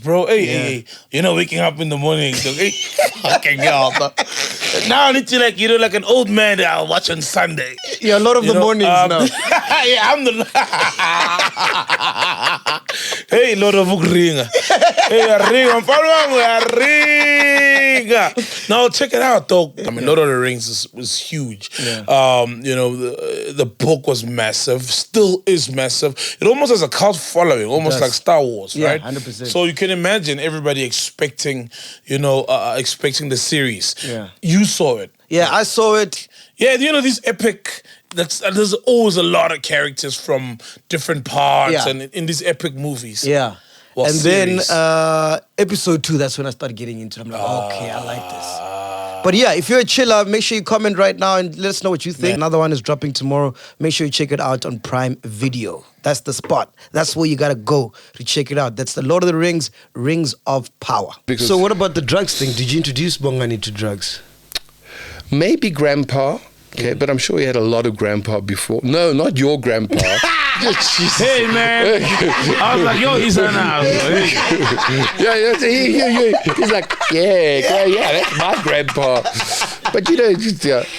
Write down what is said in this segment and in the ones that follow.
bro. Hey, waking up in the morning. Hey, fucking hell. Now I need to like an old man that I'll watch on Sunday. Yeah, a lot of the mornings now. Yeah, I'm the... Hey, Lord of Ukringa. Hey, Ringa. Now, check it out, though. I mean, Lord of the Rings was huge. Yeah. The book was massive, still is massive. It almost has a cult following, almost like Star Wars, right? 100%. So you can imagine everybody expecting the series. Yeah. You saw it. Yeah, I saw it. Yeah, these epic... There's always a lot of characters from different parts and in these epic movies. Yeah. Well, and series. then episode 2, that's when I started getting into it. I'm like, okay, I like this. But yeah, if you're a chiller, make sure you comment right now and let us know what you think. Another one is dropping tomorrow. Make sure you check it out on Prime Video. That's the spot. That's where you gotta go to check it out. That's the Lord of the Rings, Rings of Power. So what about the drugs thing? Did you introduce Bongani to drugs? Maybe grandpa. Okay, but I'm sure he had a lot of grandpa before. No, not your grandpa. Hey, man. I was like, yo, he's an ass. He's like, yeah, that's my grandpa. But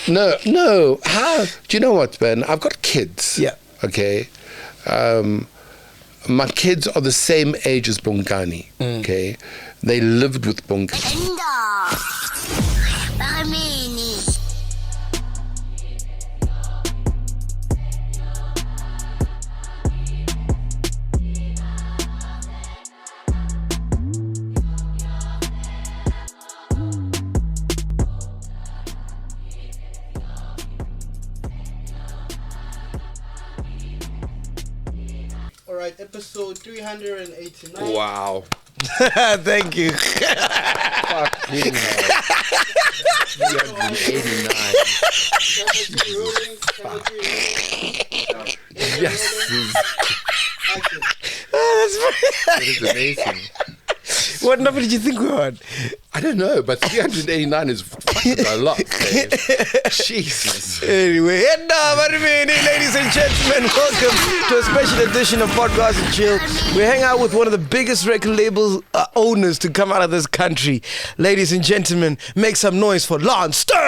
no. How? Do you know what, Ben? I've got kids. Yeah. Okay. My kids are the same age as Bongani. Okay. They lived with Bongani. All right, episode 389. Wow. Thank you. Fucking hell. 389. Yes. That is amazing. What number did you think we were on? I don't know, but 389 is fucking a lot, Dave. Jesus. Anyway, ladies and gentlemen, welcome to a special edition of Podcast with Chill. We hang out with one of the biggest record label owners to come out of this country. Ladies and gentlemen, make some noise for Lance Stehr.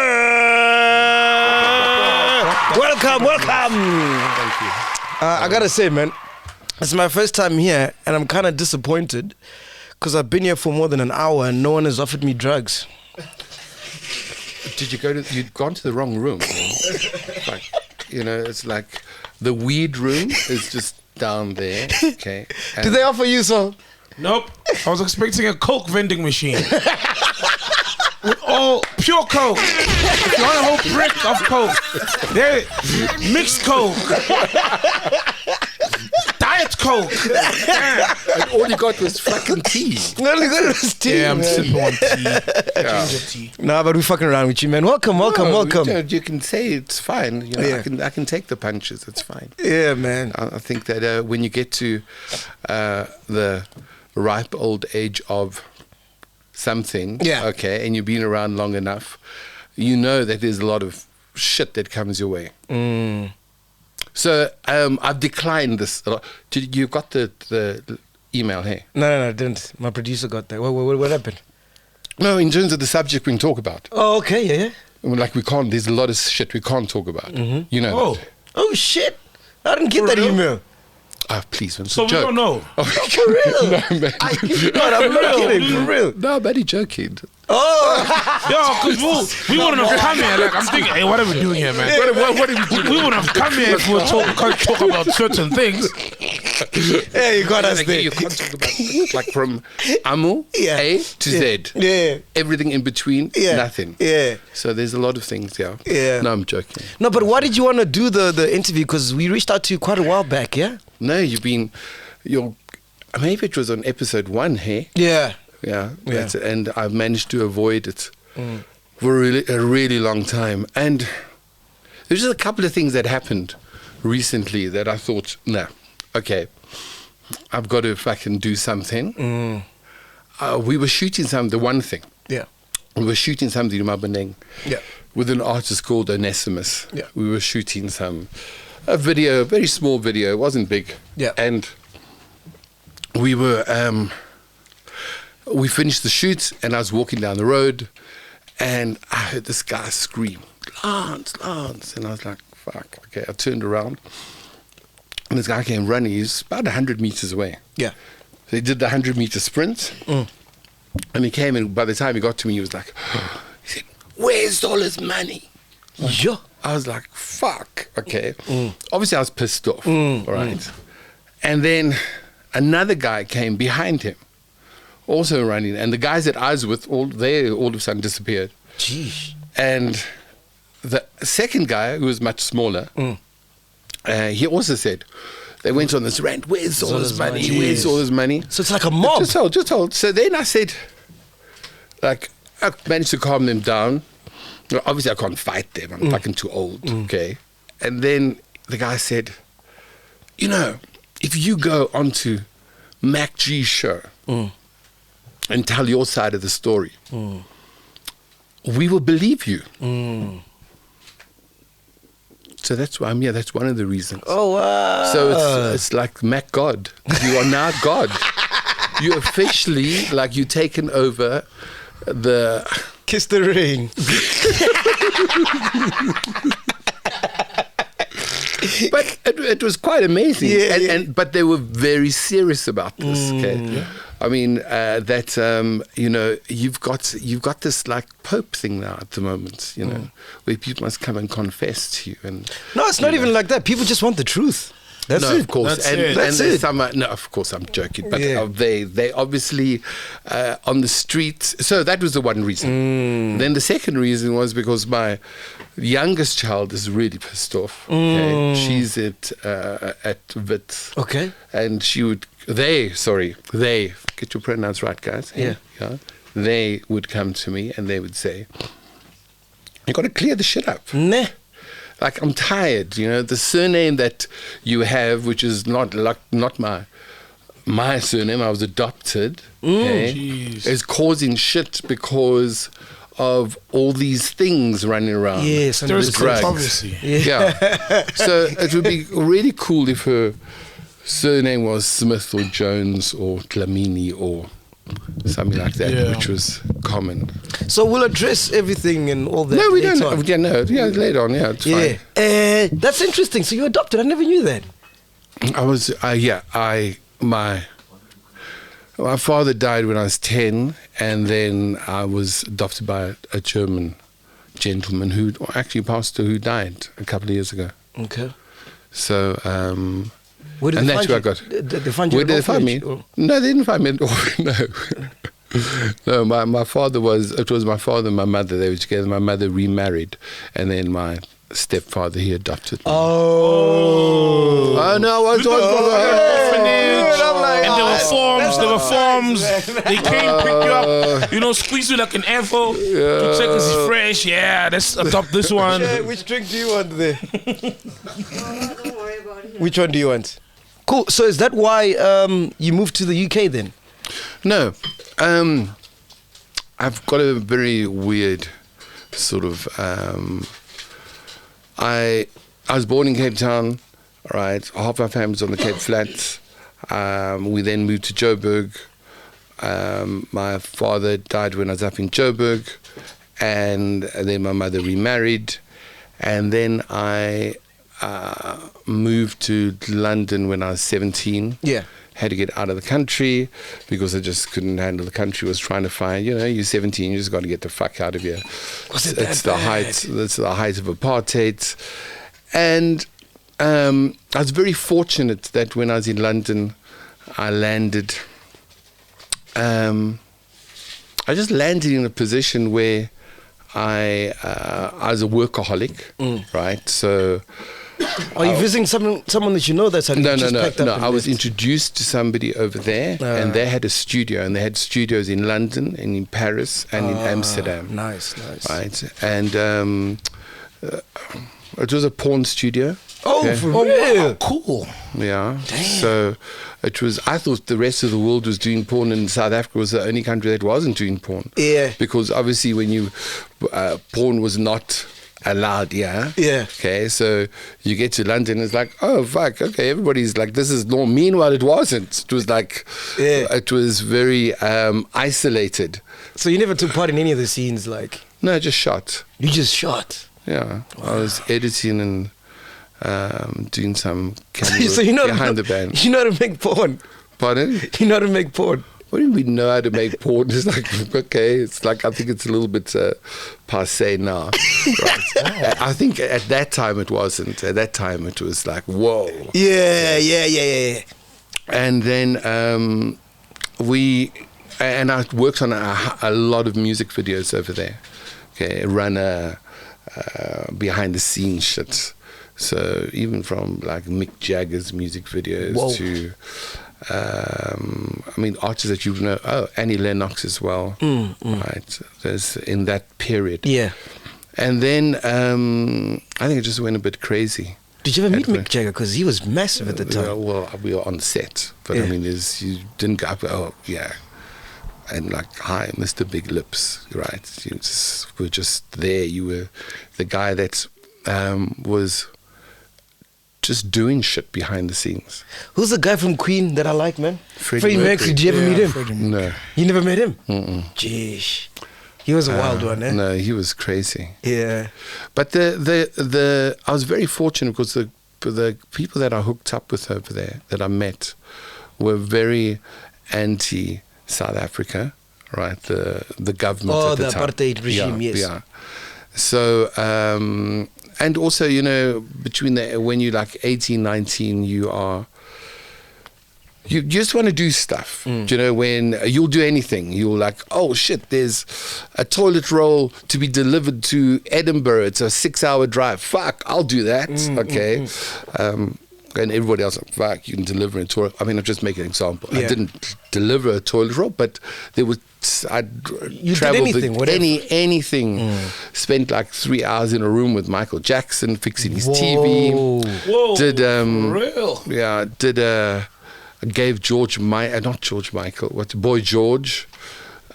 Welcome. Thank you. I gotta say, man, it's my first time here, and I'm kind of disappointed. Because I've been here for more than an hour and no one has offered me drugs. Did you you'd gone to the wrong room. It's like the weed room is just down there. Okay. Did they offer you some? Nope. I was expecting a Coke vending machine. With all pure Coke. If you want a whole brick of Coke. There, mixed Coke. Diet Coke. And all you got was fucking tea. All you got was tea. Yeah, I'm man. sipping on tea. Ginger tea. Nah, but we're fucking around with you, man. Welcome. You can say it's fine. I can take the punches. It's fine. Yeah, man. I think that when you get to the ripe old age of something, okay, and you've been around long enough, you know that there's a lot of shit that comes your way. So I've declined this. You got the email here? No, I didn't. My producer got that. What happened? No, in terms of the subject we can talk about. Oh, okay, yeah. Like we can't. There's a lot of shit we can't talk about. You know. Oh shit! I didn't get that email. Please, it's So a we joke. don't know. For real? No, man. I'm not kidding. For real. No, but he's joking. Oh, Yo, because we wouldn't have come here. Like, I'm thinking, hey, what are we doing here, man? What did we do? We wouldn't have come here if we were talk about certain things. yeah, you got us there. You can't talk about like from Amu, Yeah. A to Z. Yeah. Everything in between, nothing. Yeah. So there's a lot of things, yeah. No, I'm joking. No, but why did you want to do the interview? Because we reached out to you quite a while back, yeah? No, maybe it was on episode 1, hey? Yeah. Yeah. That's it. And I've managed to avoid it for a really long time. And there's just a couple of things that happened recently that I thought, okay, I've got to fucking do something. We were shooting the one thing. Yeah. We were shooting something in Maboneng. Yeah. With an artist called Onesimus. Yeah. We were shooting a video, a very small video. It wasn't big. Yeah. And we were we finished the shoot, and I was walking down the road, and I heard this guy scream, Lance, Lance. And I was like, fuck. Okay, I turned around, and this guy came running. He's about 100 meters away. Yeah. So he did the 100-meter sprint, and he came, and by the time he got to me, he was like, he said, where's Zola's money? Yeah. I was like, fuck. Okay. Obviously, I was pissed off. All right. And then another guy came behind him, also running. And the guys that I was with, they all of a sudden disappeared. Jeez. And the second guy, who was much smaller, he also said, they went on this rant, where's Zola's money? Where's Zola's money? So it's like a mob. Just hold. So then I said, like, I managed to calm them down. Well, obviously, I can't fight them. I'm fucking too old, okay? And then the guy said, you know, if you go onto MacG's show and tell your side of the story, we will believe you. So that's why I'm here. That's one of the reasons. Oh, wow. So it's like Mac God. You are now God. You officially, like, you've taken over the... Kiss the ring. But it was quite amazing. Yeah, But they were very serious about this. Okay, I mean you know, you've got this like Pope thing now at the moment. You know, where people must come and confess to you. And no, it's not even like that. People just want the truth. That's no, it. of course. That's it. No, of course, I'm joking. But they obviously on the street. So that was the one reason. Then the second reason was because my youngest child is really pissed off. Okay? She's at Wits. Okay. And they get your pronouns right, guys. Yeah. They would come to me and they would say, you got to clear the shit up. Nah. Like, I'm tired, you know, the surname that you have, which is not my surname, I was adopted, okay, is causing shit because of all these things running around. Yes, There is drugs. controversy. Yeah. So it would be really cool if her surname was Smith or Jones or Tlamini or something like that, which was common. So we'll address everything and all that. No, we later don't. on. Later on. Yeah, it's fine. That's interesting. So you're adopted. I never knew that. I was. My father died when I was 10, and then I was adopted by a German gentleman who died a couple of years ago. Okay. So. Where did and they that's find where you? I got. Did they find you? Where did they find me? Or? No, they didn't find me. No. No, my father it was my father and my mother. They were together. My mother remarried, and then my stepfather, he adopted me. Oh no! And there were forms. They came, pick you up, you know, squeeze you like an apple. 2 seconds is fresh. Yeah, let's adopt this one. Which drink do you want there? Don't worry about it. Which one do you want? Cool. So is that why you moved to the UK then? No, I've got a very weird sort of. I was born in Cape Town. Right, half our family's on the Cape Flats. We then moved to Joburg. My father died when I was up in Joburg, and then my mother remarried, and then I moved to London when I was 17. Yeah. Had to get out of the country because I just couldn't handle the country. Was trying to find, you know, you're 17, you just got to get the fuck out of here. It's the height of apartheid, and I was very fortunate that when I was in London, I landed. I just landed in a position where I was a workaholic, right? So. Are you visiting someone that you know that's No. I was introduced to somebody over there, and they had a studio, and they had studios in London and in Paris and in Amsterdam. Nice. Right, and it was a porn studio. Oh, okay. for real? Wow, cool. Yeah. Damn. So it was. I thought the rest of the world was doing porn, and South Africa was the only country that wasn't doing porn. Yeah. Because obviously, when you porn was not allowed, yeah. Yeah. Okay, so you get to London, it's like, oh fuck, okay, everybody's like, this is normal. Meanwhile, it wasn't. It was like, it was very isolated. So you never took part in any of the scenes, like? No, I just shot. You just shot? Yeah, I was editing and doing some camera So you know behind the band. You know how to make porn? Pardon? You know how to make porn? What do we know how to make porn? It's like, okay, it's like, I think it's a little bit passe now. Right. I think at that time it wasn't. At that time it was like, whoa. Yeah. And then I worked on a lot of music videos over there. Okay, run behind the scenes shit. So even from like Mick Jagger's music videos to... I mean, artists that you know, Annie Lennox as well, right? There's in that period. Yeah. And then I think it just went a bit crazy. Did you ever meet Mick Jagger? Because he was massive at the time. Well, we were on set, but I mean, you didn't go up, and like, hi, Mr. Big Lips, right? You were just there. You were the guy that was just doing shit behind the scenes. Who's the guy from Queen that I like, man? Freddie Mercury. Did you ever meet him? No. You never met him? Jeez. He was a wild one, eh? No, he was crazy. Yeah. But the I was very fortunate because the people that I hooked up with over there, that I met, were very anti-South Africa, right? The government at the time. Oh, the apartheid regime, yes. Yeah. So... and also, you know, when you're like 18, 19, you just want to do stuff. You know, when you'll do anything, you'll like, oh shit, there's a toilet roll to be delivered to Edinburgh. It's a 6-hour drive. Fuck, I'll do that. Okay. And everybody else, like, fuck, you can deliver a toilet. I mean, I'll just make an example. Yeah. I didn't deliver a toilet roll, but I'd traveled anything. Spent like 3 hours in a room with Michael Jackson fixing his TV. Whoa, did for real? Yeah, gave Boy George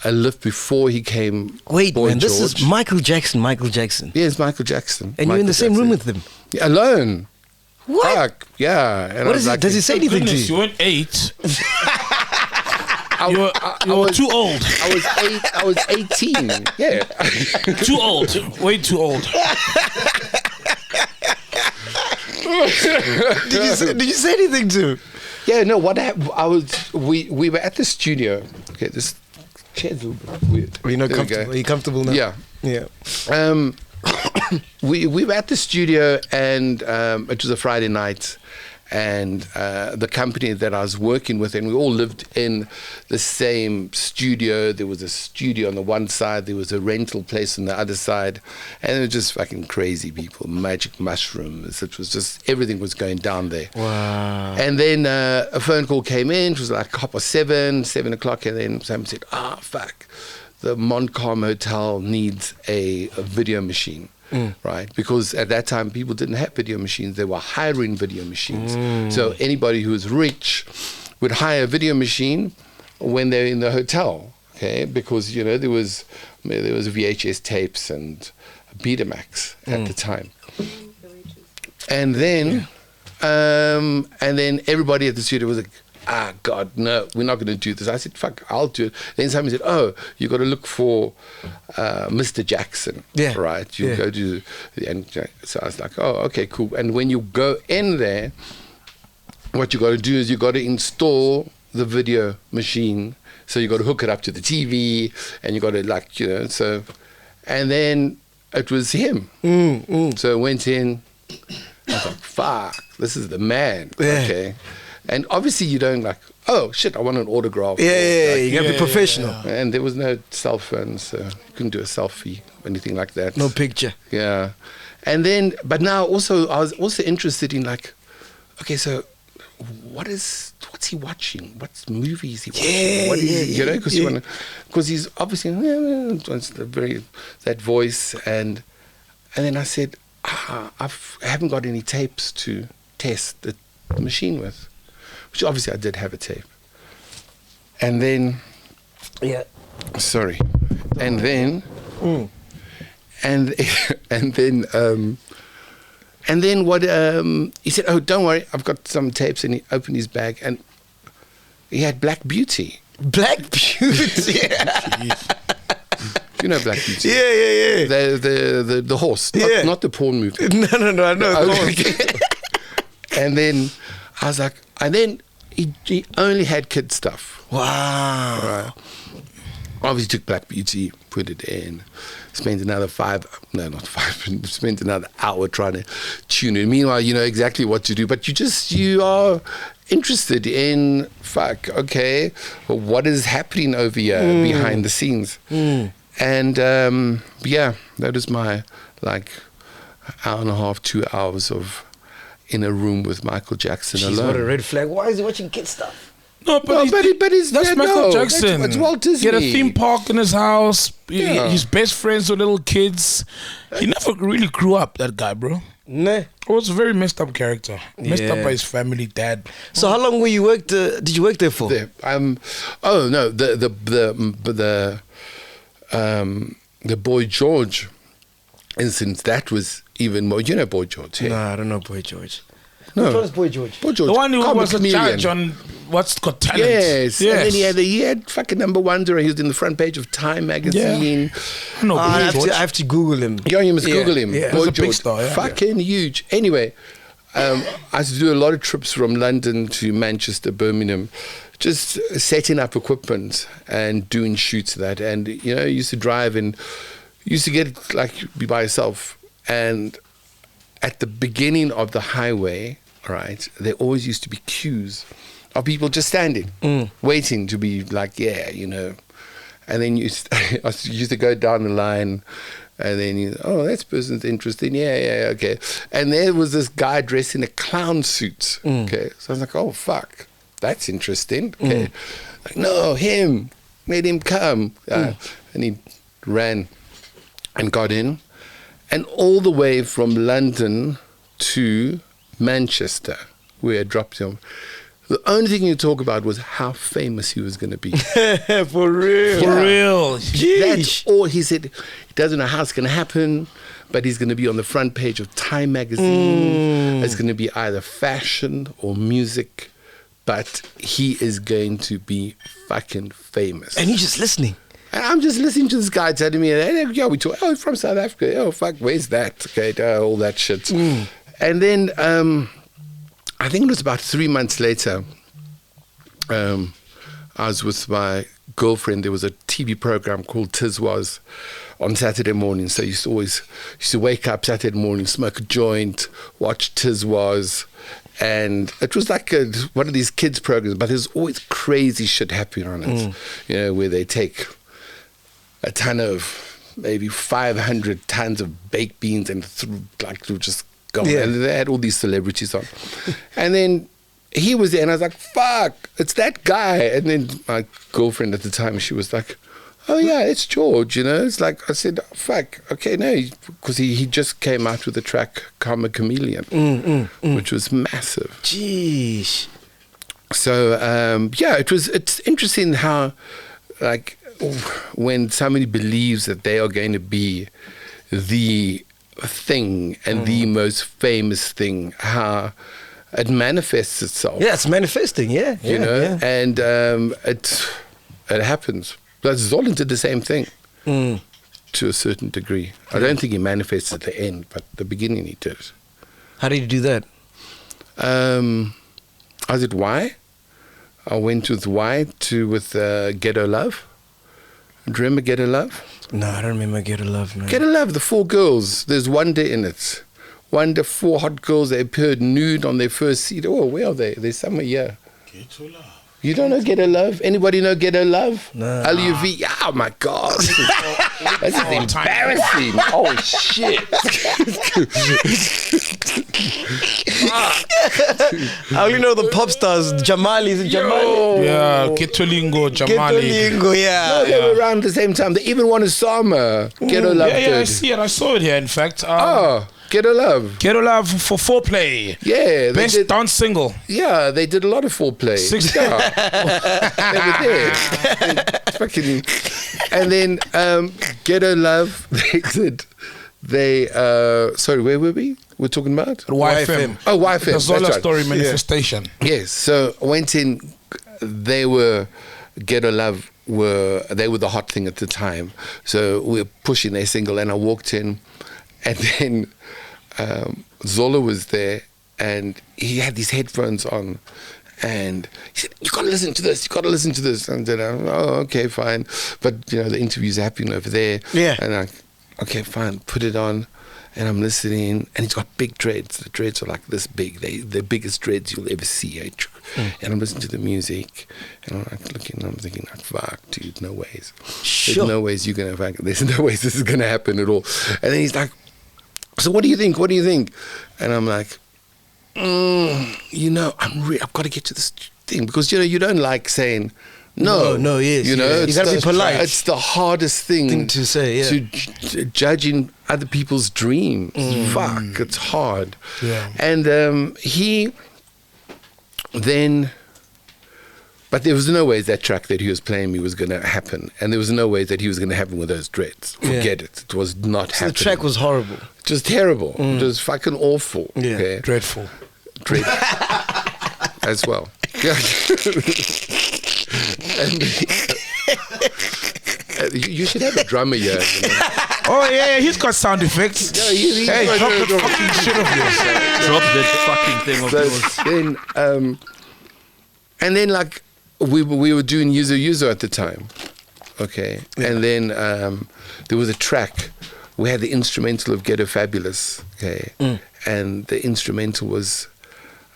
a lift before he came. Wait, Boy man, George. this is Michael Jackson. Yes, Michael Jackson. And you're in the same room with him? Yeah, alone. What? Fuck, yeah. And What is it? Does he say anything to You you? weren't 8. You were too old. I was 18. Yeah. Too old. Way too old. Did you say anything to him? Yeah, no, what happened, we were at the studio. Okay, this chair's a little bit weird. Are you not There we comfortable? go. Are you comfortable now? Yeah. Yeah. We were at the studio, and it was a Friday night, and the company that I was working with, and we all lived in the same studio. There was a studio on the one side, there was a rental place on the other side, and it was just fucking crazy people, magic mushrooms. It was just, everything was going down there. Wow. And then a phone call came in. It was like 7 o'clock, and then someone said, fuck, the Montcalm Hotel needs a video machine. Right, because at that time people didn't have video machines; they were hiring video machines. So anybody who was rich would hire a video machine when they're in the hotel. Okay, because you know there was VHS tapes and Betamax at the time, and then everybody at the studio was like, God, no, we're not going to do this. I said, fuck, I'll do it. Then somebody said, oh, you got to look for Mr. Jackson. Yeah. Right? You go to, and so I was like, oh, okay, cool. And when you go in there, what you got to do is you got to install the video machine. So you got to hook it up to the TV, and you got to so, and then it was him. So I went in, I was like, fuck, this is the man. Yeah. Okay. And obviously you don't like, oh shit, I want an autograph. Yeah, you gotta be professional. And there was no cell phone, so you couldn't do a selfie or anything like that. No picture. Yeah. And then, but now also, I was also interested in like, okay, so what's he watching? What movie is he watching? Yeah, What is he, you know, because yeah. he's obviously that voice, and then I said, I haven't got any tapes to test the machine with, which obviously I did have a tape, and then and then what? He said, "Oh, don't worry, I've got some tapes." And he opened his bag, and he had Black Beauty. Black Beauty. You know Black Beauty? Yeah. The horse, not the porn movie. No, I know. Okay. And then I was like, and then he only had kid stuff. Wow. Right. Obviously took Black Beauty, put it in, spent another spent another hour trying to tune it. Meanwhile, you know exactly what to do, but you are interested in, what is happening over here behind the scenes. And that was my hour and a half, 2 hours of in a room with Michael Jackson alone. What a red flag. Why is he watching kid stuff? No, but that's Michael Jackson. It's Walt Disney. He had a theme park in his house. Yeah. His best friends were little kids. He never really grew up, that guy, bro. Nah. It was a very messed up character. Messed up by his family, dad. So how long were you did you work there for? The Boy George instance, that was even more. You know Boy George? No, I don't know Boy George. No. Which one is Boy George? Boy George. The one who was a comedian. judge on What's Got Talent. Yes. And then he had fucking number ones, or he was in the front page of Time magazine. I know I Boy George. have to Google him. Yeah, you must Google him. Yeah. Boy He's a George. big star, yeah. Fucking huge. Anyway, I used to do a lot of trips from London to Manchester, Birmingham, just setting up equipment and doing shoots of that. And, you know, used to drive and used to get be by yourself. And at the beginning of the highway, right, there always used to be queues of people just standing, waiting to be you know. And then I used to go down the line, and then that person's interesting, okay. And there was this guy dressed in a clown suit, okay. So I was like, oh fuck, that's interesting, okay. No, him, made him come, and he ran and got in, and all the way from London to Manchester, where I dropped him. The only thing you talk about was how famous he was going to be. For real. For real. That's all he said. He doesn't know how it's going to happen, but he's going to be on the front page of Time magazine. It's going to be either fashion or music, but he is going to be fucking famous. And he's just listening. And I'm just listening to this guy telling me, we talk, from South Africa. Oh, fuck, where's that? Okay, all that shit. And then I think it was about 3 months later, I was with my girlfriend. There was a TV program called Tis Was on Saturday morning. So I used to wake up Saturday morning, smoke a joint, watch Tis Was. And it was like one of these kids programs, but there's always crazy shit happening on it. You know, where they take a ton of, maybe 500 tons of baked beans and through just go. Yeah. And they had all these celebrities on. And then he was there, and I was like, fuck, it's that guy. And then my girlfriend at the time, she was like, oh yeah, it's George, you know. It's like, I said, fuck, okay, no, because he just came out with the track Karma Chameleon, which was massive. Jeez. So, it's interesting how, when somebody believes that they are going to be the thing and the most famous thing, how it manifests itself. Yeah, it's manifesting, you know, and it happens. But Zola did the same thing to a certain degree. I don't think he manifests at the end, but the beginning he did. How did you do that? I was at Y. I went with Y with Ghetto Love. Do you remember Ghetto Love? No, I don't remember Ghetto Love, man. Ghetto Love, the 4 girls. There's Wonder in it. Wonder, 4 hot girls. They appeared nude on their first seat. Oh, where are they? They're somewhere here. Ghetto Love. You don't know Ghetto Love? Anybody know Ghetto Love? No. LUV. Oh my God. This is embarrassing. Oh shit. I only know the pop stars. Jamali, is it Jamali? Yeah, Getolingo, Jamali. Getolingo, yeah. No, they were around the same time. They even won a summer. Ghetto Love Yeah, I did. see it. I saw it here, in fact. Ghetto Love. Ghetto Love for Foreplay. Yeah. Best dance single. Yeah, they did a lot of foreplay. 6 They were there. Fucking, and then Ghetto Love, sorry, where were we? We're talking about? YFM. Oh, YFM. The Zola that's right. story manifestation. Yes, so I went in, Ghetto Love they were the hot thing at the time. So we were pushing their single and I walked in and then Zola was there and he had these headphones on and he said, you got to listen to this, And then oh, okay, fine. But, the interview's happening over there. Yeah. And I, okay, fine, put it on. And I'm listening, and he's got big dreads. The dreads are like this big. They're the biggest dreads you'll ever see. And I'm listening to the music, and I'm like looking, and I'm thinking, like, fuck, dude, no ways. Sure. There's no ways you're going to, there's no ways this is going to happen at all. And then he's like, so what do you think? And I'm like, I've got to get to this thing. Because, you don't like saying, no, yes. You got to be polite. It's the hardest thing to say, yeah. To judging other people's dreams. Fuck, it's hard. Yeah. And he then, but there was no way that track that he was playing me was going to happen. And there was no way that he was going to happen with those dreads. Forget it. It was not happening. The track was horrible. Just terrible. It was fucking awful. Yeah. Okay? Dreadful. As well. And you should have a drummer here. Oh yeah, he's got sound effects. He's Hey, got drop the fucking shit of yours. Drop that fucking thing of yours. Then, and then like we were doing Yuzo at the time, okay. Yeah. And then there was a track. We had the instrumental of Ghetto Fabulous, okay, and the instrumental was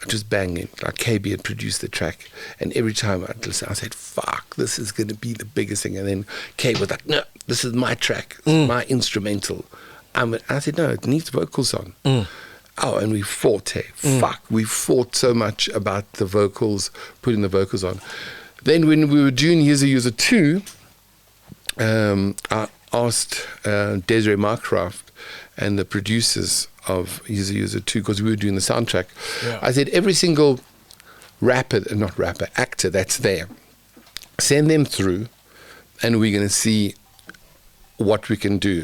just banging. Like KB had produced the track, and every time I'd listen, I said, "Fuck, this is going to be the biggest thing." And then KB was like, "No, this is my track, this is my instrumental." I said, "No, it needs vocals on." Oh, and we fought. Fuck, we fought so much about the vocals, putting the vocals on. Then when we were doing User 2, I asked Desiree Marcraft and the producers of User 2, because we were doing the soundtrack. Yeah. I said, every single actor that's there, send them through, and we're going to see what we can do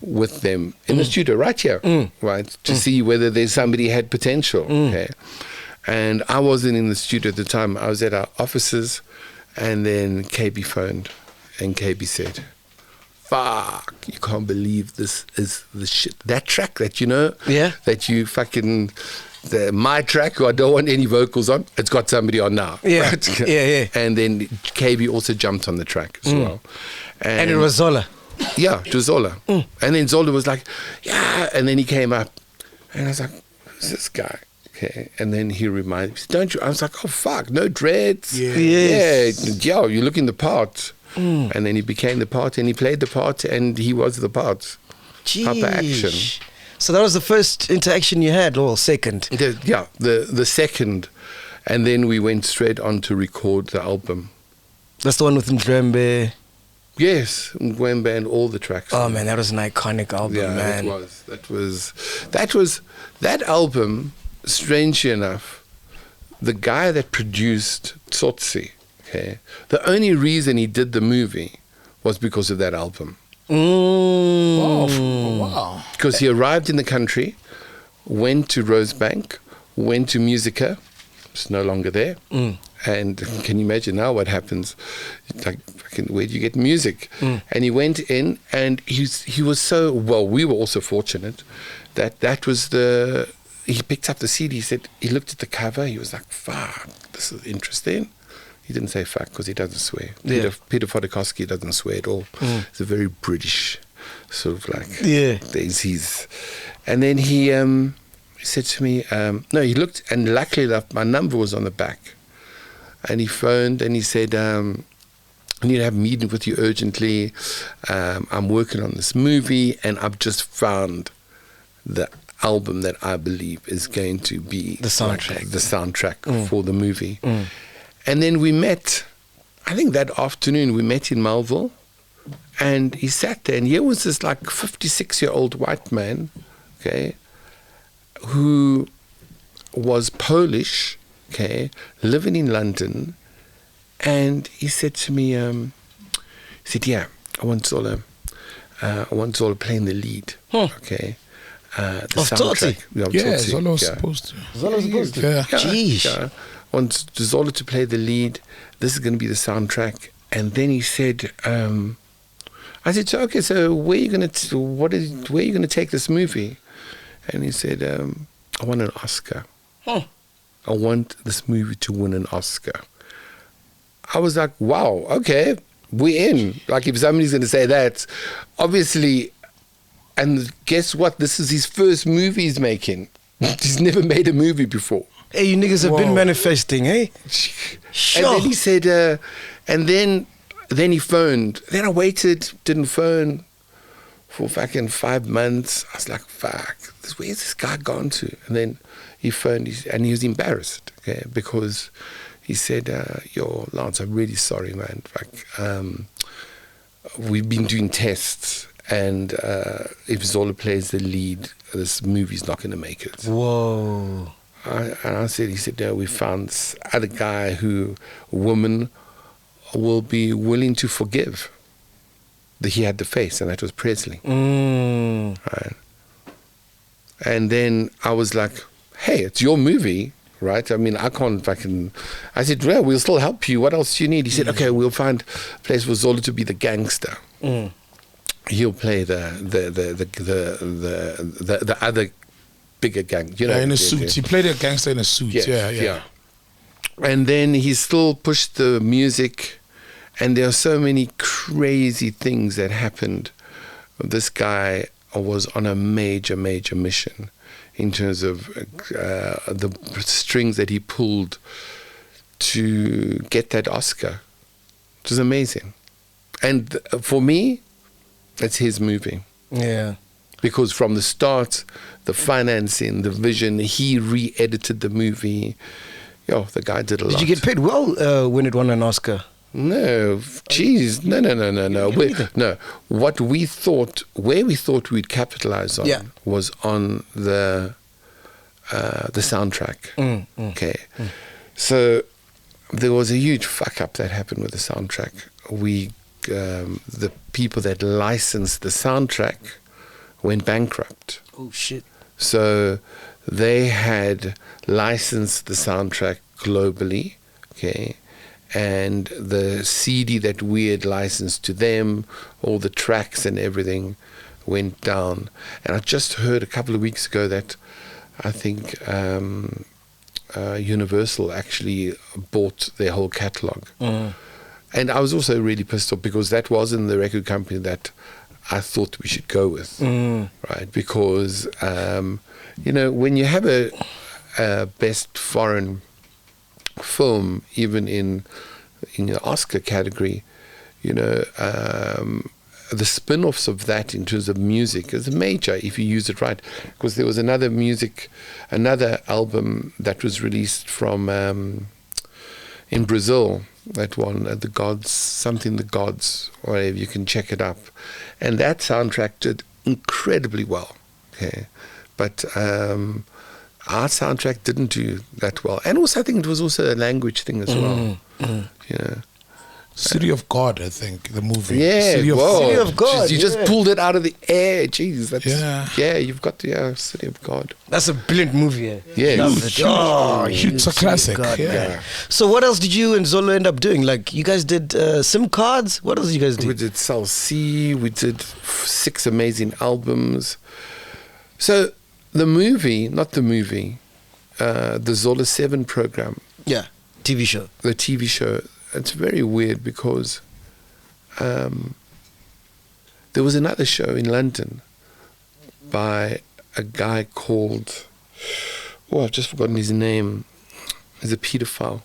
with them in the studio right here, right, to see whether there's somebody had potential. Okay. And I wasn't in the studio at the time. I was at our offices, and then KB phoned, and KB said, "Fuck, you can't believe this is the shit. That track that that you fucking, my track, who I don't want any vocals on, it's got somebody on now." Yeah, right? yeah. And then KB also jumped on the track as well. And it was Zola. Yeah, it was Zola. And then Zola was like, yeah. And then he came up, and I was like, who's this guy? Okay. And then he reminded me, don't you? I was like, oh, fuck, no dreads. Yeah. Yes. Yeah, you're looking the part. And then he became the part, and he played the part, and he was the part. Proper action. So that was the first interaction you had, or second? The second. And then we went straight on to record the album. That's the one with Ndrembe. Yes, Ngwembe and all the tracks. Oh man, that was an iconic album, man. That album, strangely enough, the guy that produced Tsotsi, okay, the only reason he did the movie was because of that album. Wow. Because he arrived in the country, went to Rosebank, went to Musica, it's no longer there. And can you imagine now what happens? Like, where do you get music? And he went in, and he was so, well, we were also fortunate that was he picked up the CD, he said, he looked at the cover, he was like, fuck, this is interesting. He didn't say fuck because he doesn't swear. Yeah. Peter Fodorkowski doesn't swear at all. He's a very British sort of like, and then he said to me, no, he looked, and luckily enough, my number was on the back. And he phoned and he said, I need to have a meeting with you urgently. I'm working on this movie, and I've just found the album that I believe is going to be the soundtrack, like the soundtrack for the movie. And then we met, I think that afternoon we met in Melville, and he sat there, and here was this like 56-year-old white man okay, who was Polish, okay, living in London, and he said to me, he said, yeah, I want Zola playing the lead, okay. The Of Tsotsi? Yeah, Zola was supposed to. Zola's supposed to. Yeah. Jeez. I want Zola to play the lead. This is going to be the soundtrack. And then he said, I said, so, okay, so where are you going to take this movie? And he said, I want an Oscar. Huh. I want this movie to win an Oscar. I was like, wow, okay, we're in. Like, if somebody's going to say that, obviously, and guess what? This is his first movie he's making. He's never made a movie before. Hey, you niggas have been manifesting, hey? And then he said, and then he phoned. Then I waited, didn't phone for fucking 5 months. I was like, fuck, where's this guy gone to? And then he phoned, and he was embarrassed, okay, because he said, yo, Lance, I'm really sorry, man. We've been doing tests, and if Zola plays the lead, this movie's not going to make it. Whoa. He said, no, we found this other guy a woman will be willing to forgive. He had the face, and that was Presley. Right. And then I was like, hey, it's your movie, right? I mean, I can't fucking... I said, well, we'll still help you. What else do you need? He said, okay, we'll find a place for Zola to be the gangster. He'll play the other bigger gang, you know, in a suit. He played a gangster in a suit. Yeah. And then he still pushed the music, and there are so many crazy things that happened. This guy was on a major mission in terms of the strings that he pulled to get that Oscar. It was amazing. And for me, it's his movie. Yeah. Because from the start, the financing, the vision, he re-edited the movie. Yo, the guy did a lot. Did you get paid well when it won an Oscar? No, jeez, no. No, what we thought, where we thought we'd capitalize on was on the soundtrack. Okay. So there was a huge fuck up that happened with the soundtrack. The people that licensed the soundtrack went bankrupt. Oh shit. So they had licensed the soundtrack globally, okay, and the CD that we had licensed to them, all the tracks and everything went down. And I just heard a couple of weeks ago that I think Universal actually bought their whole catalog. And I was also really pissed off because that wasn't the record company that I thought we should go with, right? Because, you know, when you have a best foreign film, even in the Oscar category, you know, the spin-offs of that in terms of music is major if you use it right. Because there was another album that was released from in Brazil, that one, The Gods, whatever, you can check it up. And that soundtrack did incredibly well, okay? But our soundtrack didn't do that well. And also, I think it was also a language thing as well, you know. City of God, I think, the movie. Yeah, City of God. Jeez, you just pulled it out of the air. Jeez, that's, yeah, you've got the City of God. That's a brilliant movie. Yeah. It's a classic. God, yeah. So what else did you and Zola end up doing? Like, you guys did SIM cards? What else did you guys do? We did Tsotsi. We did 6 amazing albums. So the movie, not the movie, the Zola 7 program. Yeah, TV show. The TV show. It's very weird because there was another show in London by a guy called, I've just forgotten his name. He's a paedophile.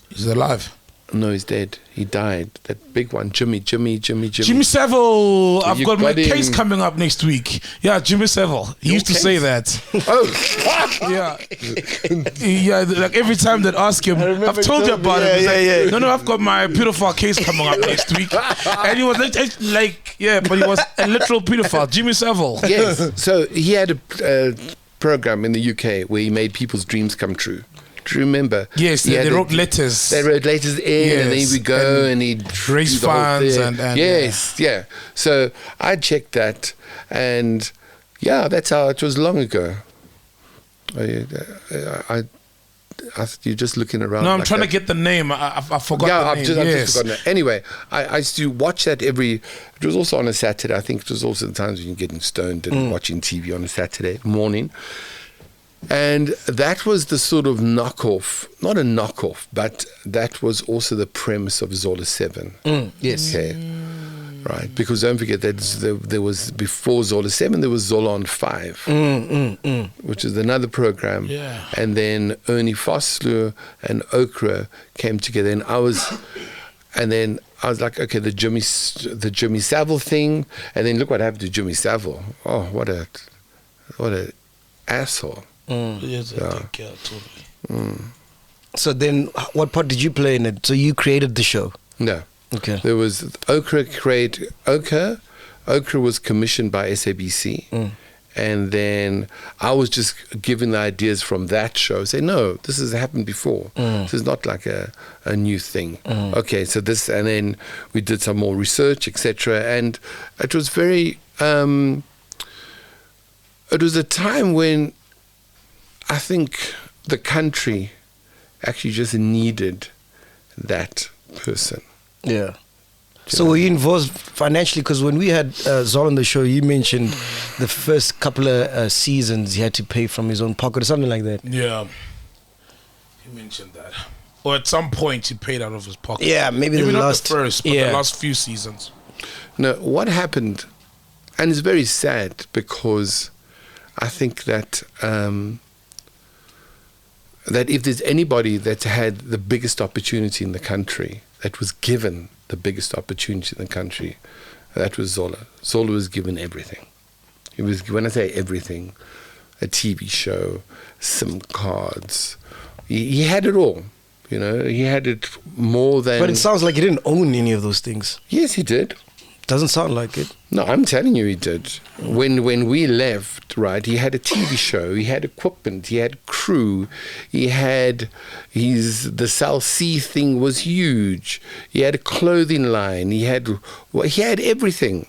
He's alive. No, he's dead. He died. That big one, Jimmy Savile. I've You got my got him. case coming up next week. Yeah, Jimmy Savile. He used to say that. Oh, Yeah, like every time they'd ask him, I've told you about it. He's like, no, I've got my pedophile case coming up next week. And he was like, but he was a literal pedophile, Jimmy Savile. Yes. So he had a program in the UK where he made people's dreams come true. Do you remember? Yes, they wrote letters. They wrote letters in, and then he would go and he'd raise funds and yes, yeah. So I checked that, and that's how it was long ago. You're just looking around. No, I'm trying to get the name. I forgot the name. I've just forgotten it. Anyway, I used to watch that it was also on a Saturday. I think it was also the times when you're getting stoned and watching TV on a Saturday morning. And that was the sort of knockoff, not a knockoff, but that was also the premise of Zola 7. Yes. Okay. Right, because don't forget that there was, before Zola 7, there was Zola on 5, which is another program. Yeah. And then Ernie Vosloo and Okra came together, and I was like, okay, the Jimmy Savile thing, and then look what happened to Jimmy Savile. Oh, what a asshole. Totally. So then, what part did you play in it? So you created the show? No. Okay. There was Okra was commissioned by SABC, and then I was just given the ideas from that show. Say, no, this has happened before. This is not like a new thing. Okay, so this, and then we did some more research, etc. And it was very. It was a time when I think the country actually just needed that person. Yeah. So were you involved financially? Because when we had Zola on the show, you mentioned the first couple of seasons he had to pay from his own pocket or something like that. Yeah. You mentioned that. Or at some point he paid out of his pocket. Yeah, maybe the not last... the first, but the last few seasons. No, what happened, and it's very sad because I think that that if there's anybody that had the biggest opportunity in the country, that was given the biggest opportunity in the country, that was Zola. Zola was given everything. It was, when I say everything, a TV show, SIM cards. He had it all. You know, he had it more than... But it sounds like he didn't own any of those things. Yes, he did. Doesn't sound like it. No, I'm telling you he did. When we left, right, he had a TV show, he had equipment, he had crew, he had the South Sea thing was huge. He had a clothing line, he had everything.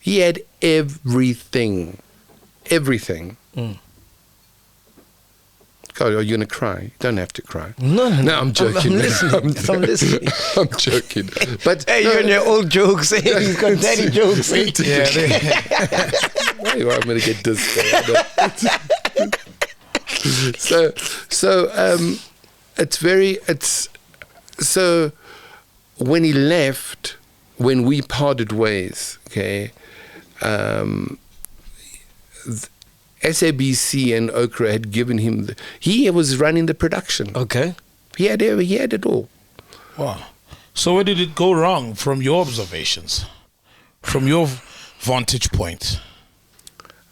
He had everything. Everything. God, are you going to cry? You don't have to cry. No, I'm joking. I'm listening. I'm listening. I'm joking. But hey, you're in your old jokes. Hey, you've got daddy jokes. I'm going to get this. So when he left, when we parted ways, okay, SABC and Okra had given him he was running the production. Okay. He had it all. Wow. So where did it go wrong from your observations? From your vantage point?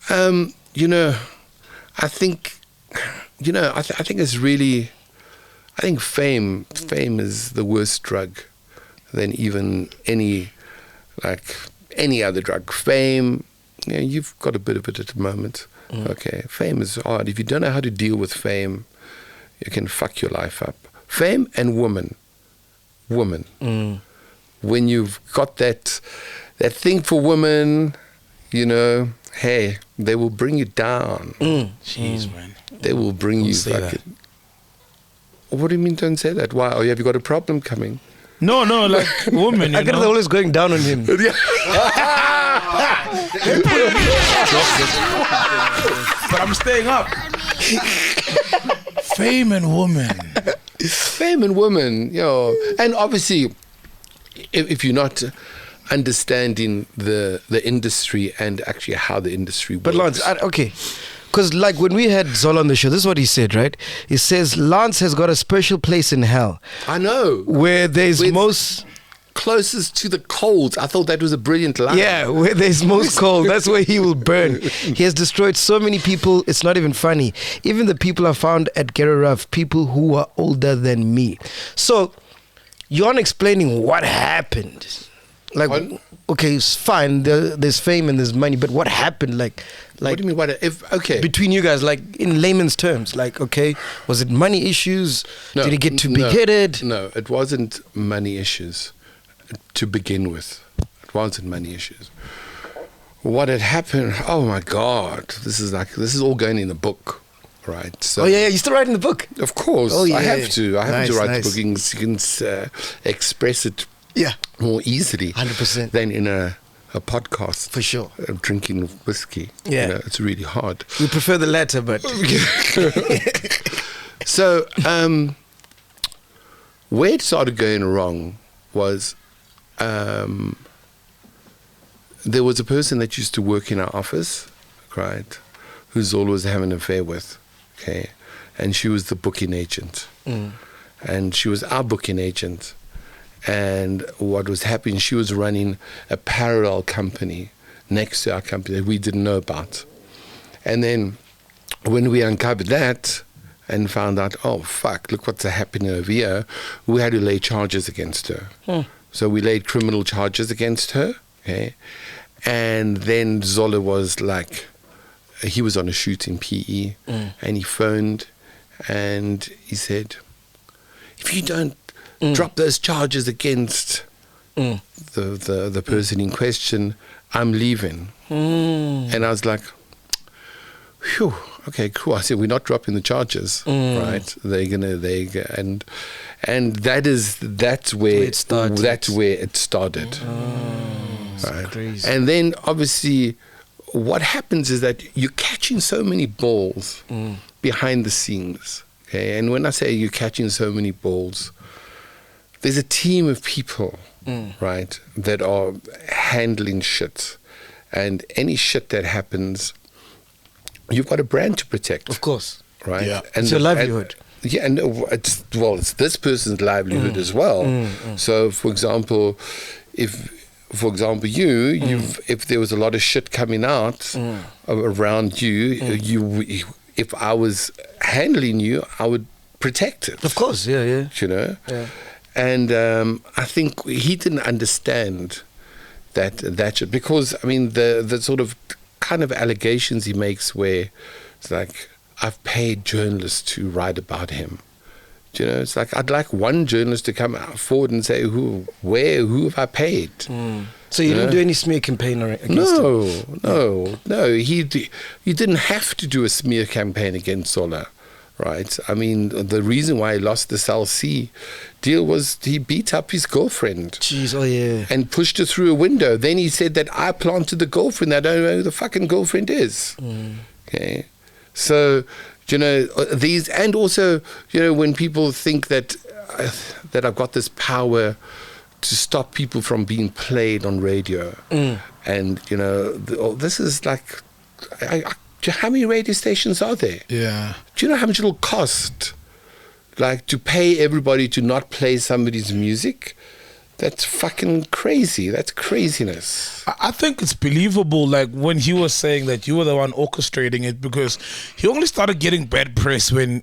I think it's really, I think fame is the worst drug than even any other drug. Fame, you've got a bit of it at the moment. Okay, fame is hard. If you don't know how to deal with fame, you can fuck your life up. Fame and woman. When you've got that thing for women, hey, they will bring you down. Jeez, man. They will bring you fucking... What do you mean don't say that? Why? Oh, have you got a problem coming? No, like women, I get they're always going down on him. But I'm staying up. Fame and women. Fame and women, and obviously, if you're not understanding the industry and actually how the industry works. But Lance, okay, because like when we had Zola on the show, this is what he said, right? He says Lance has got a special place in hell. I know. Where there's most closest to the coals. I thought that was a brilliant line. Yeah, where there's most coal, that's where he will burn. He has destroyed so many people, it's not even funny. Even the people I found at Geraraf, people who are older than me. So, you're not explaining what happened. Like, okay, it's fine, there's fame and there's money, but what happened? Like, what do you mean? Okay, between you guys, like in layman's terms, like, okay, was it money issues? No, Did he get too big-headed? No, it wasn't money issues to begin with. It wasn't money issues. What had happened? Oh my God, this is all going in the book, right? So, oh yeah, you're still writing the book? Of course, oh, yeah. I have to write the book. You can express it more easily 100% than in a podcast. For sure. Drinking whiskey. Yeah. It's really hard. We prefer the latter, but... So, where it started going wrong was there was a person that used to work in our office, right, who Zola was having an affair with, okay? And she was the booking agent. And she was our booking agent. And what was happening, she was running a parallel company next to our company that we didn't know about. And then when we uncovered that and found out, oh, fuck, look what's happening over here, we had to lay charges against her. So we laid criminal charges against her, okay? And then Zola was like, he was on a shoot in PE, and he phoned and he said, if you don't drop those charges against the person in question, I'm leaving. And I was like, phew, okay, cool. I said, we're not dropping the charges, right? And that's where it started. That's where it started. Right? Crazy. And then obviously what happens is that you're catching so many balls behind the scenes. Okay, and when I say you're catching so many balls, there's a team of people, right, that are handling shit. And any shit that happens, you've got a brand to protect. Of course. Right? Yeah. It's your livelihood. And it's this person's livelihood as well. So, for example, if there was a lot of shit coming out around you, if I was handling you, I would protect it. Of course, yeah. You know? Yeah. And I think he didn't understand that shit. Because, I mean, the sort of kind of allegations he makes where it's like, I've paid journalists to write about him. Do you know, it's like, I'd like one journalist to come forward and say, who have I paid? So you didn't do any smear campaign against him? No. He didn't have to do a smear campaign against Zola, right? I mean, the reason why he lost the Cell C deal was he beat up his girlfriend. Jeez, oh yeah. And pushed her through a window. Then he said that I planted the girlfriend. I don't know who the fucking girlfriend is. Okay. So, you know, these, and also, you know, when people think that I've got this power to stop people from being played on radio, and, you know, this is like, how many radio stations are there? Yeah. Do you know how much it'll cost, like, to pay everybody to not play somebody's music? That's fucking crazy. That's craziness. I think it's believable, like when he was saying that you were the one orchestrating it, because he only started getting bad press when,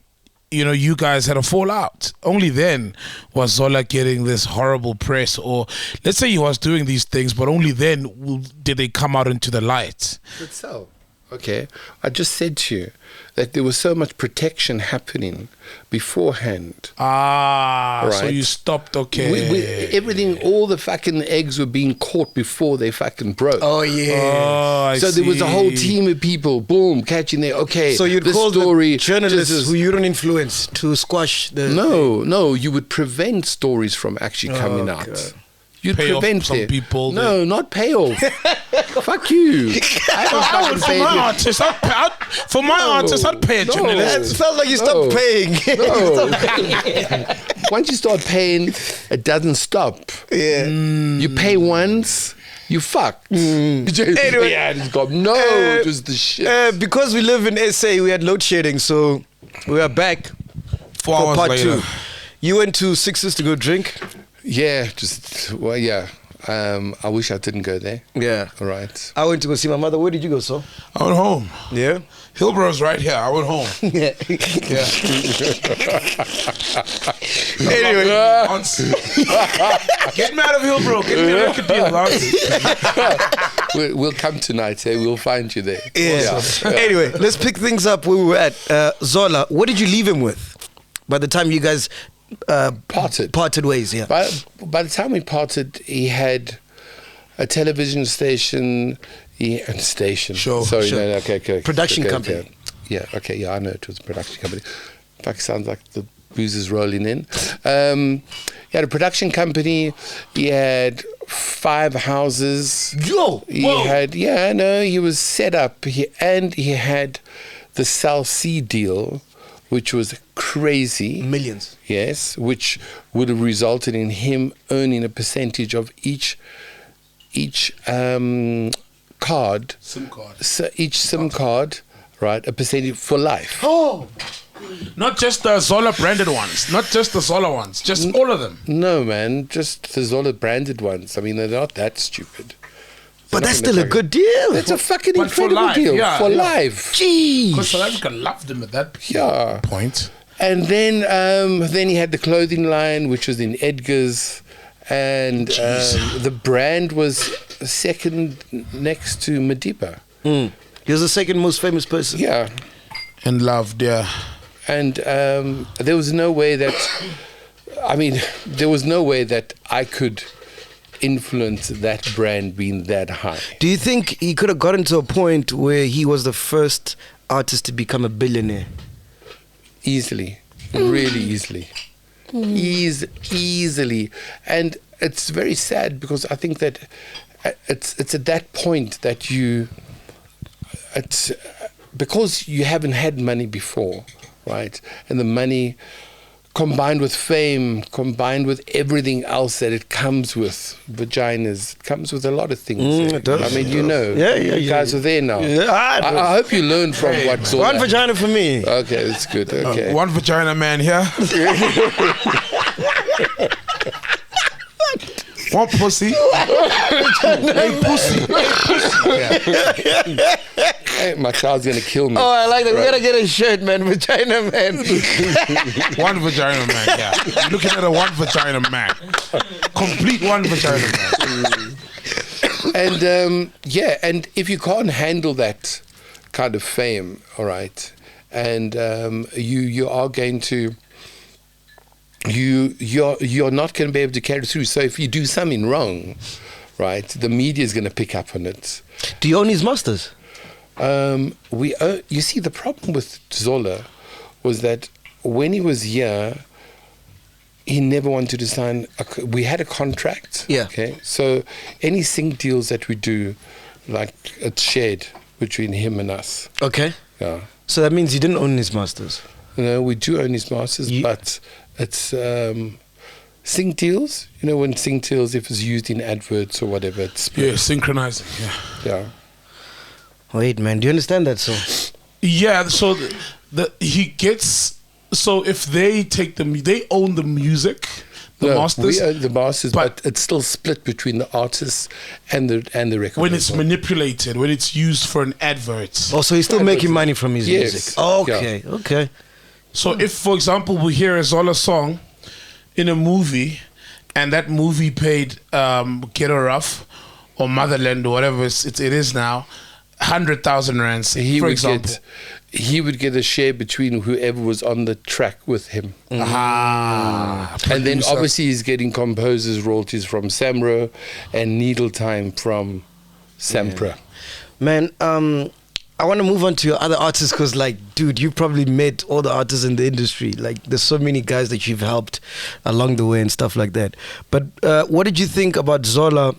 you know, you guys had a fallout. Only then was Zola getting this horrible press, or let's say he was doing these things, but only then did they come out into the light. But so, okay, I just said to you that there was so much protection happening beforehand. Right. So Right. you stopped, okay. Everything, all the fucking eggs were being caught before they fucking broke. Oh yeah. I So there was a whole see. team of people, boom, catching their, okay, So you'd this call story the journalists just- who you don't influence to squash the... No, you would prevent stories from actually coming okay. out. You'd Pay off prevent some it. people No, not pay off. Fuck you. I would, for my artists, for my artists, I'd pay a No. journalist. It felt like you stopped paying. No. Once you start paying, it doesn't stop. Yeah. You pay once, you fucked. Anyway, yeah, it's got just the shit. Because we live in SA, we had load shedding, so we are back 4 for hours part later. 2. You went to Sixes to go drink. Yeah, I wish I didn't go there. Yeah. All right. I went to go see my mother. Where did you go, so? I went home. Yeah. Hillbro's right here. I went home. Yeah. Yeah. Anyway. Get me out of Hillbro. Get me a record deal. We'll come tonight. We'll find you there. Yeah. Anyway, let's pick things up where we were at. Zola, what did you leave him with by the time you guys parted ways? Yeah. By the time we parted, he had a television station. Show. Sorry, Sure. no, okay. Production okay, company. Okay. Yeah, okay, yeah, I know it was a production company. In fact, it sounds like the booze is rolling in. He had a production company. He had 5 houses. Yo! He was set up. He had the South Sea deal, which was crazy. Millions. Yes, which would have resulted in him earning a percentage of each card. SIM card. So each SIM card, right, a percentage for life. Oh! Not just the Zola branded ones. Not just the Zola ones. Just all of them. No, man, just the Zola branded ones. I mean, they're not that stupid. But that's still a good deal. It's a fucking But for incredible life, deal yeah, for yeah. life. Because Jeez. South Africa loved him at that Yeah. point. And then he had the clothing line, which was in Edgar's, and the brand was second next to Madiba. He was the second most famous person. Yeah. And loved, yeah. And there was no way that I could influence that brand being that high. Do you think he could have gotten to a point where he was the first artist to become a billionaire? Easily, really easily. Easily. And it's very sad because I think that it's at that point that because you haven't had money before, right? And the money combined with fame, combined with everything else that it comes with, vaginas, it comes with a lot of things. It does. I mean, you know, you guys are there now. Yeah, I hope you learned from what Zola. One vagina for me. Okay, that's good. Okay. One vagina man here. One pussy. Hey, pussy. Hey, my child's gonna kill me. Oh, I like that. We Right. gotta get a shirt, man. Vagina man. One vagina man, yeah. You're looking at a one vagina man. Complete one vagina man. And and if you can't handle that kind of fame, all right, and you are going to you're not going to be able to carry through. So if you do something wrong, right, the media is going to pick up on it. Do you own his masters? You see, the problem with Zola was that when he was here, he never wanted to sign. We had a contract. Yeah. Okay. So any sync deals that we do, like, it's shared between him and us. Okay. Yeah. So that means you didn't own his masters. No, we do own his masters, but it's sync deals. You know, when sync deals, if it's used in adverts or whatever, it's split. Yeah, synchronizing, yeah. Yeah. Wait, man. Do you understand that? So Yeah, so he gets. So if they they own the music, the masters. We own the masters, but it's still split between the artists and the record. When it's label. manipulated, when it's used for an advert. so he's still making money from his Yes. music. Okay. Yeah. Okay. So if, for example, we hear a Zola song in a movie, and that movie paid Get Her Rough or Motherland or whatever it is now, 100,000 rands, for example. He would get a share between whoever was on the track with him. And And then obviously he's getting composers' royalties from Samro and Needle Time from Sampra. Man, I want to move on to your other artists because, like, dude, you probably met all the artists in the industry. Like, there's so many guys that you've helped along the way and stuff like that. But what did you think about Zola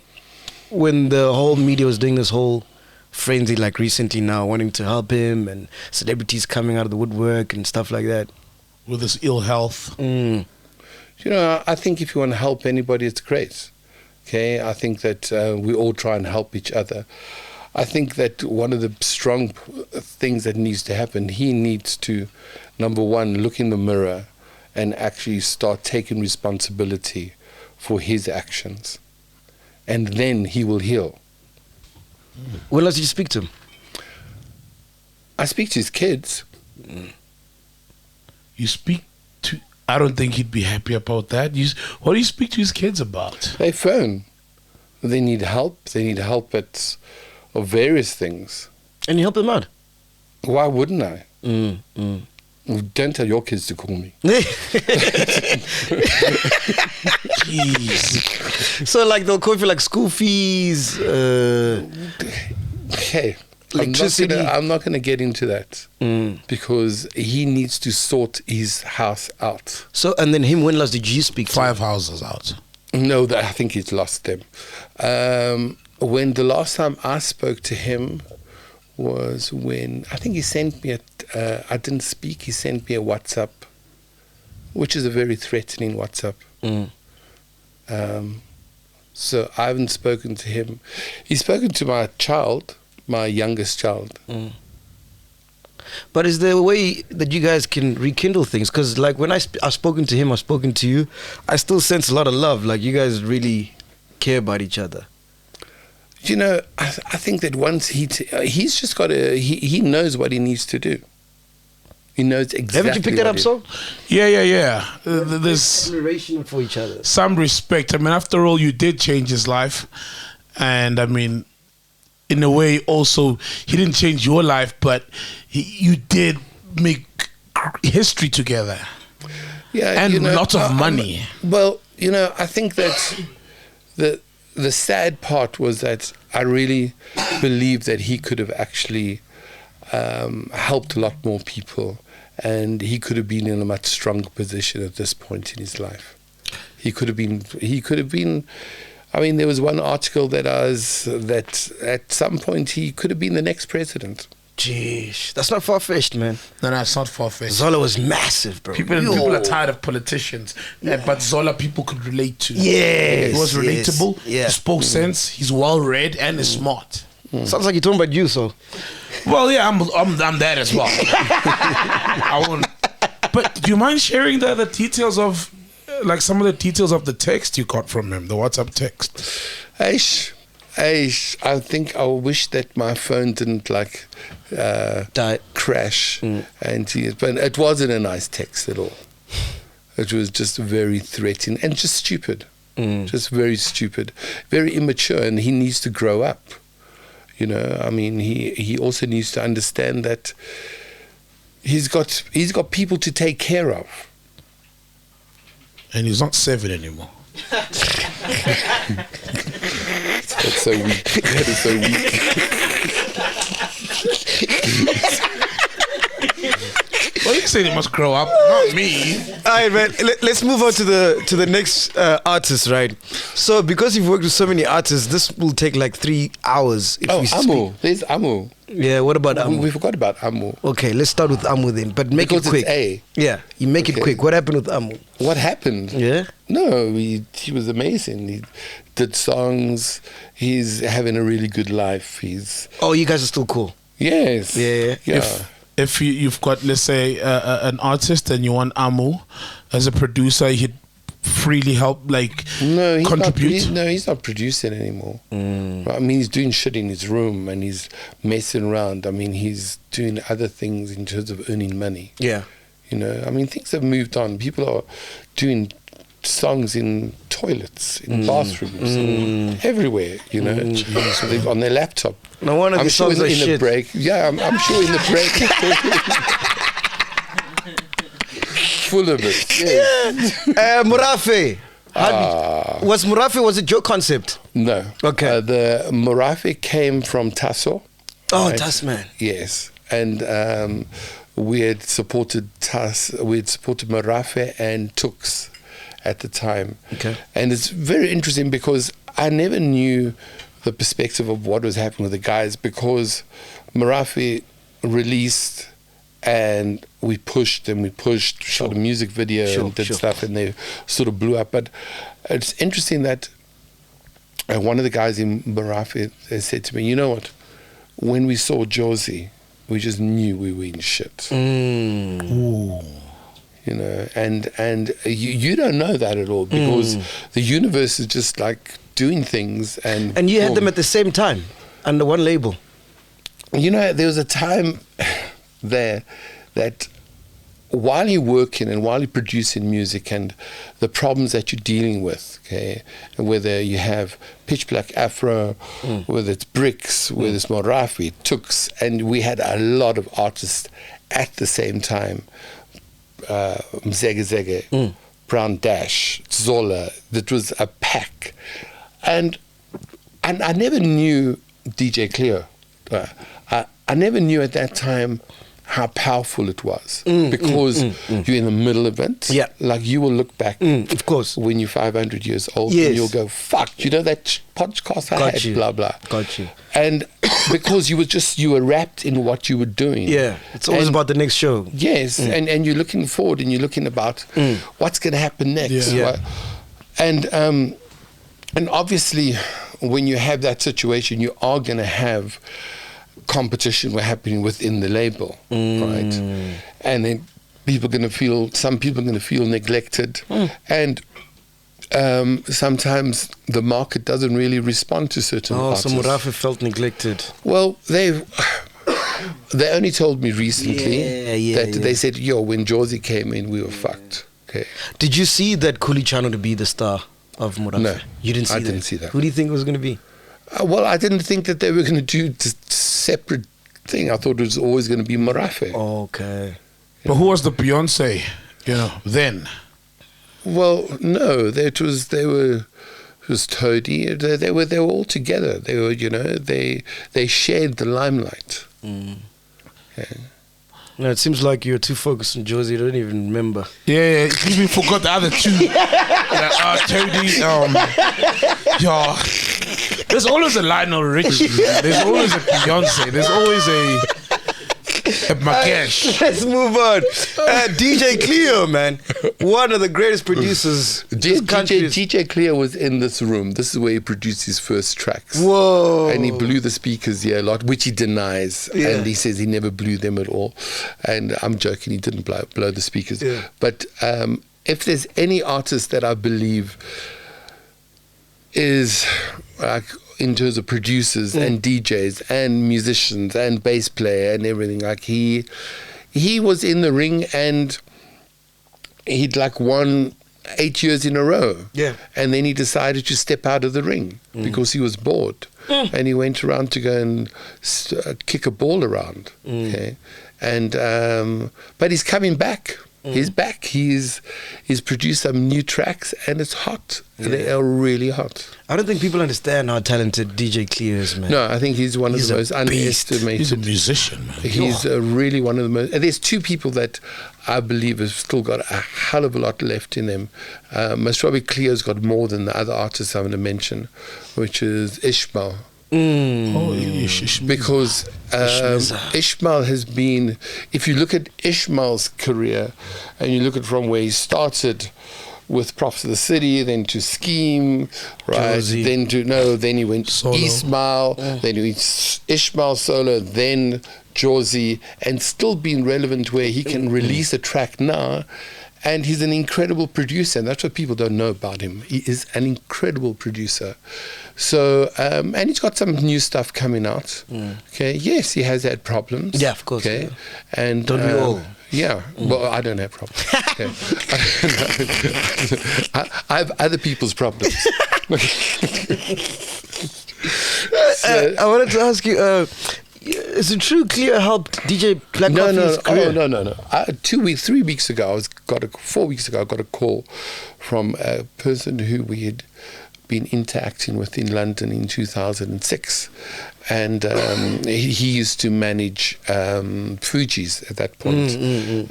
when the whole media was doing this whole frenzy, like recently now, wanting to help him and celebrities coming out of the woodwork and stuff like that? With his ill health. You know, I think if you want to help anybody, it's great. Okay, I think that we all try and help each other. I think that one of the strong things that needs to happen, he needs to, number one, look in the mirror and actually start taking responsibility for his actions. And then he will heal. When last did you speak to him? I speak to his kids. You speak to... I don't think he'd be happy about that. What do you speak to his kids about? They phone. They need help. They need help at of various things. And you help them out? Why wouldn't I? Don't tell your kids to call me. Jeez. So like they'll call you for like school fees, Hey, electricity. I'm not gonna get into that because he needs to sort his house out. So and then him, when last did you speak to 5 houses out. No, I think he's lost them. When the last time I spoke to him was when I think he sent me I didn't speak. He sent me a WhatsApp, which is a very threatening WhatsApp. So I haven't spoken to him. He's spoken to my child, my youngest child. But is there a way that you guys can rekindle things? Because like when I've spoken to him, I've spoken to you, I still sense a lot of love. Like you guys really care about each other. You know, I think that once he's just got to, he knows what he needs to do. He knows exactly. Haven't you picked that up, so? Yeah. There's Admiration for each other. some respect. I mean, after all, you did change his life. And I mean, in a way, also, he didn't change your life, but you did make history together. Yeah, And lots of money. Well, you know, I think that the sad part was that I really believe that he could have actually helped a lot more people, and he could have been in a much stronger position at this point in his life. He could have been. I mean, there was one article that at some point he could have been the next president. Jeez, that's not far-fetched, man. No, it's not far-fetched. Zola was massive, bro. People are tired of politicians, but Zola people could relate to. Yes, He was relatable, yes, yeah. he spoke sense, he's well-read, and is smart. Sounds like you're talking about you, so. Well, yeah, I'm that as well. I won't. But do you mind sharing the details of, like some of the details of the text you got from him, the WhatsApp text? Aish, I think I wish that my phone didn't crash, but it wasn't a nice text at all. It was just very threatening and just stupid, just very stupid, very immature, and he needs to grow up. You know, I mean, he also needs to understand that he's got people to take care of. And he's not 7 anymore. That's so weak. That is so weak. Well, you said he must grow up, not me. All right, man. Let's move on to the next artist, right? So, because you've worked with so many artists, this will take like 3 hours. If we Amu. There's Amu. Yeah, what about Amu? We forgot about Amu. Okay, let's start with Amu then, but make Because it quick. it's A. Yeah, you make it quick. What happened with Amu? What happened? Yeah? No, he was amazing. He did songs. He's having a really good life. Oh, you guys are still cool. Yes. Yeah. If you've got, let's say, an artist and you want Amu as a producer, he'd freely help, contribute. He's not producing anymore. I mean, he's doing shit in his room and he's messing around. I mean, he's doing other things in terms of earning money. Yeah. You know, I mean, things have moved on. People are doing songs in toilets, in bathrooms, everywhere, you know, on their laptop. No wonder I'm sure in the shit. break. Yeah, I'm sure in the break. Full of it. Yeah. Morafe. Was it your concept? No. Okay. The Morafe came from Tasso. Oh, right? Tasman. Yes. And we had supported Morafe and Tux at the time. Okay. And it's very interesting because I never knew the perspective of what was happening with the guys, because Morafe released and we pushed, shot a music video and did stuff, and they sort of blew up. But it's interesting that one of the guys in Morafe said to me, you know what, when we saw Jozi, we just knew we were in shit. Ooh. you know, and you don't know that at all because the universe is just like doing things. And you had them at the same time under one label. You know, there was a time there that while you're working and while you're producing music and the problems that you're dealing with, okay, and whether you have Pitch Black Afro, whether it's Brickz, whether it's Morafe, Tooks, and we had a lot of artists at the same time. MacG, Brown Dash, Zola, that was a pack. And I never knew DJ Cleo. I never knew at that time how powerful it was because you're in the middle of it. Yeah. Like you will look back, of course, when you're 500 years old, yes, and you'll go, "Fuck, you know that podcast I had, blah blah." Got you. And because you were wrapped in what you were doing. Yeah, it's always about the next show. Yes, and you're looking forward and you're looking about what's going to happen next. Yeah. And obviously, when you have that situation, you are going to have competition happening within the label, right? And then some people are going to feel neglected, and sometimes the market doesn't really respond to certain artists. So Morafe felt neglected. Well, they only told me recently that they said, when Jozi came in, we were fucked. Okay. Did you see that Kulichano to be the star of Morafe? No, you didn't see that. I didn't see that. Who do you think it was going to be? Well, I didn't think that they were going to do a separate thing. I thought it was always going to be Morafe. Okay. But who was the Beyonce, then? Well, no, it was Toadie. They were all together. They were, they shared the limelight. Okay. No, it seems like you're too focused on Jozi. You don't even remember. Yeah, you even forgot the other two. Toadie, There's always a Lionel Richie. There's always a Beyonce. There's always a MacG. Let's move on. DJ Cleo, man. One of the greatest producers. DJ Cleo was in this room. This is where he produced his first tracks. Whoa. And he blew the speakers here a lot, which he denies. Yeah. And he says he never blew them at all. And I'm joking, he didn't blow the speakers. Yeah. But if there's any artist that I believe is like in terms of producers and DJs and musicians and bass player and everything, like he was in the ring and he'd like won 8 years in a row. Yeah. And then he decided to step out of the ring because he was bored. And he went around to go and kick a ball around. Okay. And but he's coming back. He's back. He's produced some new tracks and it's hot. Yeah. They are really hot. I don't think people understand how talented DJ Cleo is, man. No, I think he's one of the most underestimated. He's a musician, man. He's really one of the most. And there's two people that I believe have still got a hell of a lot left in them. Most probably Cleo's got more than the other artists I'm going to mention, which is Ishmael. Because Ishmael has been, if you look at Ishmael's career and you look at from where he started with Prophets of the City, then to Scheme, right? Jozi. Then he went Solo. Ishmael, then he went Ishmael solo, then Jozi, and still being relevant where he can release a track now. And he's an incredible producer, and that's what people don't know about him. He is an incredible producer. So, and he's got some new stuff coming out. Okay, yes, he has had problems. Yeah, of course. Okay, Yeah. and Don't we all? Yeah, well, I don't have problems. Okay. I have other people's problems. I wanted to ask you. Is it true Cleo helped DJ Black Coffee's career? No. 3 weeks ago, 4 weeks ago, I got a call from a person who we had been interacting with in London in 2006. And he used to manage Fuji's at that point.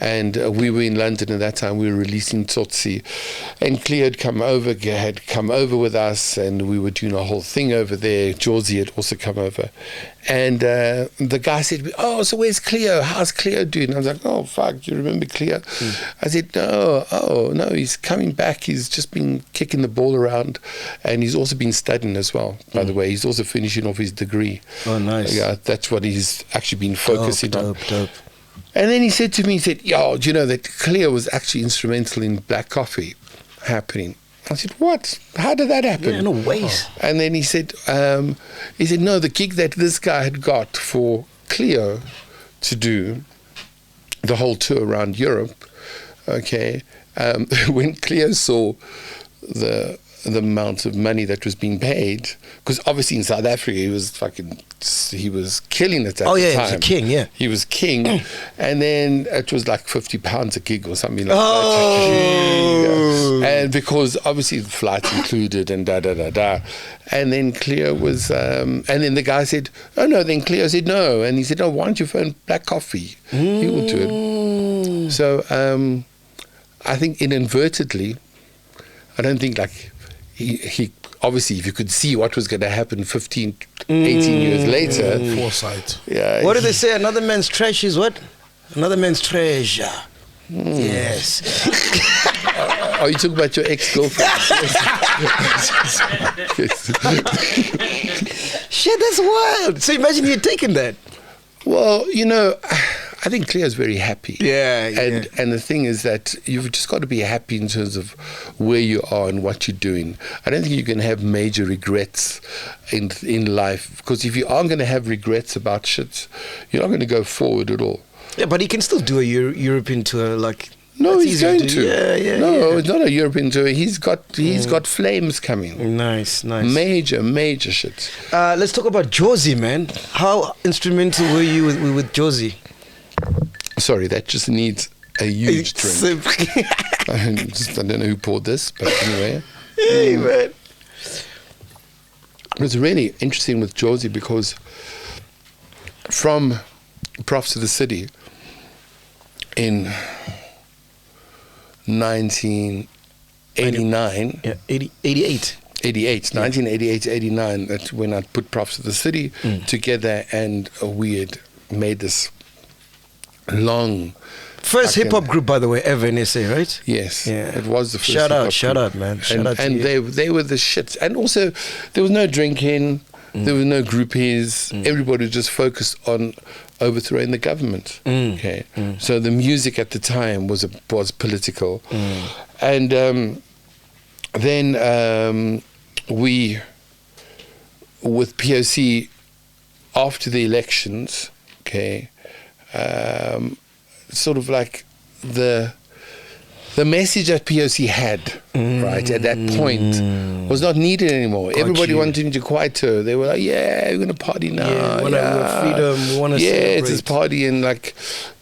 And we were in London at that time. We were releasing Tsotsi. And Cleo had come over with us, and we were doing a whole thing over there. Jozi had also come over. And the guy said, "Oh, so where's Cleo? How's Cleo doing?" I was like, "Oh, fuck, do you remember Cleo?" I said, no, he's coming back. He's just been kicking the ball around. And he's also been studying as well, by the way. He's also finishing off his degree. Oh, nice. Yeah, that's what he's actually been focusing on. Dope. And then he said to me, he said, yo, do you know that Cleo was actually instrumental in Black Coffee happening? I said, what? How did that happen? Yeah, no ways. And then he said, no, the gig that this guy had got for Cleo to do the whole tour around Europe, okay, when Cleo saw the amount of money that was being paid, because obviously in South Africa he was killing it at the time. He was a king, yeah. He was king, and then it was like £50 a gig or something like that. And because obviously the flights included and and then Cleo was, and then the guy said, oh no, then Cleo said no, and he said, oh, why don't you phone Black Coffee? He will do it. So I think inadvertently, I don't think like he obviously, if you could see what was going to happen 15, 18 years later. Foresight. Yeah. What do they say? Another man's trash is what? Another man's treasure. Yes. Are you talking about your ex-girlfriend? Shit, that's wild. So imagine you're taking that. Well, I think Cleo's very happy. Yeah. And the thing is that you've just got to be happy in terms of where you are and what you're doing. I don't think you can have major regrets in life, because if you aren't going to have regrets about shit, you're not going to go forward at all. Yeah, but he can still do a European tour, like. No, he's going to. Yeah. It's not a European tour. He's got flames coming. Nice. Major shit. Let's talk about Jozi, man. How instrumental were you with Jozi? Sorry, that just needs a huge drink. I don't know who poured this, but anyway. Hey, man. It was really interesting with Jozi because from Profs to the City in 1989. Yeah, 88. 1988-89, that's when I put Profs to the City together, and we had made this long... First hip-hop group, by the way, ever in SA, right? Yes. Yeah. It was the first Shout out, group. man. And they were the shits. And also, there was no drinking, there was no groupies. Everybody was just focused on overthrowing the government. Okay. So the music at the time was political. And then we, with POC, after the elections, okay, sort of like the message that POC had, right, at that point was not needed anymore. Everybody wanted to quiet her. They were like, yeah, we're going to party now. Yeah, we want freedom. We want to celebrate. It's this party. And like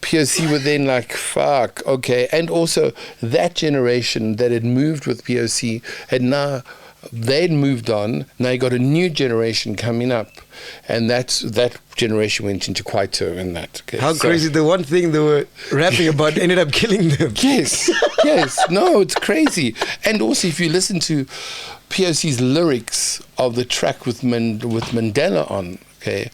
POC were then like, fuck, okay. And also that generation that had moved with POC they'd moved on. Now you got a new generation coming up, and that generation went into Kwaito and that. Okay? How crazy! The one thing they were rapping about ended up killing them. Yes. No, it's crazy. And also, if you listen to POC's lyrics of the track with Mandela on, okay,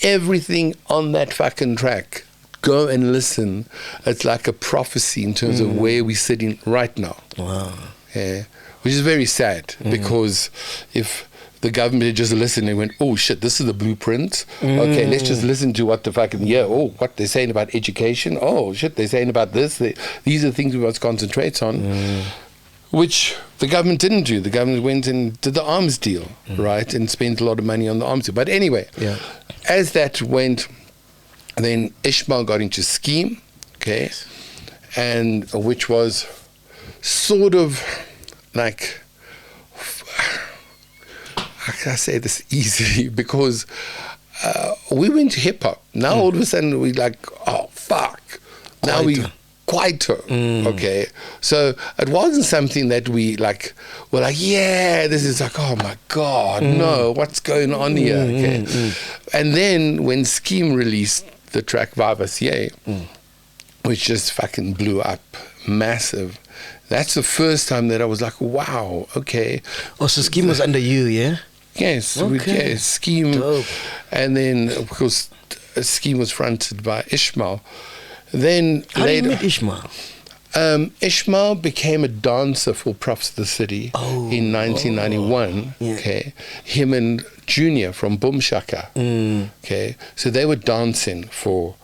everything on that fucking track, go and listen. It's like a prophecy in terms of where we're sitting right now. Wow. Yeah. Which is very sad, because if the government had just listened and went, oh shit, this is the blueprint. Okay, let's just listen to what the fucking, what they're saying about education. Oh shit, they're saying about this. These are the things we must concentrate on, which the government didn't do. The government went and did the arms deal, right, and spent a lot of money on the arms deal. But anyway, as that went, then Ishmael got into Scheme, okay, and which was sort of like, how can I say this easily? Because we went to hip hop. Now all of a sudden we like, oh fuck. Now we quieter. Okay. So it wasn't something that we like were like, yeah, this is like, oh my God, no, what's going on here? Okay. And then when Scheme released the track Vavacier, which just fucking blew up, massive. That's the first time that I was like, wow, okay. Oh, so Scheme was under you, yeah? Yes, Okay. Scheme. Dope. And then, of course, Scheme was fronted by Ishmael. Then How later, did you meet Ishmael? Ishmael became a dancer for Profs of the City in 1991. Okay, him and Junior from Boom Shaka. Okay, so they were dancing for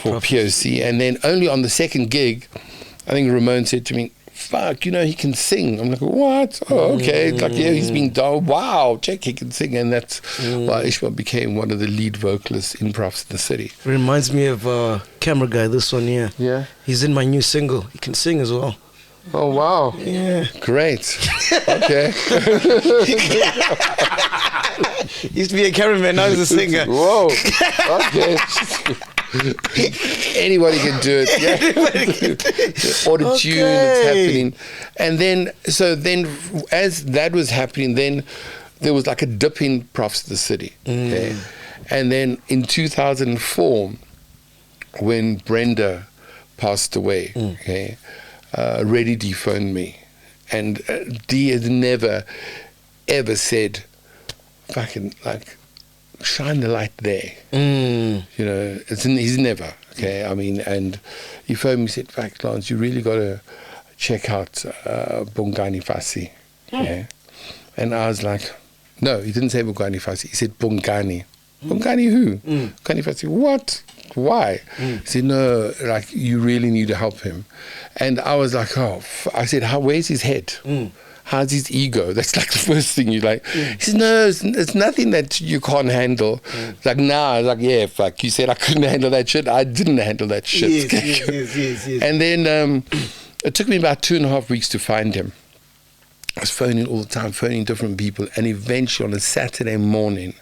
for POC. And then only on the second gig, I think Ramon said to me, fuck, he can sing. I'm like, what? Oh, okay. Like, yeah, he's been done. Wow, check, he can sing. And that's why Ishmael became one of the lead vocalists in Prophs in the City. Reminds me of Camera Guy, this one here. Yeah. He's in my new single. He can sing as well. Oh, wow. Yeah. Great. Okay. He used to be a cameraman, now he's a singer. Whoa. Okay. Anybody can do it. Yeah. Auto-tune, it's happening. And then, as that was happening, then there was like a dip in Prophs of the City. Okay? And then in 2004, when Brenda passed away, okay, Reddy D phoned me. And D has never, ever said, fucking, like, shine the light there. He's never, okay? I mean, and he phoned me and said, fuck, Lance, you really got to check out Brenda Fassie. Okay? And I was like, no, he didn't say Mnkayi Fassie. He said Bongani. Bongani who? Mnkayi Fassie. What? Why? He said, no, like, you really need to help him. And I was like, I said, where's his head? How's his ego? That's like the first thing you like. He said, no, it's nothing that you can't handle. It's like, nah. I was like, yeah, fuck. You said I couldn't handle that shit. I didn't handle that shit. Yes. And then it took me about 2.5 weeks to find him. I was phoning all the time, phoning different people. And eventually on a Saturday morning,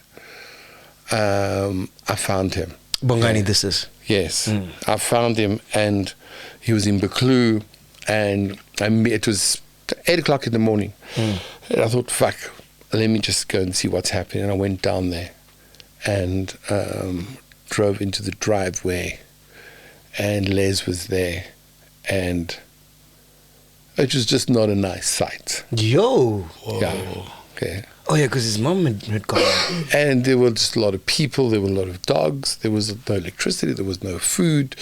I found him. Bongani, this is? Yes. I found him and he was in Buccleuch and it was 8 o'clock in the morning. And I thought, fuck, let me just go and see what's happening. And I went down there and drove into the driveway and Les was there and it was just not a nice sight. Yo. Whoa. Yeah. Okay. Oh yeah, because his mom had gone. And there were just a lot of people, there were a lot of dogs, there was no electricity, there was no food.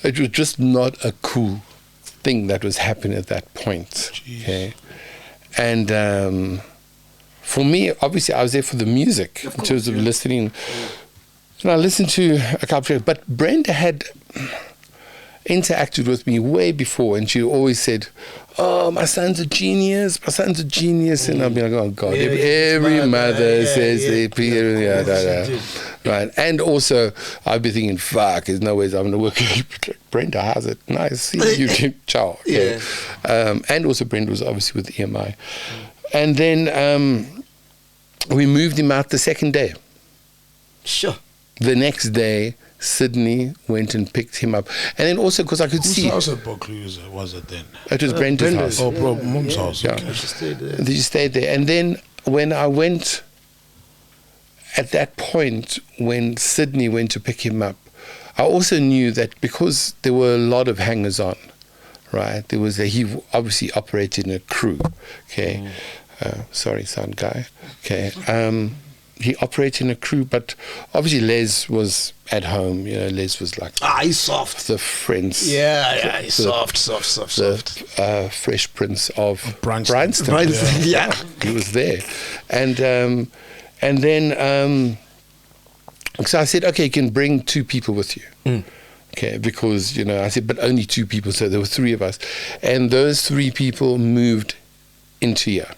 It was just not a cool thing that was happening at that point. Jeez. Okay. And for me, obviously, I was there for the music in terms of listening. And I listened to a couple of, but Brenda had interacted with me way before, and she always said, "Oh, my son's a genius. My son's a genius." And I'll be like, "Oh God!" Every mother says they, right? And also, I'll be thinking, "Fuck, there's no ways I'm going to work." Brenda has it. Nice, see you, ciao. Okay. And also, Brenda was obviously with EMI, and then we moved him out the second day. Sure. The next day, Sydney went and picked him up. And then also, because I could see... Whose house at Buccleuch was it then? It was Brenda's house. Oh, Mom's house. Yeah. Okay. She stayed there. And she stayed there. And then when I went, at that point, when Sydney went to pick him up, I also knew that because there were a lot of hangers-on, right? There was he obviously operated in a crew, okay? Sorry, sound guy. Okay. He operated in a crew, but obviously Les was at home. You know, Les was like he's soft. The Friends. Yeah, he's soft. The Fresh Prince of Bryanston. Yeah. He was there, and then so I said, okay, you can bring 2 people with you. Okay, because I said, but only 2 people, so there were 3 of us, and those 3 people moved into here.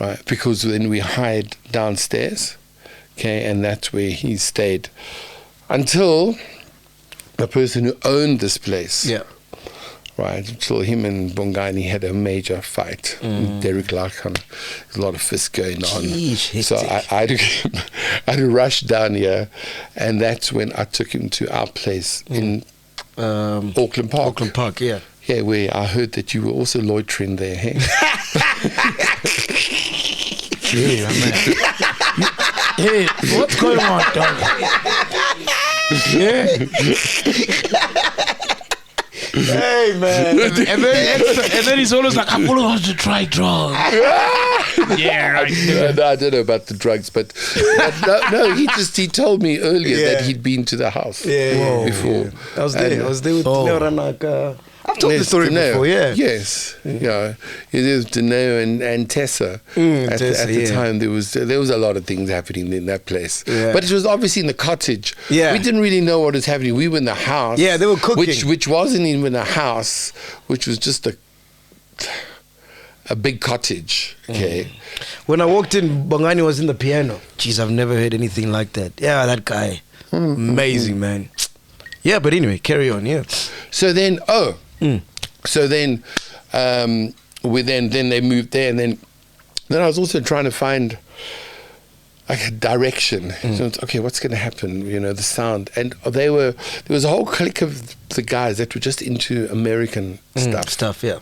Right, because then we hired downstairs, okay, and that's where he stayed until the person who owned this place, right, until him and Bongani had a major fight. Derek Larkin, a lot of fists going on. Jeez, so I had to rush down here, and that's when I took him to our place in Auckland Park. Auckland Park, yeah. Yeah, where I heard that you were also loitering there, hey? Yeah, man. Hey, what's going on, dog? Yeah. Hey, man. and then he's always like, I'm going to try drugs. Yeah, right. No, I don't know about the drugs, but no, he told me earlier that he'd been to the house before. I was there. I was there with Cleo Ranaka. I've told the story before, yeah. Yes. Yeah. It is Dano and Tessa. At the time, there was a lot of things happening in that place. Yeah. But it was obviously in the cottage. Yeah. We didn't really know what was happening. We were in the house. Yeah, they were cooking. Which wasn't even a house, which was just a big cottage. Okay. When I walked in, Bongani was in the piano. Jeez, I've never heard anything like that. Yeah, that guy. Amazing, man. Yeah, but anyway, carry on, yeah. So then, then they moved there, and then I was also trying to find like a direction. So it's, okay, what's going to happen? You know, the sound, and there was a whole clique of the guys that were just into American stuff. Yeah.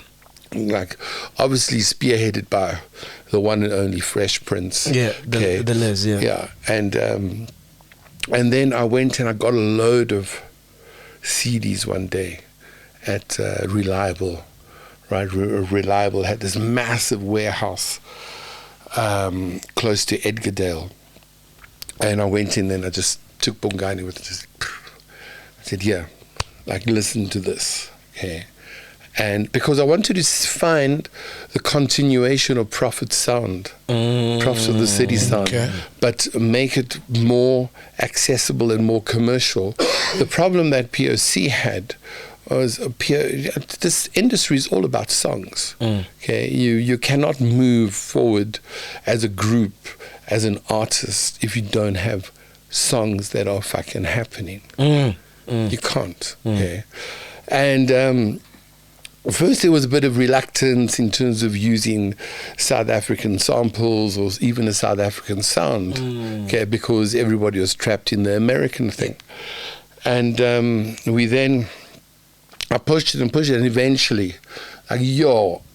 Like, obviously spearheaded by the one and only Fresh Prince. Yeah, the Les, yeah. Yeah, and then I went and I got a load of CDs one day at Reliable, right? Reliable had this massive warehouse close to Edgardale, and I went in and I just took Bongani with just. I said, "Yeah, like listen to this, okay." And because I wanted to find the continuation of Prophet's sound, Prophets of the City sound, but make it more accessible and more commercial. The problem that POC had was this industry is all about songs. Okay, you cannot move forward as a group, as an artist, if you don't have songs that are fucking happening. You can't. Okay, and. First, there was a bit of reluctance in terms of using South African samples or even a South African sound, okay, because everybody was trapped in the American thing. And I pushed it, and eventually, like,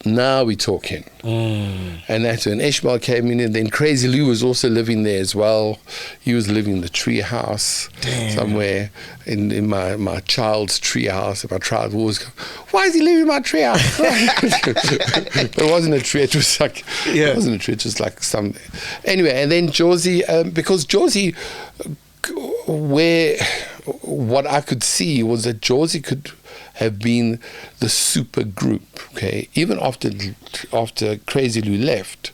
now we're talking. And that's when Ishmael came in, and then Crazy Lou was also living there as well. He was living in the tree house somewhere in my child's tree house. And my child would always go, "Why is he living in my tree house?" But it wasn't a tree, it was like, it wasn't a tree, it was like some. Anyway, and then Jozi, because Jozi, what I could see was that Jozi could have been the super group, okay? Even after Crazy Lou left,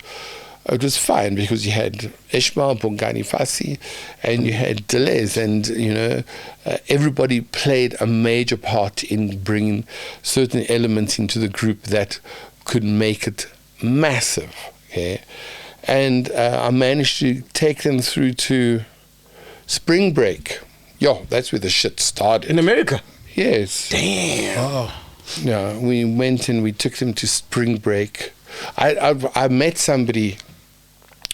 it was fine because you had Ishmael, Brenda Fassie, and you had Deleuze, and everybody played a major part in bringing certain elements into the group that could make it massive, okay? And I managed to take them through to Spring Break. That's where the shit started. In America? Yes. Damn. Oh. Yeah, we went and we took them to Spring Break. I met somebody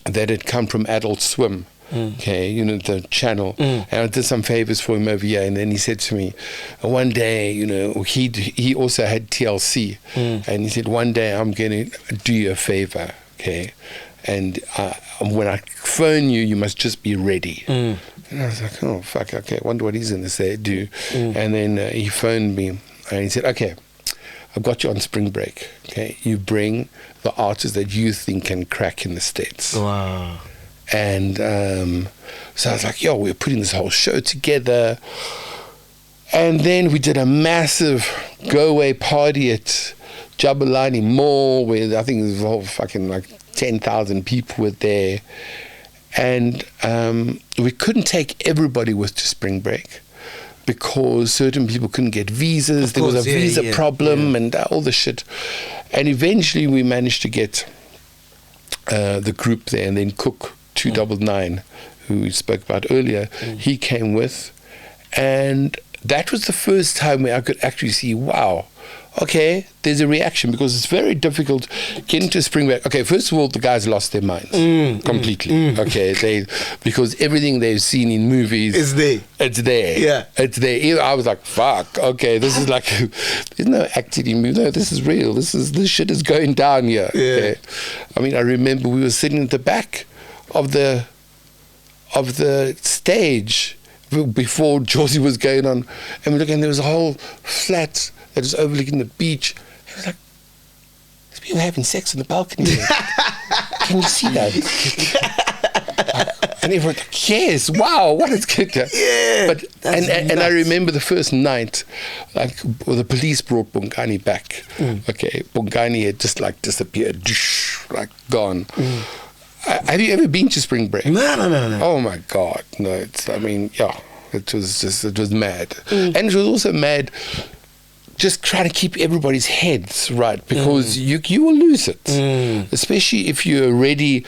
that had come from Adult Swim, okay, the channel, and I did some favors for him over here, and then he said to me, one day, he also had TLC, and he said, one day I'm going to do you a favor, okay, and when I phone you, you must just be ready. And I was like, oh, fuck, okay, I wonder what he's going to say, do. And then he phoned me, and he said, okay, I've got you on Spring Break, okay? You bring the artists that you think can crack in the States. Wow. And so I was like, we're putting this whole show together. And then we did a massive go-away party at Jabulani Mall, where I think it was fucking like 10,000 people were there. And we couldn't take everybody with to Spring Break because certain people couldn't get visas. There was a visa problem and all the shit. And eventually we managed to get the group there, and then Cook 299, who we spoke about earlier, he came with. And that was the first time where I could actually see, wow, okay, there's a reaction, because it's very difficult getting to Spring Break. Okay, first of all, the guys lost their minds completely. Okay, because everything they've seen in movies is there. It's there. Yeah, it's there. I was like, fuck. Okay, this is like, there's no acting in movie. No, this is real. This shit is going down here. Yeah. Okay? I mean, I remember we were sitting at the back of the stage before Jozi was going on, and we looked, and there was a whole flat that was overlooking the beach. It was like, there's people having sex on the balcony. Can you see that? And everyone's like, yes, wow, what is good? Yeah, But and I remember the first night, like the police brought Mnkayi back. Okay, Mnkayi had just like disappeared, like gone. Have you ever been to spring break? No. Oh my God, no! It was mad, and it was also mad. Just trying to keep everybody's heads right, because you will lose it, especially if you're already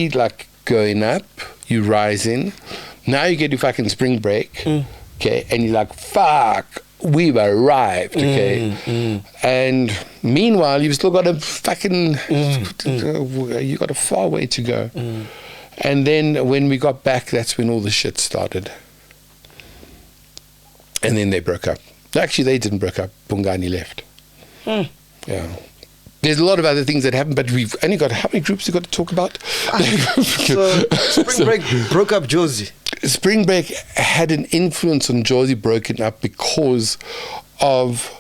like going up, you rising. Now you get to fucking spring break, okay, and you're like, fuck, we've arrived, okay. And meanwhile, you've still got a fucking, you got a far way to go. And then when we got back, that's when all the shit started. And then they broke up. Actually, they didn't break up. Mnkayi left. Yeah. There's a lot of other things that happened, but we've only got, how many groups we've got to talk about? So spring break broke up Jozi. Spring break had an influence on Jozi broken up because of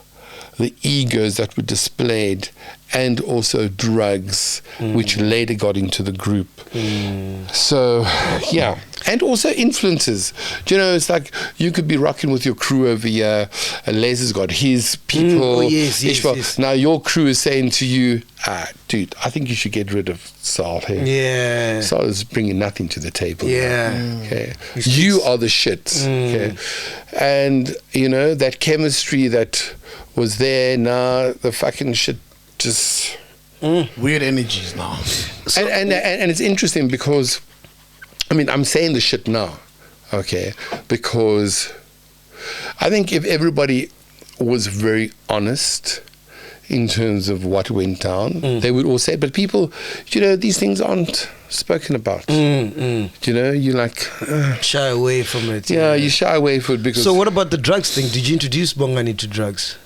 the egos that were displayed, and also drugs, which later got into the group. So, yeah. And also influences. Do you know, it's like you could be rocking with your crew over here, and Les has got his people. Ishmael. Yes. Now your crew is saying to you, dude, I think you should get rid of Sal here. Yeah. Sal is bringing nothing to the table. Yeah. Okay. You are the shit. Okay. And, you know, that chemistry that was there, now the fucking shit just... Weird energies now. So, and it's interesting because, I mean, I'm saying the shit now, okay, because I think if everybody was very honest in terms of what went down, they would all say it. But people, you know, these things aren't spoken about. You know, you like... shy away from it. Yeah, you shy away from it because... So what about the drugs thing? Did you introduce Mnkayi to drugs?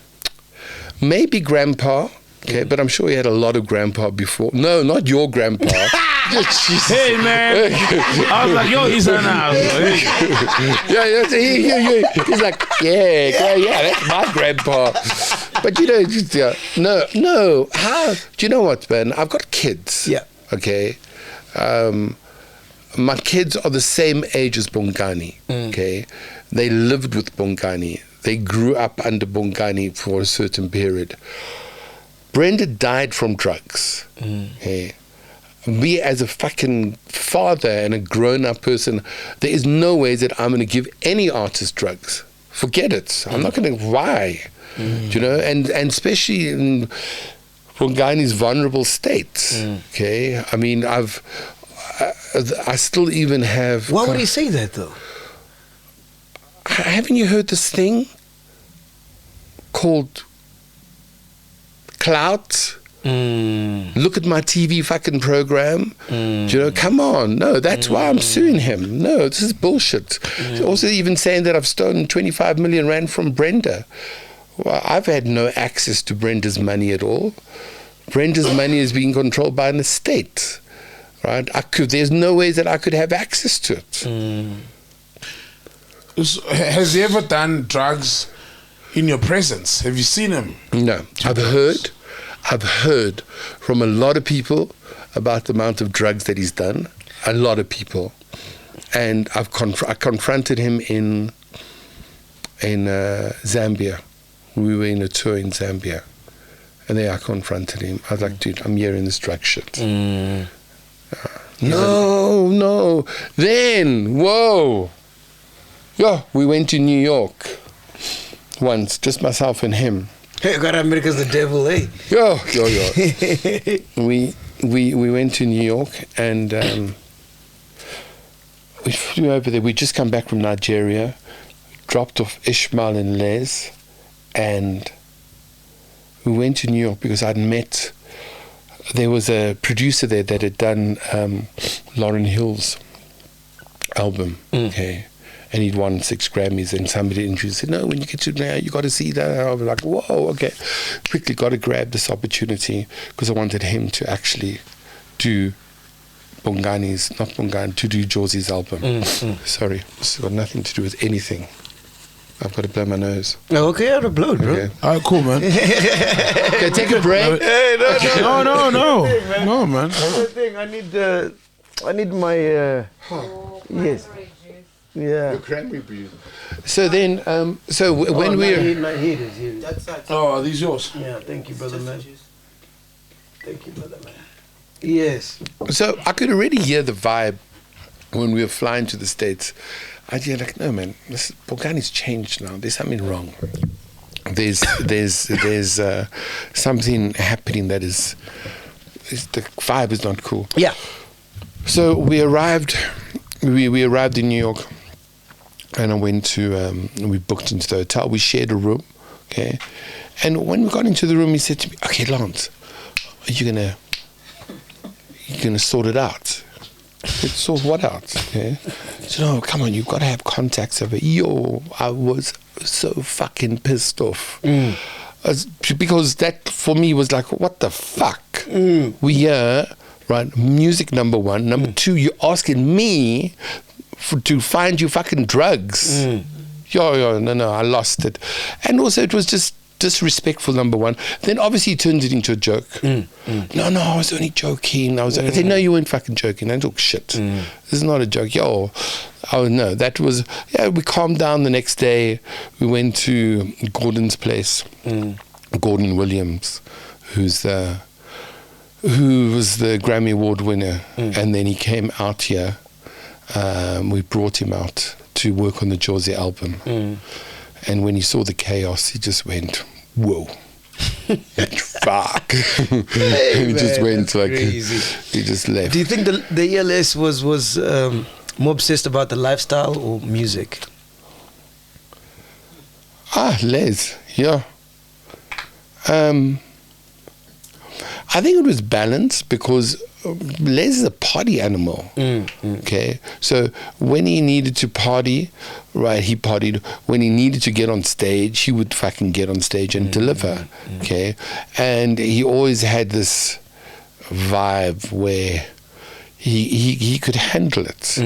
Maybe grandpa, okay, but I'm sure he had a lot of grandpa before. No, not your grandpa. Hey, man. I was like, yo, he's an ass. He's like, yeah, that's my grandpa. But you know, no. How? Do you know what, man? I've got kids. Yeah. Okay. My kids are the same age as Mnkayi. Okay. They lived with Mnkayi. They grew up under Mnkayi for a certain period. Brenda died from drugs. Okay. Me as a fucking father and a grown-up person, there is no way that I'm going to give any artist drugs. Forget it. I'm not going to. Why? You know, and especially in Mnkayi's vulnerable state. Okay. I mean, I still even have. Why would he say that though? Haven't you heard this thing called clout? Look at my TV fucking program. Do you know, come on. No, that's why I'm suing him. No, this is bullshit. Also even saying that I've stolen 25 million rand from Brenda. Well, I've had no access to Brenda's money at all. Brenda's money is being controlled by an estate. Right? There's no way that I could have access to it. Has he ever done drugs in your presence? Have you seen him? No. I've heard from a lot of people about the amount of drugs that he's done. A lot of people. And I confronted him in Zambia. We were in a tour in Zambia. And there I confronted him. I was like, dude, I'm hearing this drug shit. No. Then, whoa. Yeah, we went to New York once, just myself and him. Hey, God, America's the devil, eh? Yeah. We went to New York and we flew over there. We'd just come back from Nigeria, dropped off Ishmael and Les, and we went to New York because I'd met... There was a producer there that had done Lauryn Hill's album, okay? And he'd won 6 Grammys, and somebody introduced, said, no, when you get to now, you got to see that. And I was like, whoa, okay. Quickly got to grab this opportunity because I wanted him to actually do to do Jozi's album. Sorry, this has got nothing to do with anything. I've got to blow my nose. Okay, I'll blow, bro. Okay. All right, cool, man. Okay, take a break. Hey, No, man. One thing, I need I need my, yes. Yeah. Cranberry juice. So then, when we're... My head is here. Oh, are these yours? Yeah, thank you, brother man. Thank you, brother man. Yes. So I could already hear the vibe when we were flying to the States. I'd hear like, no man, Bogani's changed now. There's something wrong. There's something happening that is the vibe is not cool. Yeah. So we arrived in New York, and I went to we booked into the hotel. We shared a room, okay. And when we got into the room, he said to me, "Okay, Lance, are you gonna sort it out?" I said, "Sort what out?" Okay. He said, "No, come on, you've got to have contacts over." Yo, I was so fucking pissed off. Because that for me was like, what the fuck? We here, right? Music number one. Number two, you're asking me to find you fucking drugs. Yo, no, I lost it. And also it was just disrespectful, number one. Then obviously he turned it into a joke. No, I was only joking. I said, no, you weren't fucking joking. Don't talk shit. This is not a joke. Yo, oh no, that was, we calmed down the next day. We went to Gordon's place, Gordon Williams, who was the Grammy Award winner. And then he came out here. We brought him out to work on the Jozi album. And when he saw the chaos, he just went, whoa. Fuck. Hey, he just went like, crazy. He just left. Do you think the ELS was more obsessed about the lifestyle or music? Les, yeah. I think it was balanced because Les is a party animal. Okay, so when he needed to party, right, he partied. When he needed to get on stage, he would fucking get on stage and deliver. Okay, and he always had this vibe where he could handle it.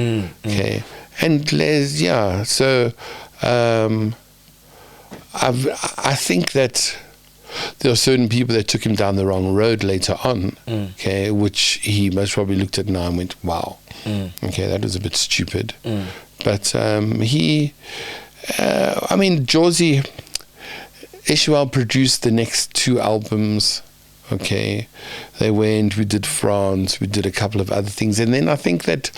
Okay, and Les, yeah. So I think that there are certain people that took him down the wrong road later on, okay, which he most probably looked at now and went, wow, okay, that was a bit stupid. But Jozi, Ishmael produced the next 2 albums, okay. They went, we did France, we did a couple of other things. And then I think that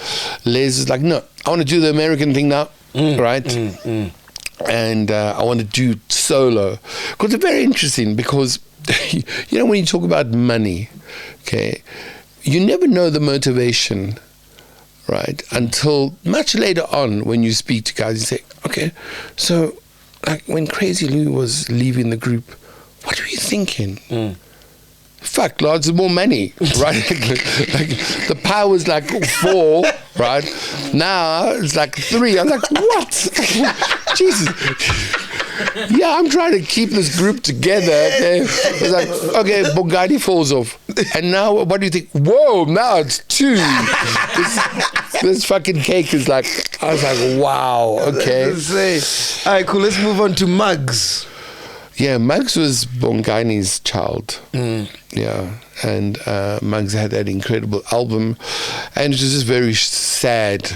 Les is like, no, I want to do the American thing now, right? And I want to do solo. Because it's very interesting because, when you talk about money, okay, you never know the motivation, right, until much later on when you speak to guys, you say, okay, so like when Crazy Lou was leaving the group, what were you thinking? Fuck, lots of more money, right? like the pie was like 4, right? Now it's like 3. I'm like, what? Jesus. Yeah, I'm trying to keep this group together. Okay? It's like, okay, Bugatti falls off. And now, what do you think? Whoa, now it's 2. This fucking cake is like, I was like, wow, okay. All right, cool. Let's move on to MacG. Yeah, MacG was Bongani's child. Yeah, and MacG had that incredible album, and it was just very sad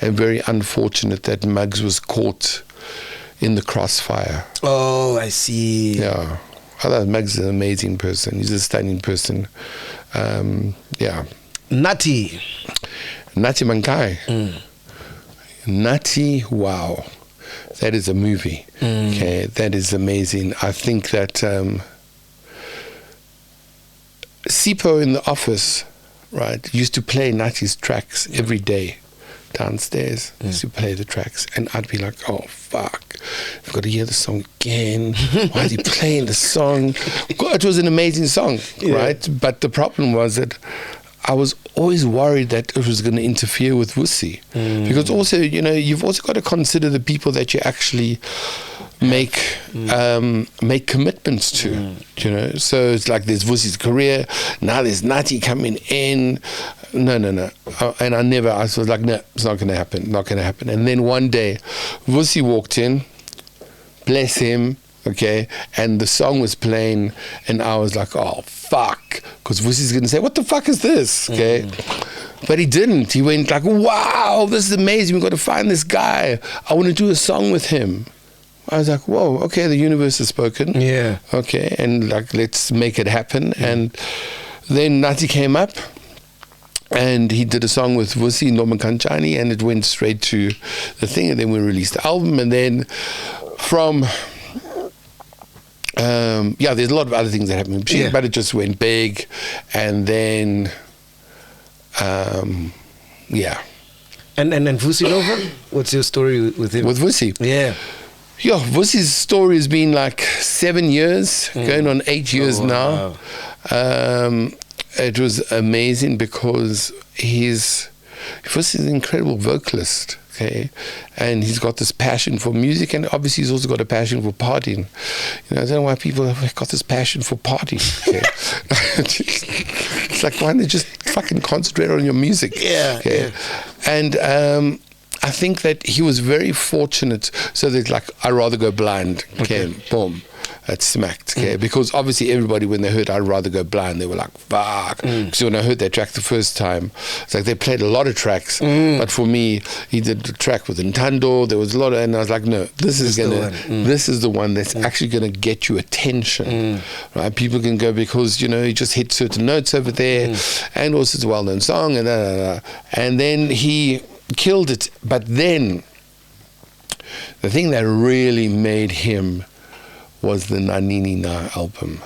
and very unfortunate that MacG was caught in the crossfire. Oh, I see. Yeah, I thought MacG is an amazing person. He's a stunning person. Yeah. Nathi Mnkayi. Nathi, wow. That is a movie. Okay, that is amazing. I think that Sipho in the office, right, used to play Nathi's tracks every day downstairs. Used to play the tracks, and I'd be like, oh fuck, I've got to hear the song again. Why is he playing the song? God, it was an amazing song, right? But the problem was that I was always worried that it was going to interfere with Vusi. Because also, you've also got to consider the people that you actually make commitments to, So it's like there's Vusi's career, now there's Nathi coming in. No. And I was like, no, it's not going to happen, And then one day, Vusi walked in, bless him, okay, and the song was playing, and I was like, oh fuck, because Vusi's gonna say, what the fuck is this, okay? But he didn't. He went like, wow, this is amazing. We've got to find this guy. I want to do a song with him. I was like, whoa, okay, the universe has spoken. Yeah. Okay, and like, let's make it happen. And then Nathi came up and he did a song with Vusi Nomankanchani, and it went straight to the thing. And then we released the album. And then from... there's a lot of other things that happened. But it just went big. And then, And Vusi Nova? What's your story with him? With Vusi? Yeah. Yeah, Vusi's story has been like 7 years, going on 8 years now. Wow. It was amazing because Vusi's an incredible vocalist. Okay, and he's got this passion for music, and obviously he's also got a passion for partying. I don't know why people have got this passion for partying. Okay? It's like, why don't they just fucking concentrate on your music? Yeah. Okay? And I think that he was very fortunate. So that, like, I'd rather go blind. Okay, boom. It smacked, okay? Because obviously everybody, when they heard I'd Rather Go Blind, they were like, fuck. Because when I heard that track the first time, it's like they played a lot of tracks, but for me, he did the track with Ntando, there was a lot of, and I was like, no, this is the one that's actually gonna get you attention, right? People can go because, he just hit certain notes over there, and also it's a well-known song, and then he killed it. But then, the thing that really made him was the Nanini Na album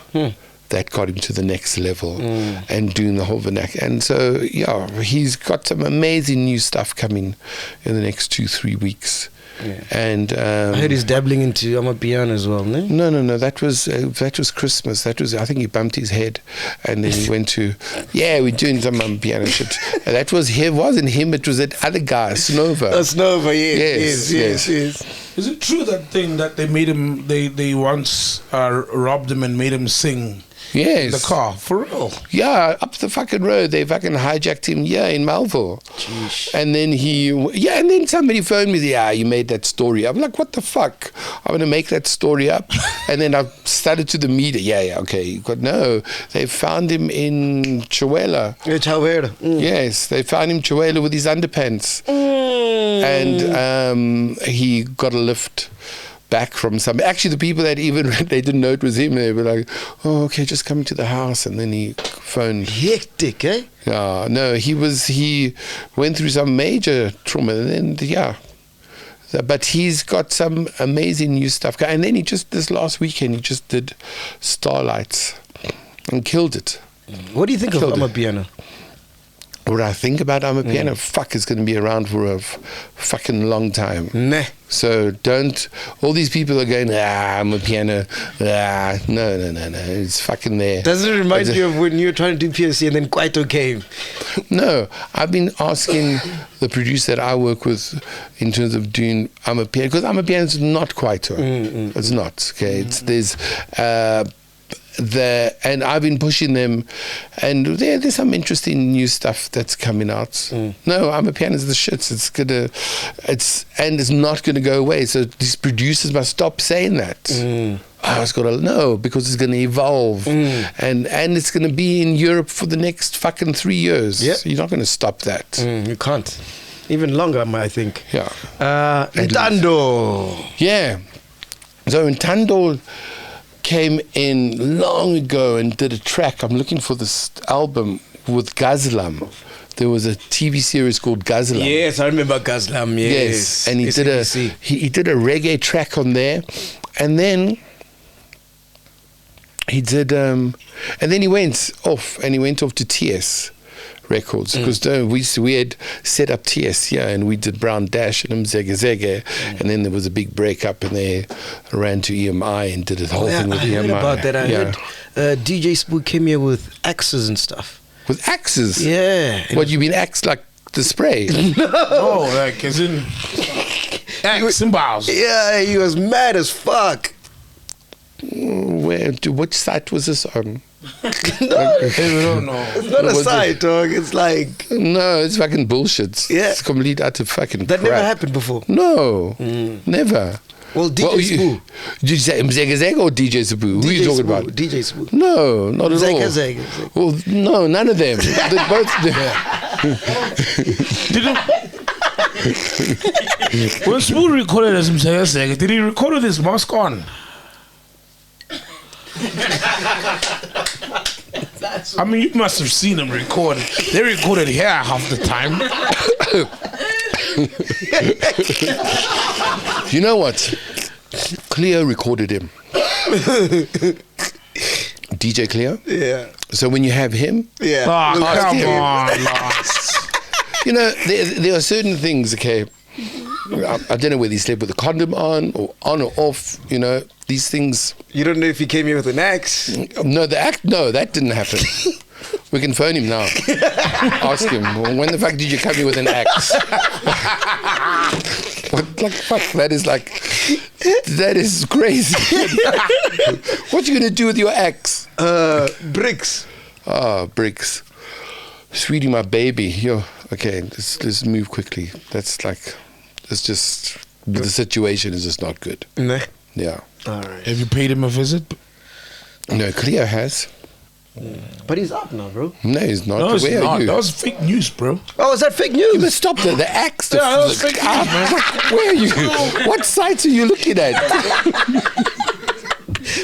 that got him to the next level and doing the whole vernacular. And so, he's got some amazing new stuff coming in the next 2-3 weeks. Yeah. And I heard he's dabbling into Amapiano as well, no? No. That was Christmas. I think he bumped his head, and then he went to, we're doing some Amapiano shit. And that was him. Wasn't him. It was that other guy, Snova. Snova, yes. Is it true that thing that they made him? They once robbed him and made him sing. Yes. The car, for real. Yeah, up the fucking road. They fucking hijacked him, in Melville. Jeez. And then and then somebody phoned me, you made that story up. I'm like, what the fuck? I'm going to make that story up. And then I started to the media. Okay. No, they found him in Chihuahua. Yes, they found him in Chihuahua with his underpants. And he got a lift back from some. Actually, the people that they didn't know it was him. They were like, "Oh, okay, just come to the house." And then he phoned. Hectic, eh? Yeah, no, he went through some major trauma, and then but he's got some amazing new stuff. And then this last weekend, he just did Starlights and killed it. What do you think of Amapiano? What I think about Amapiano, it's going to be around for a fucking long time. Nah. So all these people are going, Amapiano, no, it's fucking there. Doesn't it remind you of when you were trying to do POC and then Kwaito came? No, I've been asking the producer that I work with in terms of doing Amapiano, because Amapiano is not Kwaito. It's not, okay? There's... and I've been pushing them, and there's some interesting new stuff that's coming out. No, Amapiano is the shits. It's not going to go away. So these producers must stop saying that. I was got to know, because it's going to evolve, and it's going to be in Europe for the next fucking 3 years. Yep. So you're not going to stop that. You can't. Even longer, I think. Yeah. Ntando. Yeah. So Ntando came in long ago and did a track. I'm looking for this album with Gazlam. There was a TV series called Gazlam. Yes, I remember Gazlam. Yes, and he did a reggae track on there, and then he did and then he went off to TS Records, because we had set up TS, and we did Brown Dash and Mzege, and then there was a big breakup, and they ran to EMI and did the whole thing with EMI. I heard about that. I heard DJ Spook came here with axes and stuff. With axes? Yeah. What, you mean axe like the spray? No, like as in axe cymbals. Yeah, he was mad as fuck. Which site was this on? No, it's not a side, dog. It's like... No, it's fucking bullshit. Yeah. It's complete utter fucking That crap. never happened before. No, never. Well, DJ Spoo. Did you say Mzege or DJ Spoo? Who are you talking about? DJ Spoo. No, not at all. Zega. Well, no, none of them. They're both... When Smooth recorded as Mnkayi, did he record with his mask on? I mean, you must have seen them record. They recorded here half the time. You know what? Cleo recorded him. DJ Cleo? Yeah. So when you have him, Yeah. Oh, come him. on, Lars. you know, there are certain things, okay, I don't know whether he slept with the condom on or off, you know, these things. You don't know if he came here with an axe. No, that didn't happen. We can phone him now. Ask him, well, when the fuck did you come here with an axe? What, like, fuck, that is crazy. What you gonna do with your axe? Brickz. Ah, Brickz. Sweetie, my baby. Yo, okay, let's move quickly. That's like, it's just, the situation is just not good. Nah. Yeah. All right. Have you paid him a visit? No, Cleo has. But he's up now, bro. No, he's not. No, it's Where not. are you? That was fake news, bro. Oh, is that fake You news? must stop the axe. Yeah, that was fake news, man. Where are you? What sites are you looking at?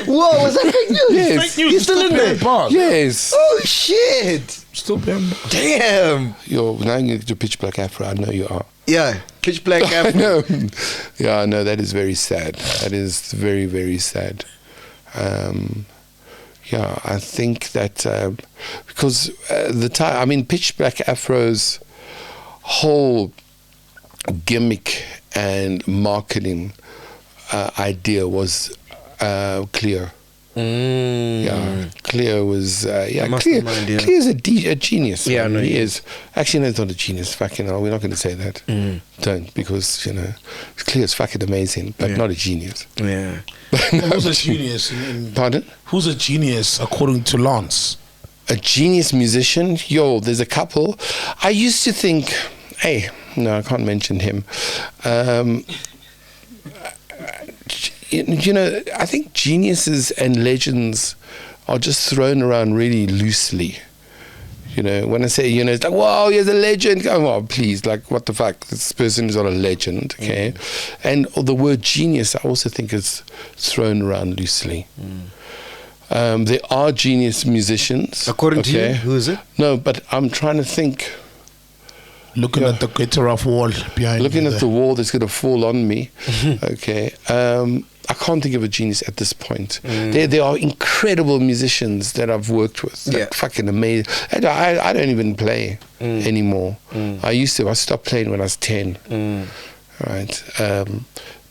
Whoa, was that fake news? Yes. Fake news. He's still in there. Bars. Yes. Oh, shit. Still paying. Damn. You're now going to pitch black afro. I know you are. Yeah. Pitch black I afro. know. Yeah, I know. That is very sad. That is very, very sad. Yeah, I think that because the time, I mean, Pitch Black Afro's whole gimmick and marketing idea was Cleo. Yeah, Cleo was Mastermind, yeah. Cleo's a genius. Yeah, man. I know he he is. Actually, no, he's not a genius. Fucking hell, we're not going to say that. Don't, because you know, Cleo's fucking amazing, but not a genius. Yeah. Who's a genius? Pardon? Who's a genius according to Lance? A genius musician? Yo, there's a couple. I used to think, hey, no, I can't mention him. You know, I think geniuses and legends are just thrown around really loosely. You know, when I say, you know, it's like, wow, he's a legend. Oh, well, please, like, what the fuck? This person is not a legend, okay? And the word genius, I also think, is thrown around loosely. There are genius musicians. According to you, who is it? No, but I'm trying to think. Looking at the guitar wall behind Looking you at the wall that's going to fall on me. Okay. I can't think of a genius at this point. There are incredible musicians that I've worked with. Like fucking amazing. And I don't even play anymore. I used to. I stopped playing when I was 10. Right.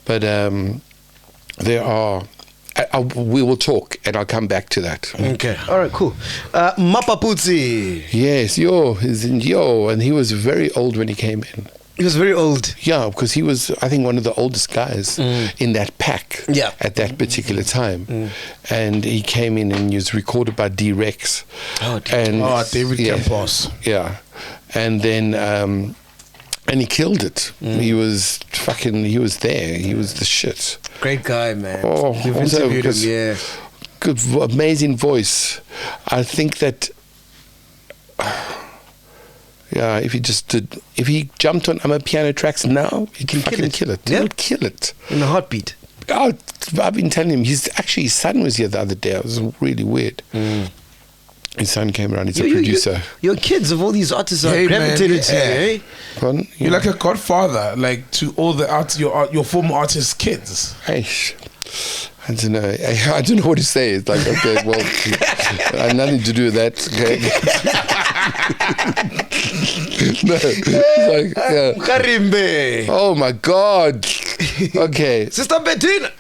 But there are... we will talk and I'll come back to that. Okay. All right, cool. Mapaputsi. Yes, and he was very old when he came in. He was very old. Yeah, because he was, I think, one of the oldest guys in that pack at that particular time. And he came in and he was recorded by D-Rex. David Campos. Yeah. And then, and he killed it. He was there. He was the shit. Great guy, man. Oh, You've also interviewed him, yeah. Good, amazing voice. I think that... Yeah, if he jumped on piano tracks now, he can fucking kill it. Yeah. He would kill it. In a heartbeat. Oh, I've been telling him, his son was here the other day. It was really weird. His son came around, he's a producer. Your kids of all these artists are Hey, gravitated to you, man, eh? Pardon? You're like a godfather, like to all the your former artists' kids. Hey, I don't know. I don't know what to say. It's like, okay, well, I had nothing to do with that. Okay. No, it's like, yeah. Karimbe. Oh my God. Okay. Sister Bettina.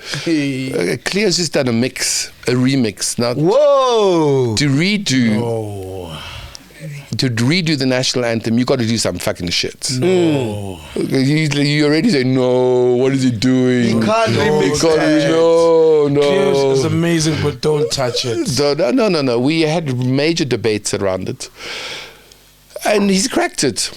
Cleo's just done a remix. Now, Whoa. to redo the national anthem, you got to do some fucking shit. No. You already say, no, what is he doing? You can't remix that. No. Cleo's is amazing, but don't touch it. No. We had major debates around it. And he's cracked it.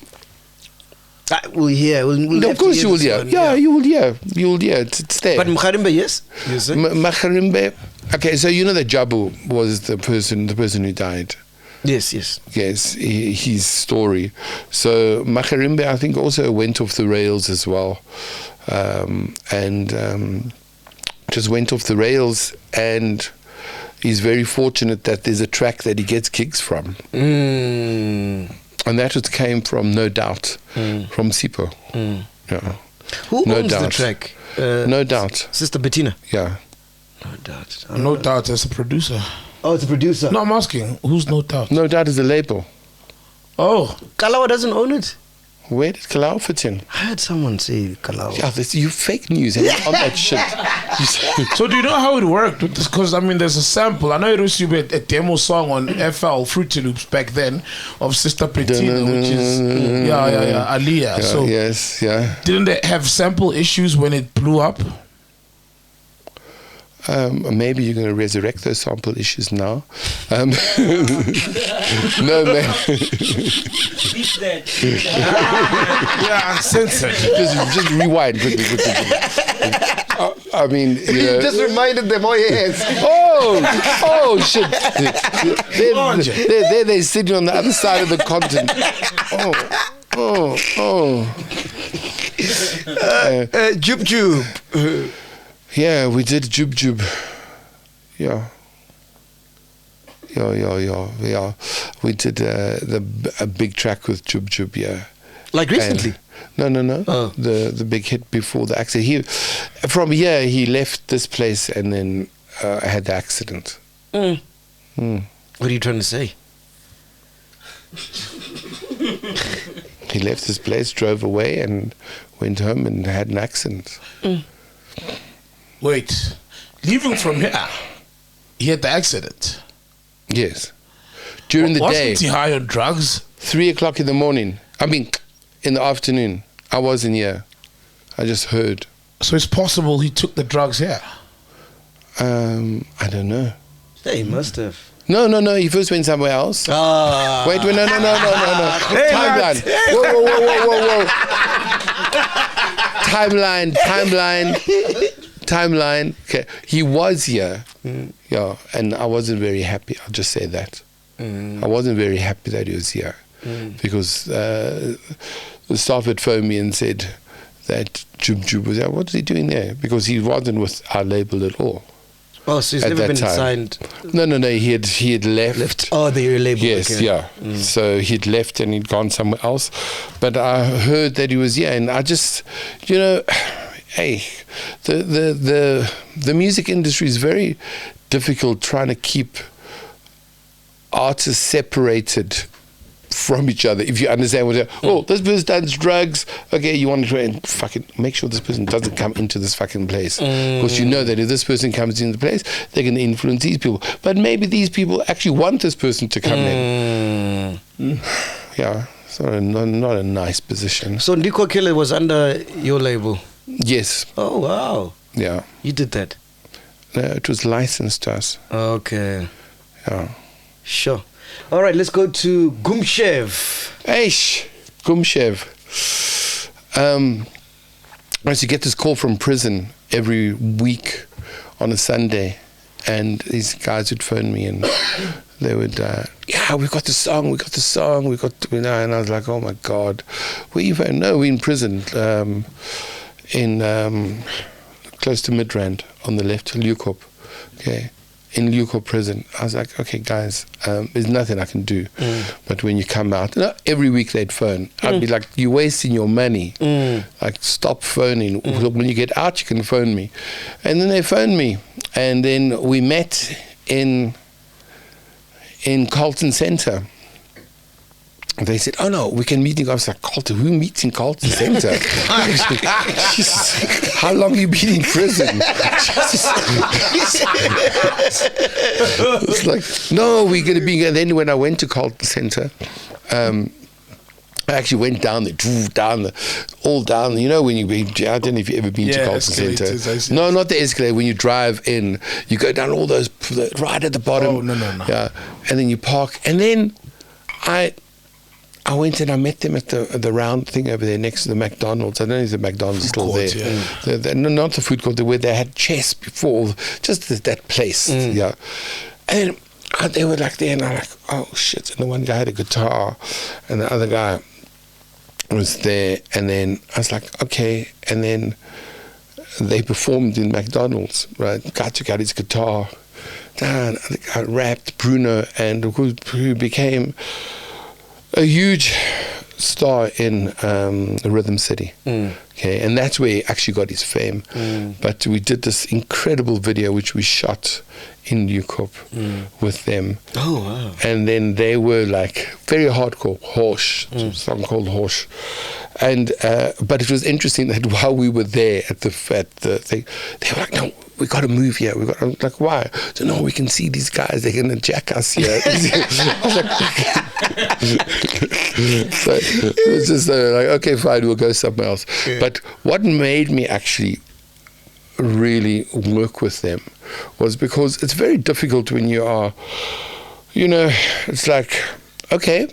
We'll hear. No, of course you will hear. Yeah, you will hear. You will hear. It's there. But Mkarimbe, yes? Mkarimbe. Okay, so you know that Jabu was the person who died. Yes. Yes, his story. So Makarimbe, I think, also went off the rails as well, and just went off the rails. And he's very fortunate that there's a track that he gets kicks from, and that just came from No Doubt, from Sipho. Yeah. Who No owns the Doubt. track? No Doubt. Sister Bettina. Yeah. No Doubt. No Doubt as a producer. Oh, it's a producer. No, I'm asking, who's No Doubt? No Doubt is a label. Oh, Kalawa doesn't own it. Where did Cleo fit in? I heard someone say Kalawa. Yeah, you fake news and on that shit. so do you know how it worked? Because I mean, there's a sample. I know it was a demo song on FL Fruity Loops back then of Sister Bettina, which is Aliyah. So yes, yeah. Didn't they have sample issues when it blew up? Maybe you're going to resurrect those sample issues now. No, man. Yeah, uncensored. Just rewind quickly. I mean, You just reminded them, oh yes. Oh shit. They're sitting on the other side of the continent. Jub Jub. Yeah, we did Jub Jub. Yeah. We did a big track with Jub Jub, yeah. Like recently? No. Oh. The big hit before the accident. He left this place and then had the accident. What are you trying to say? He left this place, drove away, and went home and had an accident. Wait, leaving from here, he had the accident. Yes. During the day. Wasn't he high on drugs? 3 o'clock in the morning. I mean, in the afternoon. I wasn't here. I just heard. So it's possible he took the drugs here. I don't know. Yeah, he must have. No. He first went somewhere else. Wait, no. Hey, Timeline. Whoa. Timeline. Okay, he was here. Yeah, and I wasn't very happy. I'll just say that. I wasn't very happy that he was here because the staff had phoned me and said that Jub Jub was there. What is he doing there? Because he wasn't with our label at all. Oh, so he's never been signed? No. He had left. Oh, the label. Yes, okay. yeah. So he'd left and he'd gone somewhere else. But I heard that he was here, and I just, hey, the music industry is very difficult trying to keep artists separated from each other. If you understand what this person does drugs, okay, you want to fucking make sure this person doesn't come into this fucking place, because you know that if this person comes into the place, they're going to influence these people, but maybe these people actually want this person to come in. Yeah, it's not a nice position. So Ndiko Killer was under your label? Yes. Oh, wow. Yeah. You did that? No, it was licensed to us. Okay. Yeah. Sure. All right, let's go to Gumshev. Gumshev. I used to get this call from prison every week on a Sunday, and these guys would phone me and they would, we got the song, and I was like, oh my God, where you phone? No, we're in prison, in close to Midrand, on the left, Leeuwkop, okay. In Leeuwkop prison. I was like, okay, guys, there's nothing I can do. But when you come out, every week they'd phone. I'd be like, you're wasting your money. Like, stop phoning. When you get out, you can phone me. And then they phoned me. And then we met in Carlton Centre. They said, oh no, we can meet in. I was like, Carlton, who meets in Carlton Centre? How long have you been in prison? It's like, no, we're going to be. And then when I went to Carlton Centre, I actually went down there, all down. You know, when I don't know if you've ever been to Carlton Centre. No, not the escalator. When you drive in, you go down all those, right at the bottom. Oh, no. Yeah, and then you park. And then I went and I met them at the round thing over there next to the McDonald's. I don't know if the McDonald's is still there. Yeah. Not the food court, where they had chess before, just that place. Yeah. And they were like there, and I'm like, oh shit. And the one guy had a guitar, and the other guy was there, and then I was like, okay. And then they performed in McDonald's, right? The guy took out his guitar, and I rapped Bruno, and who became a huge star in Rhythm City. Okay, and that's where he actually got his fame. But we did this incredible video which we shot in Newcorp with them. Oh wow! And then they were like very hardcore, Horse, song called Horse. And but it was interesting that while we were there at the thing, they were like, no, we got to move here. I'm like, why? So no, we can see these guys. They're gonna jack us here. I was like, so it was just like, okay, fine, we'll go somewhere else. Yeah. But what made me actually really work with them was because it's very difficult when you are, it's like, okay,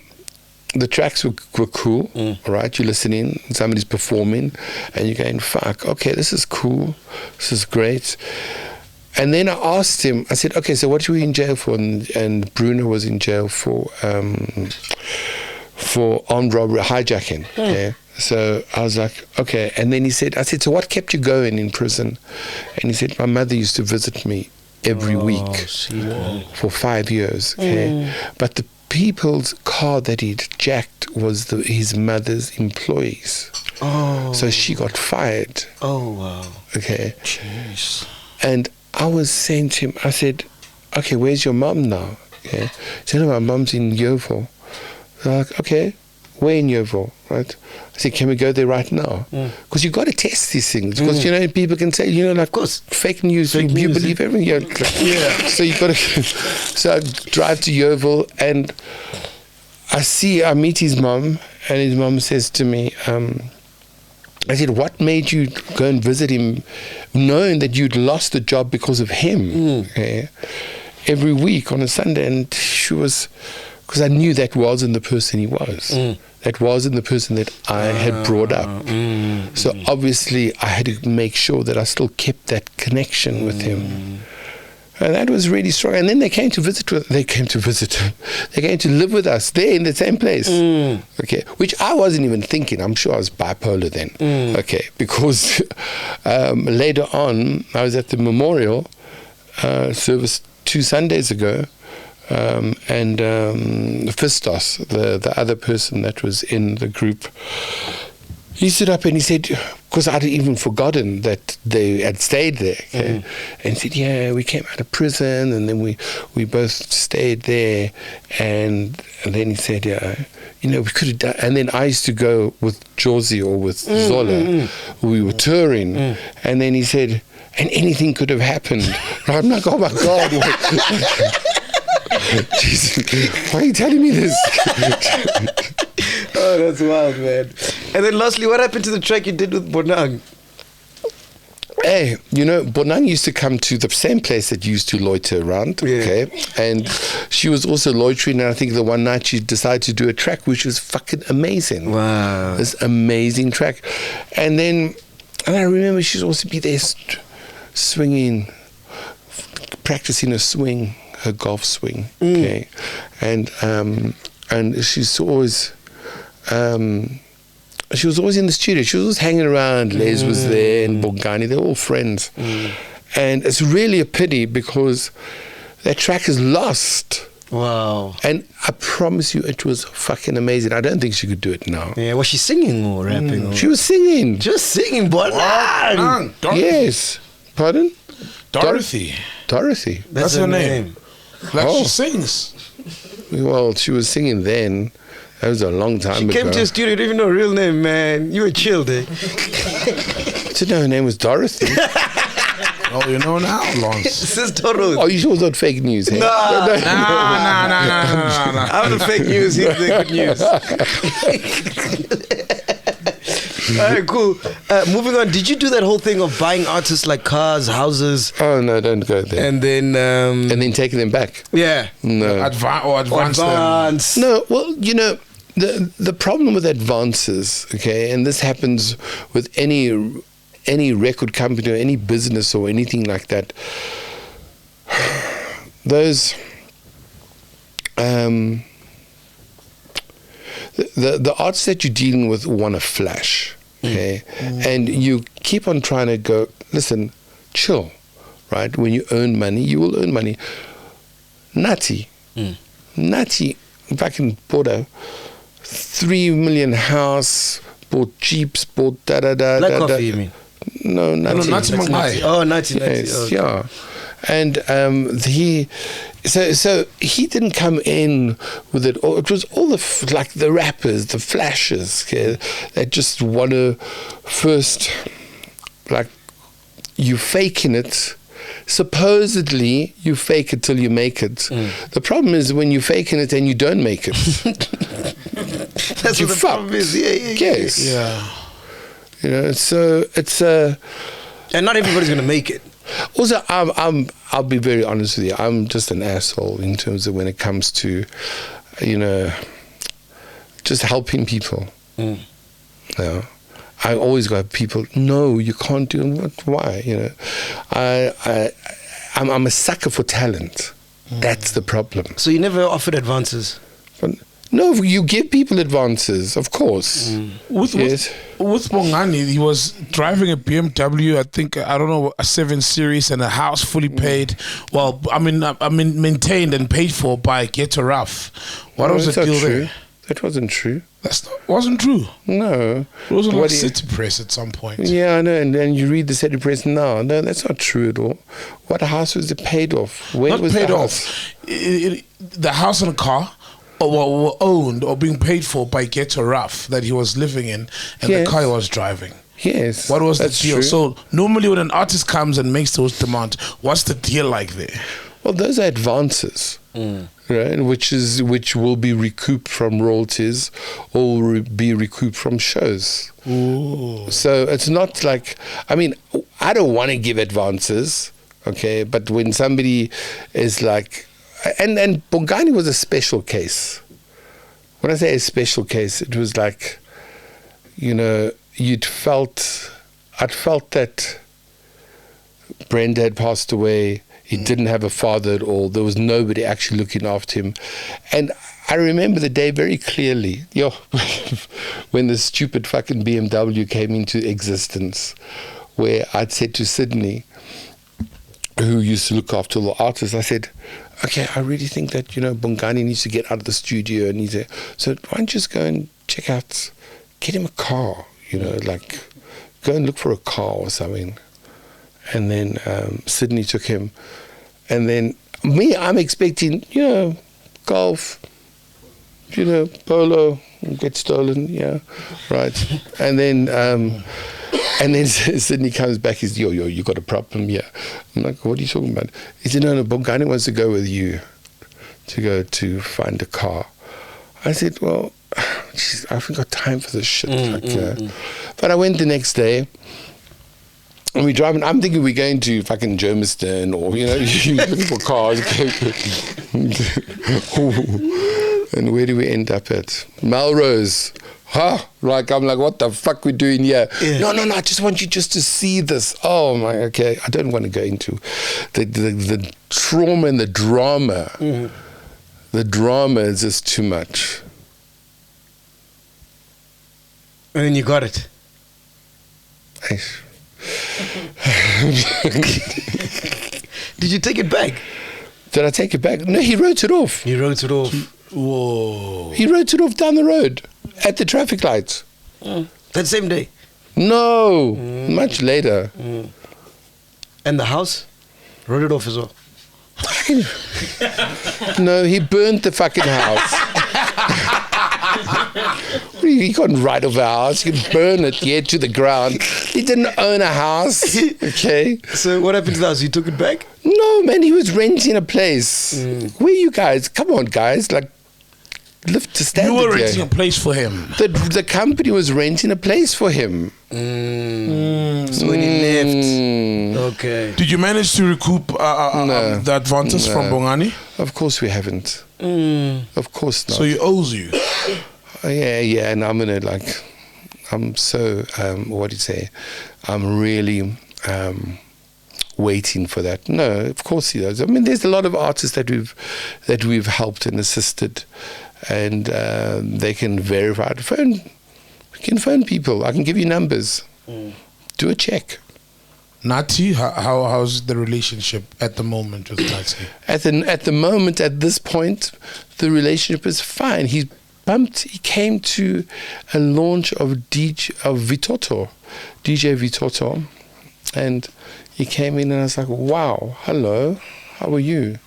the tracks were cool, right? You're listening, somebody's performing, and you're going, fuck, okay, this is cool, this is great. And then I asked him, I said, okay, so what were you in jail for? And Bruno was in jail for armed robbery, hijacking. Okay? So I was like, okay. And then I said, so what kept you going in prison? And he said, my mother used to visit me every week for 5 years. Okay? But the people's car that he'd jacked was his mother's employees. Oh. So she got fired. Oh, wow. Okay. Jeez. And I was saying to him, I said, okay, where's your mum now? Okay. He said, my mum's in Yeovil. So I'm like, okay, where in Yeovil, right? I said, can we go there right now? Because you've got to test these things. Because, people can say, like, of course, fake news, you believe everything. Yeah. So you've got to, so I drive to Yeovil, and I meet his mum, and his mum says to me, I said, what made you go and visit him knowing that you'd lost the job because of him? Okay? Every week on a Sunday. And she was, because I knew that wasn't the person he was. That wasn't the person that I had brought up. So obviously I had to make sure that I still kept that connection with him. And that was really strong. And then they came to live with us there in the same place. Okay, which I wasn't even thinking. I'm sure I was bipolar then. Okay, because later on, I was at the memorial service 2 Sundays ago, and Fistos, the other person that was in the group, he stood up and he said, because I'd even forgotten that they had stayed there, okay? And he said, yeah, we came out of prison, and then we both stayed there, and then he said, yeah, we could have done, and then I used to go with Jozi or with Zola, we were touring, and then he said, and anything could have happened. And I'm like, oh my God. Jesus, why are you telling me this? Oh, that's wild, man. And then lastly, what happened to the track you did with Bonang? Hey, Bonang used to come to the same place that you used to loiter around, okay? And she was also loitering, and I think the one night she decided to do a track which was fucking amazing. Wow. This amazing track. And I remember she'd also be there swinging, practicing her swing, her golf swing, okay? And she's always... she was always in the studio. She was always hanging around. Les was there, and Bongani. They're all friends. And it's really a pity because that track is lost. Wow. And I promise you, it was fucking amazing. I don't think she could do it now. Yeah, was she singing or rapping? Or? She was singing. Just singing, Bonang. Yes. Pardon? Dorothy. Dorothy. That's her name. Like she sings. Well, she was singing then. That was a long time ago. She came to the studio, you didn't even know her real name, man. You were chilled, eh? I didn't know her name was Dorothy. Oh, you know now, Lance. This is Toros. Oh, you sure it was not fake news, eh? No. I'm the fake news, he's the good news. All right, cool. Moving on, did you do that whole thing of buying artists like cars, houses? Oh, no, don't go there. And then taking them back? Yeah. No. Advance them. No, well, the problem with advances, okay, and this happens with any record company or any business or anything like that, those the artists that you're dealing with want to flash, okay? And you keep on trying to go, listen, chill, right? When you earn money, you will earn money. Nathi, fucking bought a 3 million house, bought jeeps, bought da-da-da. Black coffee, you mean? No, Nathi. Nathi Mnkayi. Oh, Nathi. Yes, Okay. yeah. And so he didn't come in with it all. It was all like the rappers, the flashers, okay, that just want to first, like, you faking it. Supposedly, you fake it till you make it. The problem is when you faking it and you don't make it. That's you what the problem is. Yeah. Yes. Yeah. You know, so it's And not everybody's going to make it. Also, I'll be very honest with you. I'm just an asshole in terms of when it comes to, you know, just helping people. You know, I always got people. No, you can't do it. Why? You know, I'm a sucker for talent. That's the problem. So you never offered advances? But no, you give people advances, of course. With Bongani, he was driving a BMW, I think, I don't know, a 7 Series and a house fully paid. Well, I mean, maintained and paid for by Get a Rough. What was the deal there? That wasn't true. Wasn't true. No. It wasn't like City Press at some point. Yeah, I know. And then you read the City Press now. No, that's not true at all. What house was it paid off? Where Not was paid the off. house? The house and car were owned or being paid for by Get a Rough that he was living in, and the car he was driving. Yes. What was the that's deal? true. So normally when an artist comes and makes those demands, what's the deal like there? Well, those are advances, right? Which will be recouped from royalties or be recouped from shows. Ooh. So it's not like, I mean, I don't want to give advances, okay? But when somebody is like, and Bongani was a special case. When I say a special case, it was like, you know, I'd felt that Brenda had passed away. He didn't have a father at all. There was nobody actually looking after him. And I remember the day very clearly, when the stupid fucking BMW came into existence, where I'd said to Sydney, who used to look after all the artists, I said, okay, I really think that, you know, Bongani needs to get out of the studio. And so why don't you just go and check out, get him a car, you know, like go and look for a car or something. And then Sydney took him. And then me, I'm expecting, you know, golf, you know, polo, get stolen, yeah, right. And then Sydney comes back, he's, yo, you got a problem, yeah. I'm like, what are you talking about? He said, no, Bongani wants to go with you to go to find a car. I said, well, geez, I haven't got time for this shit. But I went the next day. And we're driving, I'm thinking we're going to fucking Germiston or, you know, looking for cars. And where do we end up at? Melrose. Huh? Like, I'm like, what the fuck we doing here? Yeah. No, I just want you just to see this. Oh, my, okay. I don't want to go into the trauma and the drama. The drama is just too much. And then you got it. Did you take it back? Did I take it back? No, he wrote it off. He wrote it off. Whoa. He wrote it off down the road at the traffic lights. That same day? No, much later. And the house? Wrote it off as well. No, he burnt the fucking house. He couldn't write off a house. He could burn it, to the ground. He didn't own a house. Okay. So what happened to the house? You took it back? No, man, he was renting a place. Where you guys? Come on, guys. Like, live to stand. You were renting a place for him. The company was renting a place for him. So when he left. Okay. Did you manage to recoup the advances from Bongani? Of course we haven't. Of course not. So he owes you. Yeah, and I'm gonna I'm so what do you say? I'm really waiting for that. No, of course he does. I mean, there's a lot of artists that we've helped and assisted, and they can verify. We can phone people. I can give you numbers. Do a check. Nathi, how's the relationship at the moment with Nathi? At the moment, at this point, the relationship is fine. He came to a launch of DJ Vitoto, and he came in and I was like, wow, hello, how are you?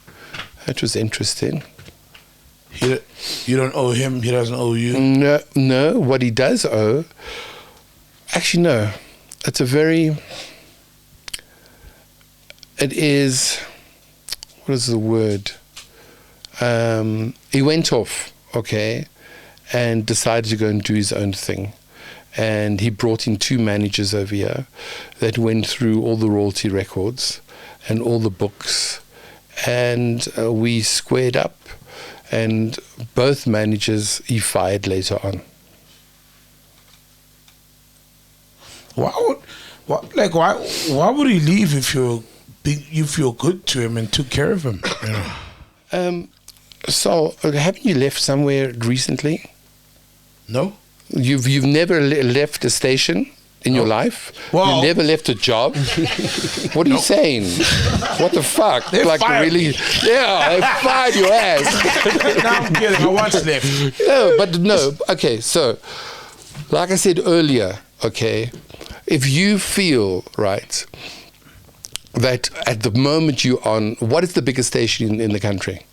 That was interesting. You don't owe him, he doesn't owe you? No, what he does owe, actually no, it is, what is the word? He went off, okay, and decided to go and do his own thing. And he brought in 2 managers over here that went through all the royalty records and all the books. And we squared up, and both managers he fired later on. Why would he leave if you feel good to him and took care of him? You know? So haven't you left somewhere recently? No. You've never left a station in your life? Well, you never left a job? What are you saying? What the fuck? They fired really? Yeah, they fired your ass. No, I'm kidding. I once left. No. Okay, so like I said earlier, okay, if you feel right that at the moment you're on, what is the biggest station in the country?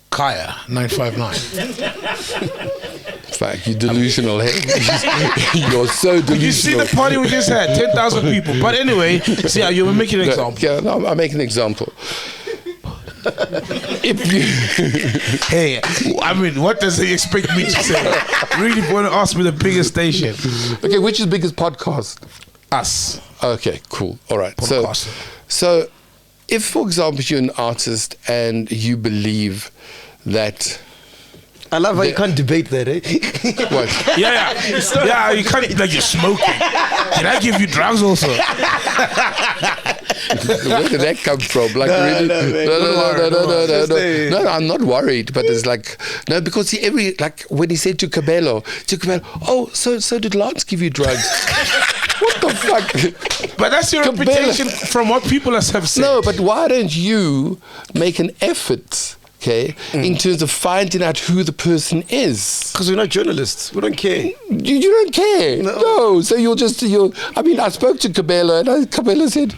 Kaya 959. Fuck, you're delusional, hey? You're so delusional. You see the party we just had, 10,000 people. But anyway, see, you were making an example. Yeah, no, I'm making an example. If you Hey, I mean, what does he expect me to say? Really want to ask me the biggest station. Okay, which is the biggest podcast? Us. Okay, cool. All right. Podcast. So if, for example, you're an artist and you believe that... I love how you can't debate that, eh? What? Yeah, you can't, like you're smoking. Did I give you drugs also? Where did that come from? Like, really? No, I'm not worried, but it's like, no, because when he said to Cabello, oh, so did Lance give you drugs? What the fuck? But that's your reputation from what people have said. No, but why don't you make an effort, okay, in terms of finding out who the person is? Because we're not journalists. We don't care. You don't care? No. So I spoke to Cabello, and Cabello said,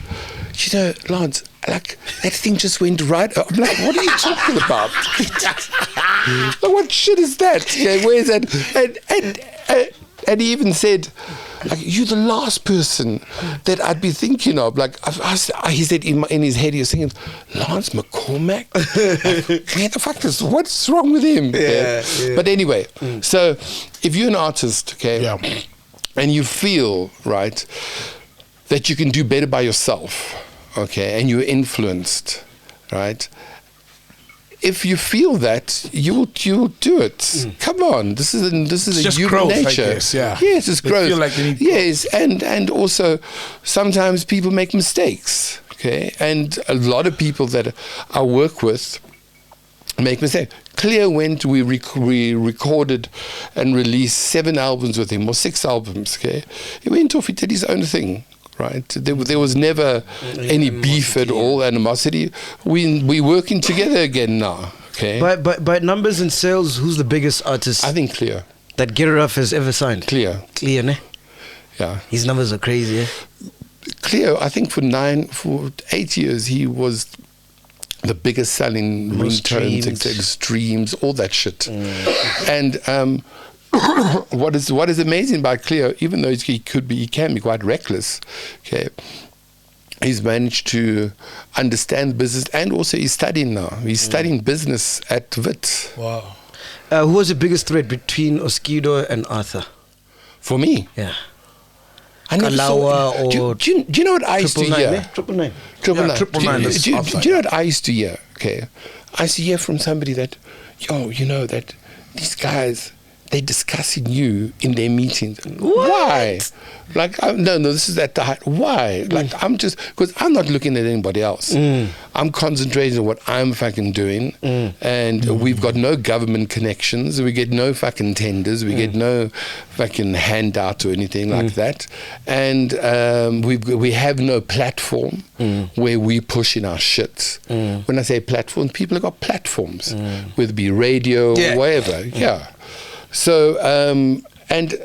you know, Lance, like, that thing just went right. I'm like, what are you talking about? Like, what shit is that? Okay, where is that? And he even said, like, you're the last person that I'd be thinking of. Like, he said in his head, he was thinking, Lance McCormack? Man, the fuck is, what's wrong with him? Yeah. But anyway, so if you're an artist, okay, and you feel, right, that you can do better by yourself, okay, and you're influenced, right, if you feel that, you'll do it. Come on, this is a human growth, nature. I guess, yeah. Yes, it's growth. Feel like they need yes, and also sometimes people make mistakes. Okay, and a lot of people that I work with make mistakes. Cleo we recorded and released 7 albums with him, or 6 albums. Okay, he went off. He did his own thing. Right, there was never any beef at all, animosity. We working together again now. Okay. By numbers and sales, who's the biggest artist? I think Cleo. That Gerraf has ever signed. Cleo, ne? Yeah. His numbers are crazy, eh? Cleo, I think for 8 years he was the biggest selling ringtones, streams, all that shit, and. What is amazing about Cleo, even though he can be quite reckless, okay, he's managed to understand business, and also he's studying now. He's studying business at Wit. Wow. Who was the biggest threat between Oskido and Arthur? For me? Yeah. I never saw, do you know what I used to hear? 999. Do you know what I used to hear? Okay, I used to hear from somebody that, you know that these guys, they're discussing you in their meetings. Why? Like, no, this is at the height. Why? Like, I'm just, because I'm not looking at anybody else. I'm concentrating on what I'm fucking doing. And we've got no government connections. We get no fucking tenders. We get no fucking handout or anything like that. And we have no platform where we push in our shit. When I say platform, people have got platforms, whether it be radio or whatever. Yeah. So, and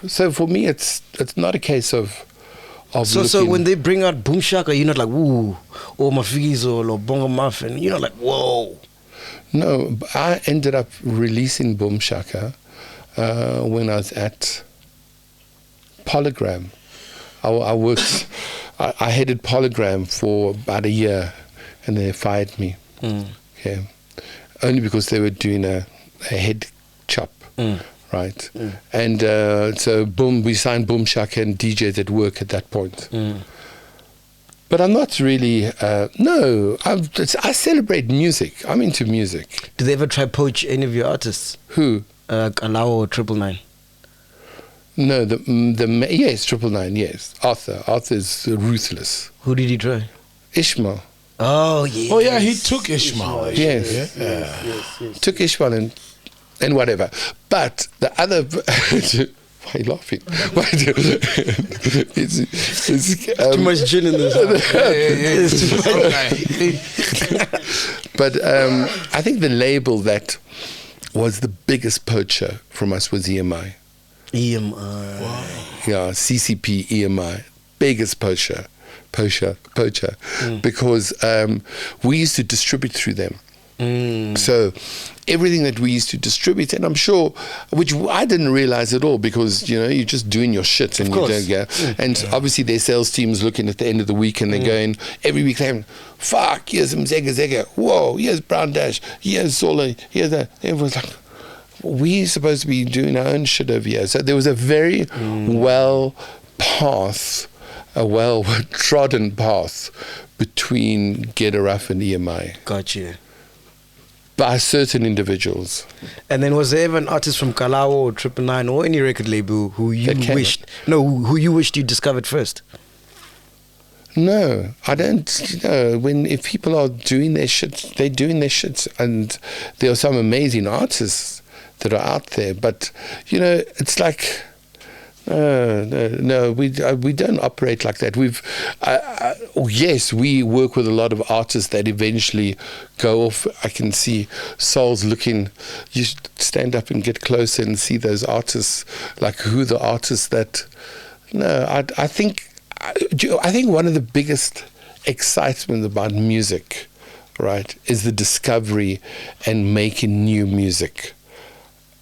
so for me, it's not a case of So when they bring out Boom Shaka, you're not like, ooh, or Mafizo or Bongo Muffin. You're not like, whoa. No, I ended up releasing Boom Shaka when I was at Polygram. I worked, I headed Polygram for about a year, and they fired me. Okay, only because they were doing a head chop. Right, and so we signed Boom Shaka and DJs at work at that point. But I'm not really. No, I celebrate music. I'm into music. Did they ever try poach any of your artists? Who? Alao or 999? No, yes, 999. Yes, Arthur. Arthur's ruthless. Who did he try? Ishmael. Oh yeah. Oh yeah, he took Ishmael. Yes. Yes. Took Ishmael and whatever. But the other... Why are you laughing? it's too much gin in this. But I think the label that was the biggest poacher from us was EMI. EMI. Wow. Yeah, CCP, EMI. Biggest poacher. Because we used to distribute through them. So everything that we used to distribute, and I'm sure, which I didn't realize at all, because you're just doing your shit and you don't get. And obviously their sales team's looking at the end of the week and they're going every week saying, fuck, here's Mzega, whoa, here's Brown Dash, here's Zola, here's that. Everyone's like, we're supposed to be doing our own shit over here. So there was a very a well-trodden path between Get a Rough and EMI. Gotcha. By certain individuals. And then was there ever an artist from Kalao or 999 or any record label who you wished you discovered first? No, I don't. If people are doing their shit, they're doing their shit, and there are some amazing artists that are out there. But it's like. No, we don't operate like that. Yes, we work with a lot of artists that eventually go off. I can see Soul's looking. You stand up and get closer and see those artists, like who the artists that. No, I think one of the biggest excitements about music, right, is the discovery and making new music.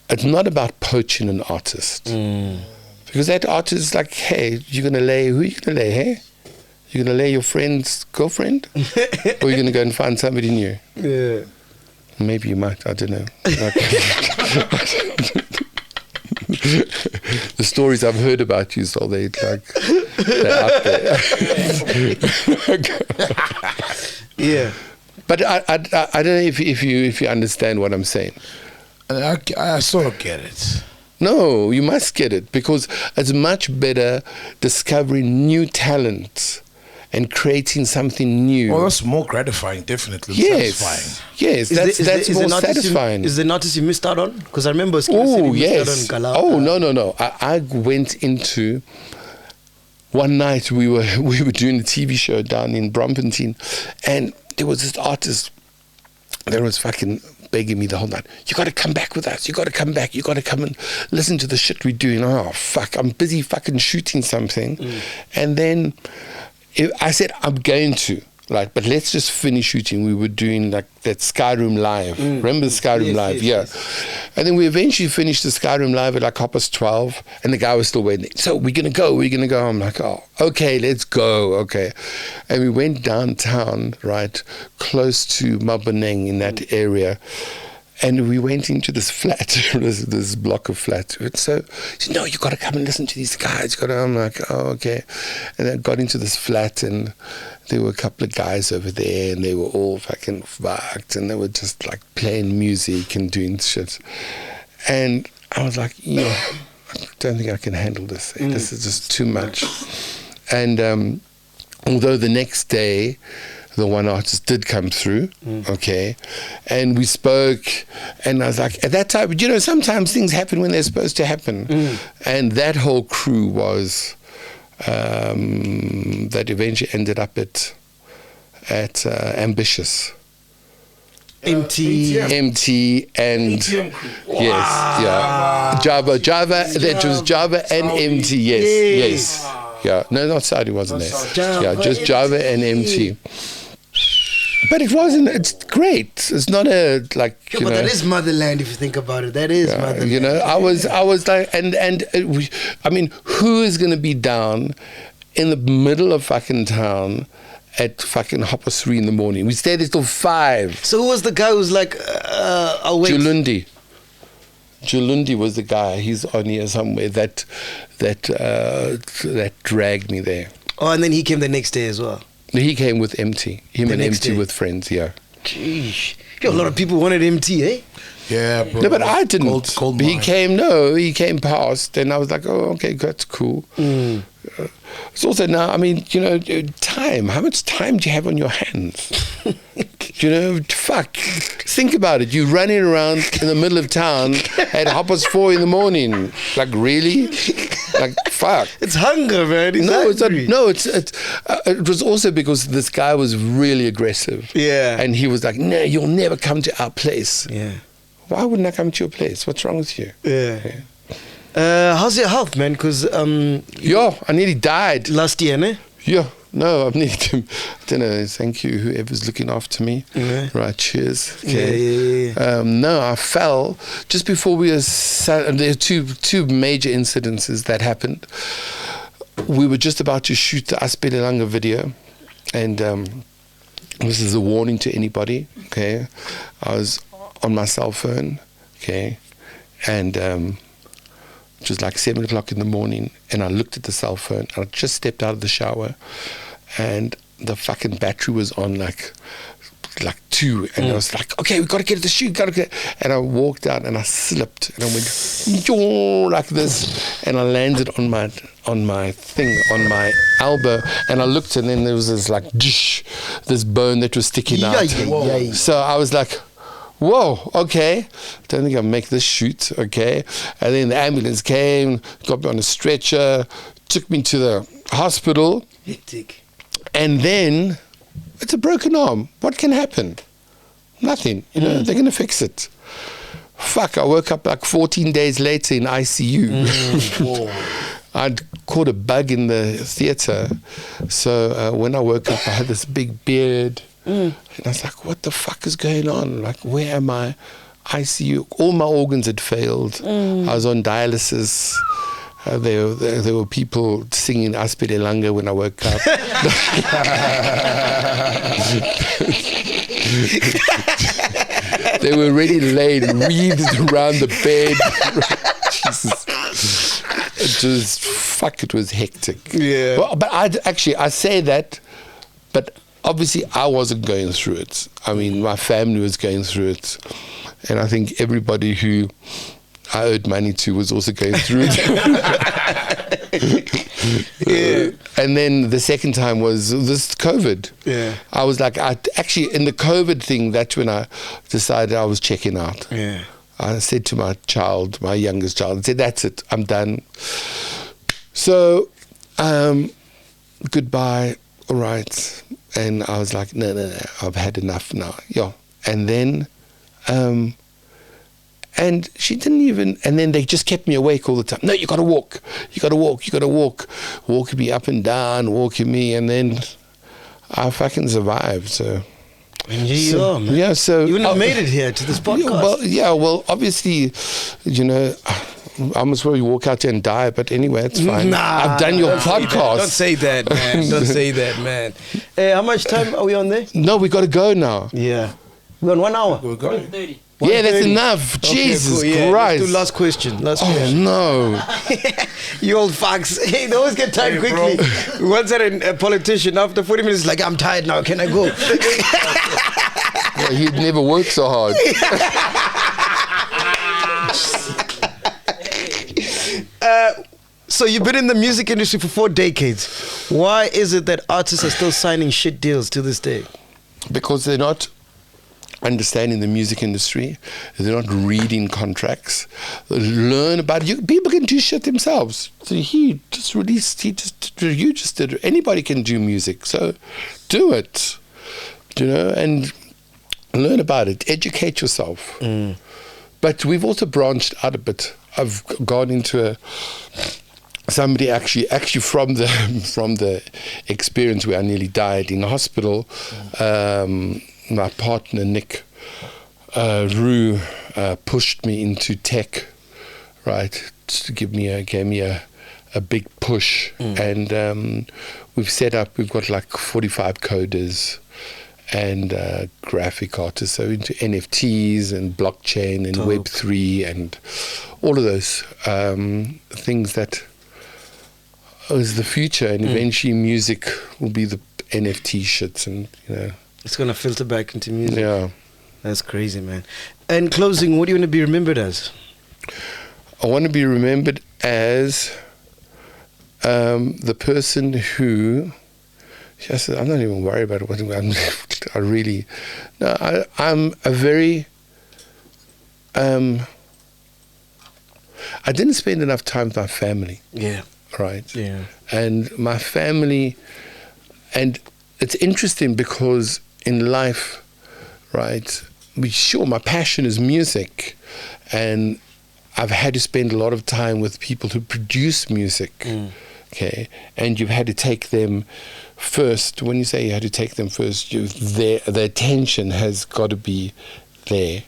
It's not about poaching an artist. Because that artist is like, hey, who you going to lay, hey? You're going to lay your friend's girlfriend? Or you're going to go and find somebody new? Yeah. Maybe you might, I don't know. The stories I've heard about you, so they're out there. Yeah. But I don't know if you understand what I'm saying. I sort of get it. No, you must get it, because it's much better discovering new talent and creating something new. Well, that's more gratifying, definitely. Yes, satisfying. Yes, that's more satisfying. Is there an artist you missed out on? Because I remember Oh, yes. Oh, no. I went into... One night we were doing a TV show down in Brampton, and there was this artist that was fucking begging me the whole night, you got to come back with us, you got to come back, you got to come and listen to the shit we're doing. Oh fuck, I'm busy fucking shooting something. And then I said I'm going to, like, but let's just finish shooting. We were doing like that Skyroom Live. Remember the Skyroom Live? Yes. And then we eventually finished the Skyroom Live at like 12:30, and the guy was still waiting. So we're gonna go. I'm like, oh, okay, let's go. Okay. And we went downtown, right, close to Maboneng in that area. And we went into this flat, this block of flats. So he said, no, you got to come and listen to these guys. I'm like, oh, okay. And I got into this flat, and there were a couple of guys over there, and they were all fucking fucked, and they were just like playing music and doing shit. And I was like, I don't think I can handle this. This is just too much. And although the next day, the one artist did come through, okay, and we spoke, and I was like, at that time, sometimes things happen when they're supposed to happen, and that whole crew was that eventually ended up at Ambitious. MT and Java. That was Java and MT. Yes. Yeah, no, not Saudi wasn't there. Just Java and MT. But it wasn't. It's great. It's not a but that is motherland if you think about it. That is motherland. I was like, I mean, who is going to be down in the middle of fucking town at fucking 3:30 in the morning? We stayed there till 5. So who was the guy who's like, awake? Julundi was the guy. He's on here somewhere that dragged me there. Oh, and then he came the next day as well. He came with MT. Him and MT with friends. Yeah. Jeez, a lot of people wanted MT, eh? Yeah, bro. No, but I didn't. Cold he came past, and I was like, oh, okay, that's cool. It's also now, I mean, time. How much time do you have on your hands? Fuck. Think about it. You're running around in the middle of town at 4:30 in the morning. Like, really? Like, fuck. It's hunger, man. It was also because this guy was really aggressive. Yeah. And he was like, no, you'll never come to our place. Yeah. Why wouldn't I come to your place? What's wrong with you? Yeah. How's your health, man? Because I nearly died last year, ne? Yeah, no, I've needed to. I don't know. Thank you, whoever's looking after me. Yeah. Right, cheers. Okay. Yeah. No, I fell just before we were. There are two major incidences that happened. We were just about to shoot the Aspelelanga video, and this is a warning to anybody. Okay, I was on my cell phone. Okay, and it was like 7 o'clock in the morning, and I looked at the cell phone, and I just stepped out of the shower, and the fucking battery was on like 2, and I was like, okay, we got to get to the shoot, and I walked out, and I slipped, and I went like this, and I landed on my elbow, and I looked, and then there was this this bone that was sticking out. So I was like, whoa, okay, don't think I'll make this shoot, okay. And then the ambulance came, got me on a stretcher, took me to the hospital. Hectic. And then, it's a broken arm. What can happen? Nothing, they're going to fix it. Fuck, I woke up like 14 days later in ICU. I'd caught a bug in the theatre. So when I woke up, I had this big beard. And I was like, what the fuck is going on? Like, where am I? ICU. All my organs had failed. I was on dialysis. There were people singing Aspelelanga when I woke up. They were already laid, wreathed around the bed. Jesus. It was hectic. Yeah. Well, but I say that, but obviously I wasn't going through it. I mean, my family was going through it. And I think everybody who I owed money to was also going through it. And then the second time was this COVID. Yeah. I was like, actually, in the COVID thing, that's when I decided I was checking out. Yeah. I said to my youngest child, I said, that's it, I'm done. So, goodbye, all right. And I was like, no, I've had enough now. Yeah. And then, and she didn't even, and then they just kept me awake all the time. No, you got to walk. Walking me up and down, walking me. And then I fucking survived. So. And here you are, man. Yeah, so. You wouldn't have made it here to this podcast. Well, obviously, I almost probably walk out there and die, but anyway, it's fine. Nah, I've done your podcast. Don't say that, man. Don't say that, man. How much time are we on there? No, we got to go now. Yeah. We're on 1 hour. We're going. 30. Yeah, that's enough. Okay, Jesus cool. Yeah, Christ. let's do last question. Oh, no. You old fucks. Hey, they always get tired quickly. Once a politician, after 40 minutes, like, I'm tired now. Can I go? Yeah, he'd never worked so hard. So you've been in the music industry for 4 decades. Why is it that artists are still signing shit deals to this day? Because they're not understanding the music industry. They're not reading contracts. Learn about you. People can do shit themselves. So he just released. You just did. Anybody can do music. So do it. And learn about it. Educate yourself. But we've also branched out a bit. I've gone into somebody actually from the experience where I nearly died in the hospital. My partner Nick Rue pushed me into tech, right, to gave me a big push, and we've got like 45 coders and graphic artists, so into NFTs and blockchain and Web3 and all of those things that is the future, and eventually music will be the NFT shits, and it's gonna filter back into music. Yeah, that's crazy, man. And closing, what do you want to be remembered as? I want to be remembered as the person who. I'm not even worried about what I'm a very. I didn't spend enough time with my family. Yeah. Right. Yeah. And my family, and it's interesting because in life, right, my passion is music, and I've had to spend a lot of time with people who produce music, okay, and you've had to take them first. When you say you had to take them first, their attention has got to be there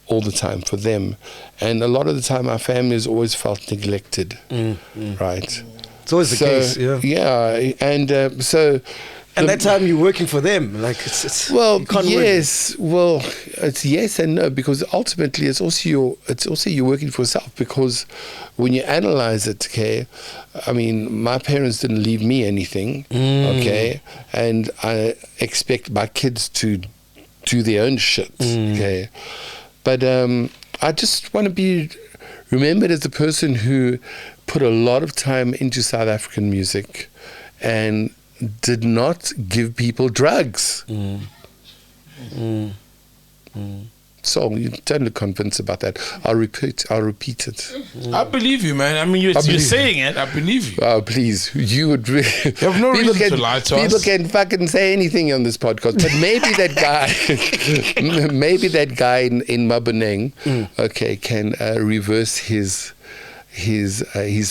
all the time for them, and a lot of the time our family has always felt neglected, right? It's always the case, yeah, and so. And that time you're working for them, like it's yes, well, it's yes and no, because ultimately it's also you're working for yourself, because when you analyze it, okay, I mean, my parents didn't leave me anything, okay, and I expect my kids to do their own shit, okay, but I just want to be remembered as the person who put a lot of time into South African music and did not give people drugs. So you don't look convinced about that. I'll repeat it. I believe you, man. I mean, you're saying it. I believe you. Oh, please. You would really... You have no reason to lie to us. People can fucking say anything on this podcast, but maybe that guy in Maboneng, okay, can reverse his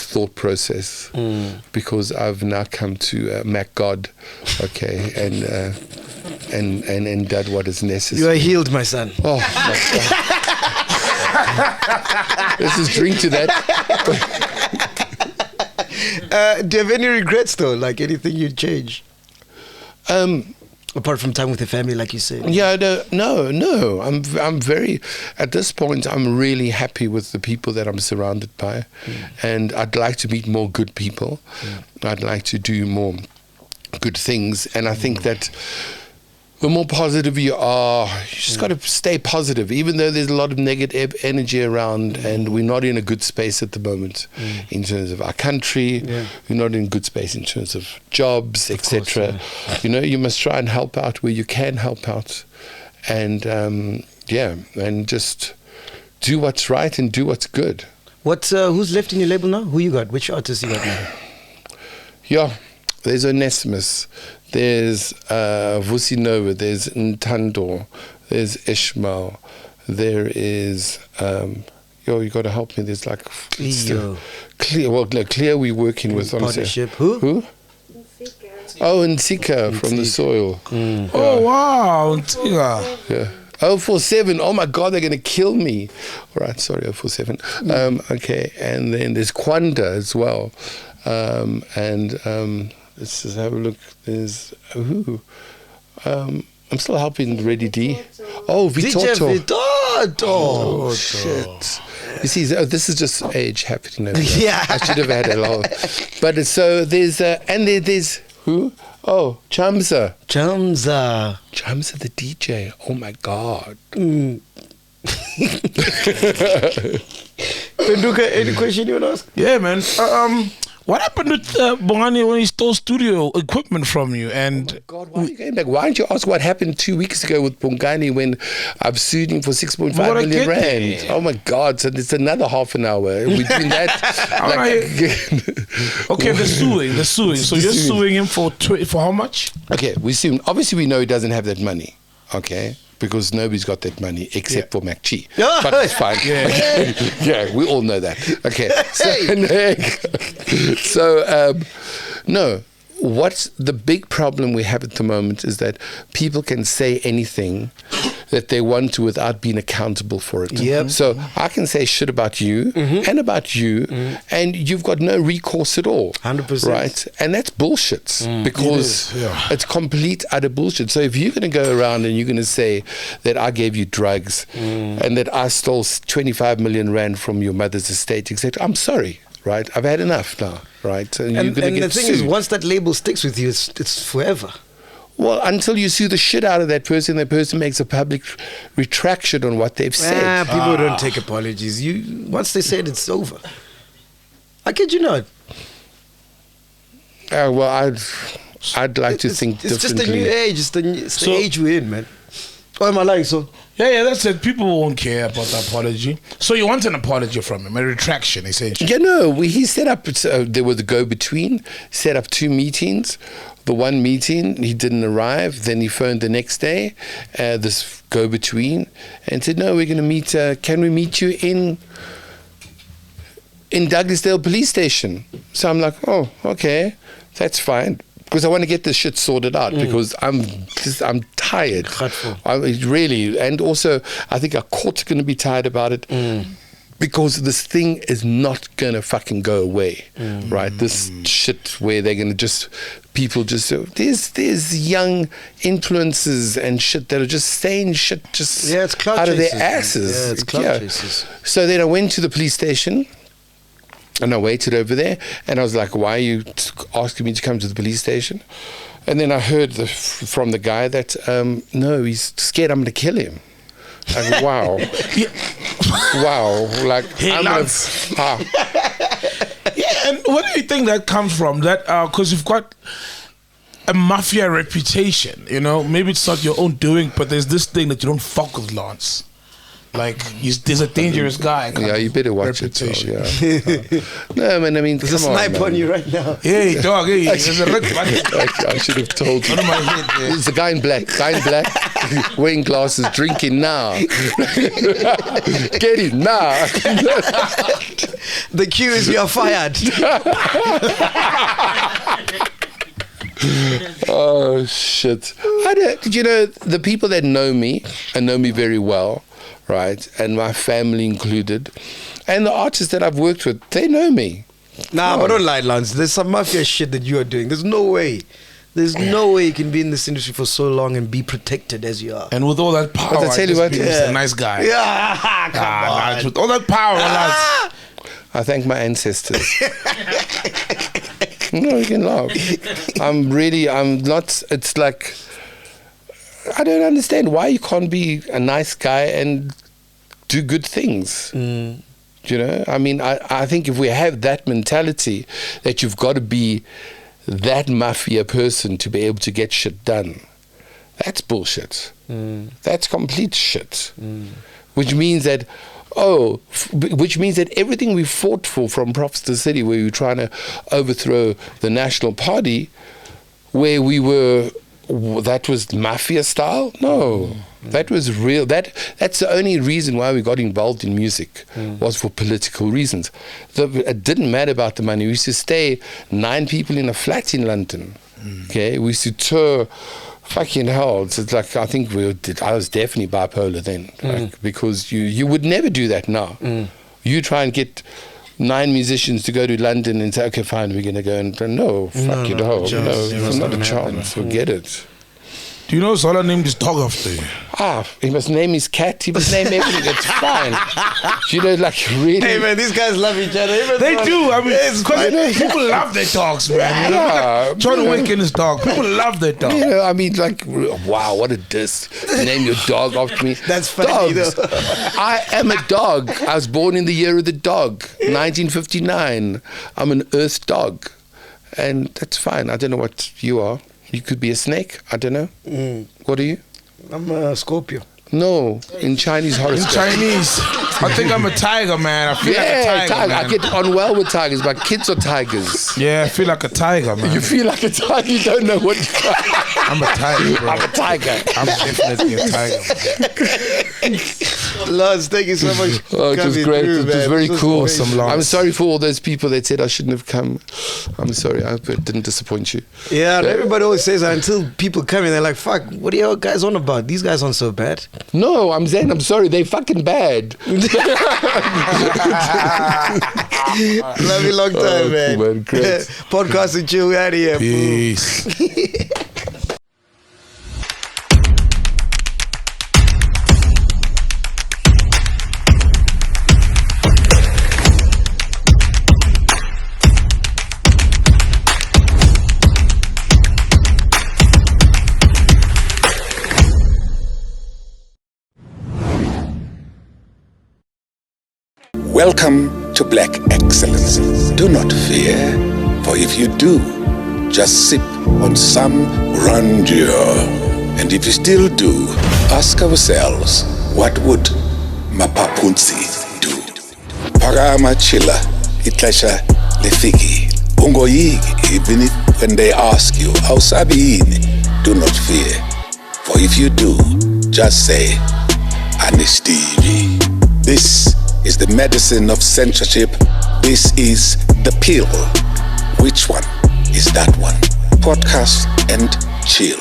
thought process, because I've now come to MacG, okay, and done what is necessary. You are healed, my son. Oh my God. Let's just drink to that. Do you have any regrets though? Like anything you'd change? Apart from time with the family, like you said. Yeah, no. I'm very, at this point, I'm really happy with the people that I'm surrounded by, and I'd like to meet more good people. I'd like to do more good things, and I think that the more positive you are, you just got to stay positive, even though there's a lot of negative energy around, and we're not in a good space at the moment in terms of our country. We're not in a good space in terms of jobs, etc. You must try and help out where you can help out, and and just do what's right and do what's good. Who's left in your label now? Who you got? Which artists you got now? Yeah, there's Onesimus. There's Vusi Nova, there's Ntando, there's Ishmael, there is, you got to help me, there's like... Cleo. Cleo we're working with. Partnership. Who? Oh, Ntsika from the soil. Oh, wow, Ntsika. Yeah. 047, oh my God, they're going to kill me. All right, sorry, 047. Okay, and then there's Granda as well. Let's just have a look. There's I'm still helping Ready D. Oh, Vitoto. Oh, shit. You see, this is just age happening. Yeah. I should have had a lot. But so there's there's who? Oh, Chamza the DJ. Oh my God. Penduka, any question you want to ask? Yeah, man. What happened with Bongani when he stole studio equipment from you? And God, why are you going back? Why don't you ask what happened 2 weeks ago with Bongani when I've sued him for 6.5 million rand? Oh my God! So it's another half an hour. We're doing that. Okay, the suing. So you're suing him for how much? Okay, we sue him. Obviously, we know he doesn't have that money. Okay. Because nobody's got that money except for MacG. But it's fine. Yeah, we all know that. Okay. So, no. What's the big problem we have at the moment is that people can say anything that they want to without being accountable for it. Yep. So I can say shit about you and about you, and you've got no recourse at all. 100%. Right? And that's bullshit because it's complete utter bullshit. So if you're going to go around and you're going to say that I gave you drugs and that I stole 25 million rand from your mother's estate, etc., I'm sorry. Right, I've had enough now. Right, and the thing is, once that label sticks with you, it's forever. Well, until you sue the shit out of that person makes a public retraction on what they've said. People don't take apologies. Once they say it, it's over. I kid you not. Well, I'd like to think differently. It's just a new age. It's the age we're in, man. Or am I lying, so? Yeah, that's it. People won't care about the apology. So you want an apology from him, a retraction, essentially. Yeah, no. He set up, there was a go-between, set up 2 meetings. The one meeting, he didn't arrive. Then he phoned the next day, this go-between, and said, no, we're going to meet, can we meet you in Douglasdale police station? So I'm like, oh, okay, that's fine. Because I want to get this shit sorted out because I'm tired. Really. And also, I think our court's going to be tired about it because this thing is not going to fucking go away, right? This shit where they're going to people just, there's young influencers and shit that are just saying shit out of their asses. Yeah, it's clout chasers. So then I went to the police station. And I waited over there, and I was like, why are you asking me to come to the police station? And then I heard from the guy that, no, he's scared I'm going to kill him. Like, wow. Wow. Like, I'm going to... Yeah, and where do you think that comes from? That because you've got a mafia reputation, you know? Maybe it's not your own doing, but there's this thing that you don't fuck with, Lance. Like, there's a dangerous guy. Yeah, you better watch reputation. It. Yeah. No, man, I mean, there's a snipe on you right now. Hey, dog, hey, there's a red I should have told you. There's a guy in black, wearing glasses, drinking now. Get him now. The cue is you're fired. Oh, shit. You know, the people that know me, and know me very well, right, and my family included, and the artists that I've worked with, they know me. Nah, but don't lie, Lance. There's some mafia shit that you are doing. There's no way you can be in this industry for so long and be protected as you are. And with all that power, I tell you what, he's a nice guy. Yeah, come on. With all that power, Lance. I thank my ancestors. No, you can laugh. I'm not, it's like, I don't understand why you can't be a nice guy and do good things. You know, I mean, I think if we have that mentality that you've got to be that mafia person to be able to get shit done, that's bullshit. That's complete shit. Which means that, everything we fought for from Profs to City, where we were trying to overthrow the National Party, where we were, that was mafia style? No. That was real. That's the only reason why we got involved in music, was for political reasons. It didn't matter about the money. We used to stay 9 people in a flat in London. Okay, we used to tour. Fucking hell! It's like, I think I was definitely bipolar then, like, because you would never do that now. You try and get 9 musicians to go to London and say, okay, fine, we're gonna go, and no, not a chance. Forget it. Do you know Zola named his dog after you? he must name his cat. He must name everything. It's fine. You know, like really. Hey man, these guys love each other. They do. I mean, because people love their dogs, man. You know? Yeah. John Wick and his dog. People love their dog. You know, I mean, like, wow, what a diss. Name your dog after me. That's funny, Dogs. though. I am a dog. I was born in the year of the dog, 1959. I'm an earth dog. And that's fine. I don't know what you are. You could be a snake. I don't know. What are you? I'm a Scorpio. No, in Chinese In horoscope. Chinese, I think I'm a tiger, man. I feel like a tiger, man. I get on well with tigers. My kids are tigers. Yeah, I feel like a tiger, man. You feel like a tiger. You don't know what. I'm a tiger, bro. I'm a tiger. I'm definitely a tiger, man. Lars, thank you so much. Oh, it was great. It was very cool. Awesome, Lars. I'm sorry for all those people that said I shouldn't have come. I'm sorry. I hope it didn't disappoint you. Yeah, everybody always says that until people come in, they're like, fuck, what are you guys on about? These guys aren't so bad. No, I'm saying I'm sorry. They fucking bad. Love you long time, man. Cool, man. Great. Podcast with you, we out of here. Peace. Welcome to Black Excellence. Do not fear, for if you do, just sip on some grandeur. And if you still do, ask ourselves, what would Mapapunzi do? Parama chila, itlesha lefiki. Ungoyigi, even if when they ask you, how sabiini, do not fear. For if you do, just say, Anistivi. This is the medicine of censorship. This is the pill. Which one is that one? Podcast and chill.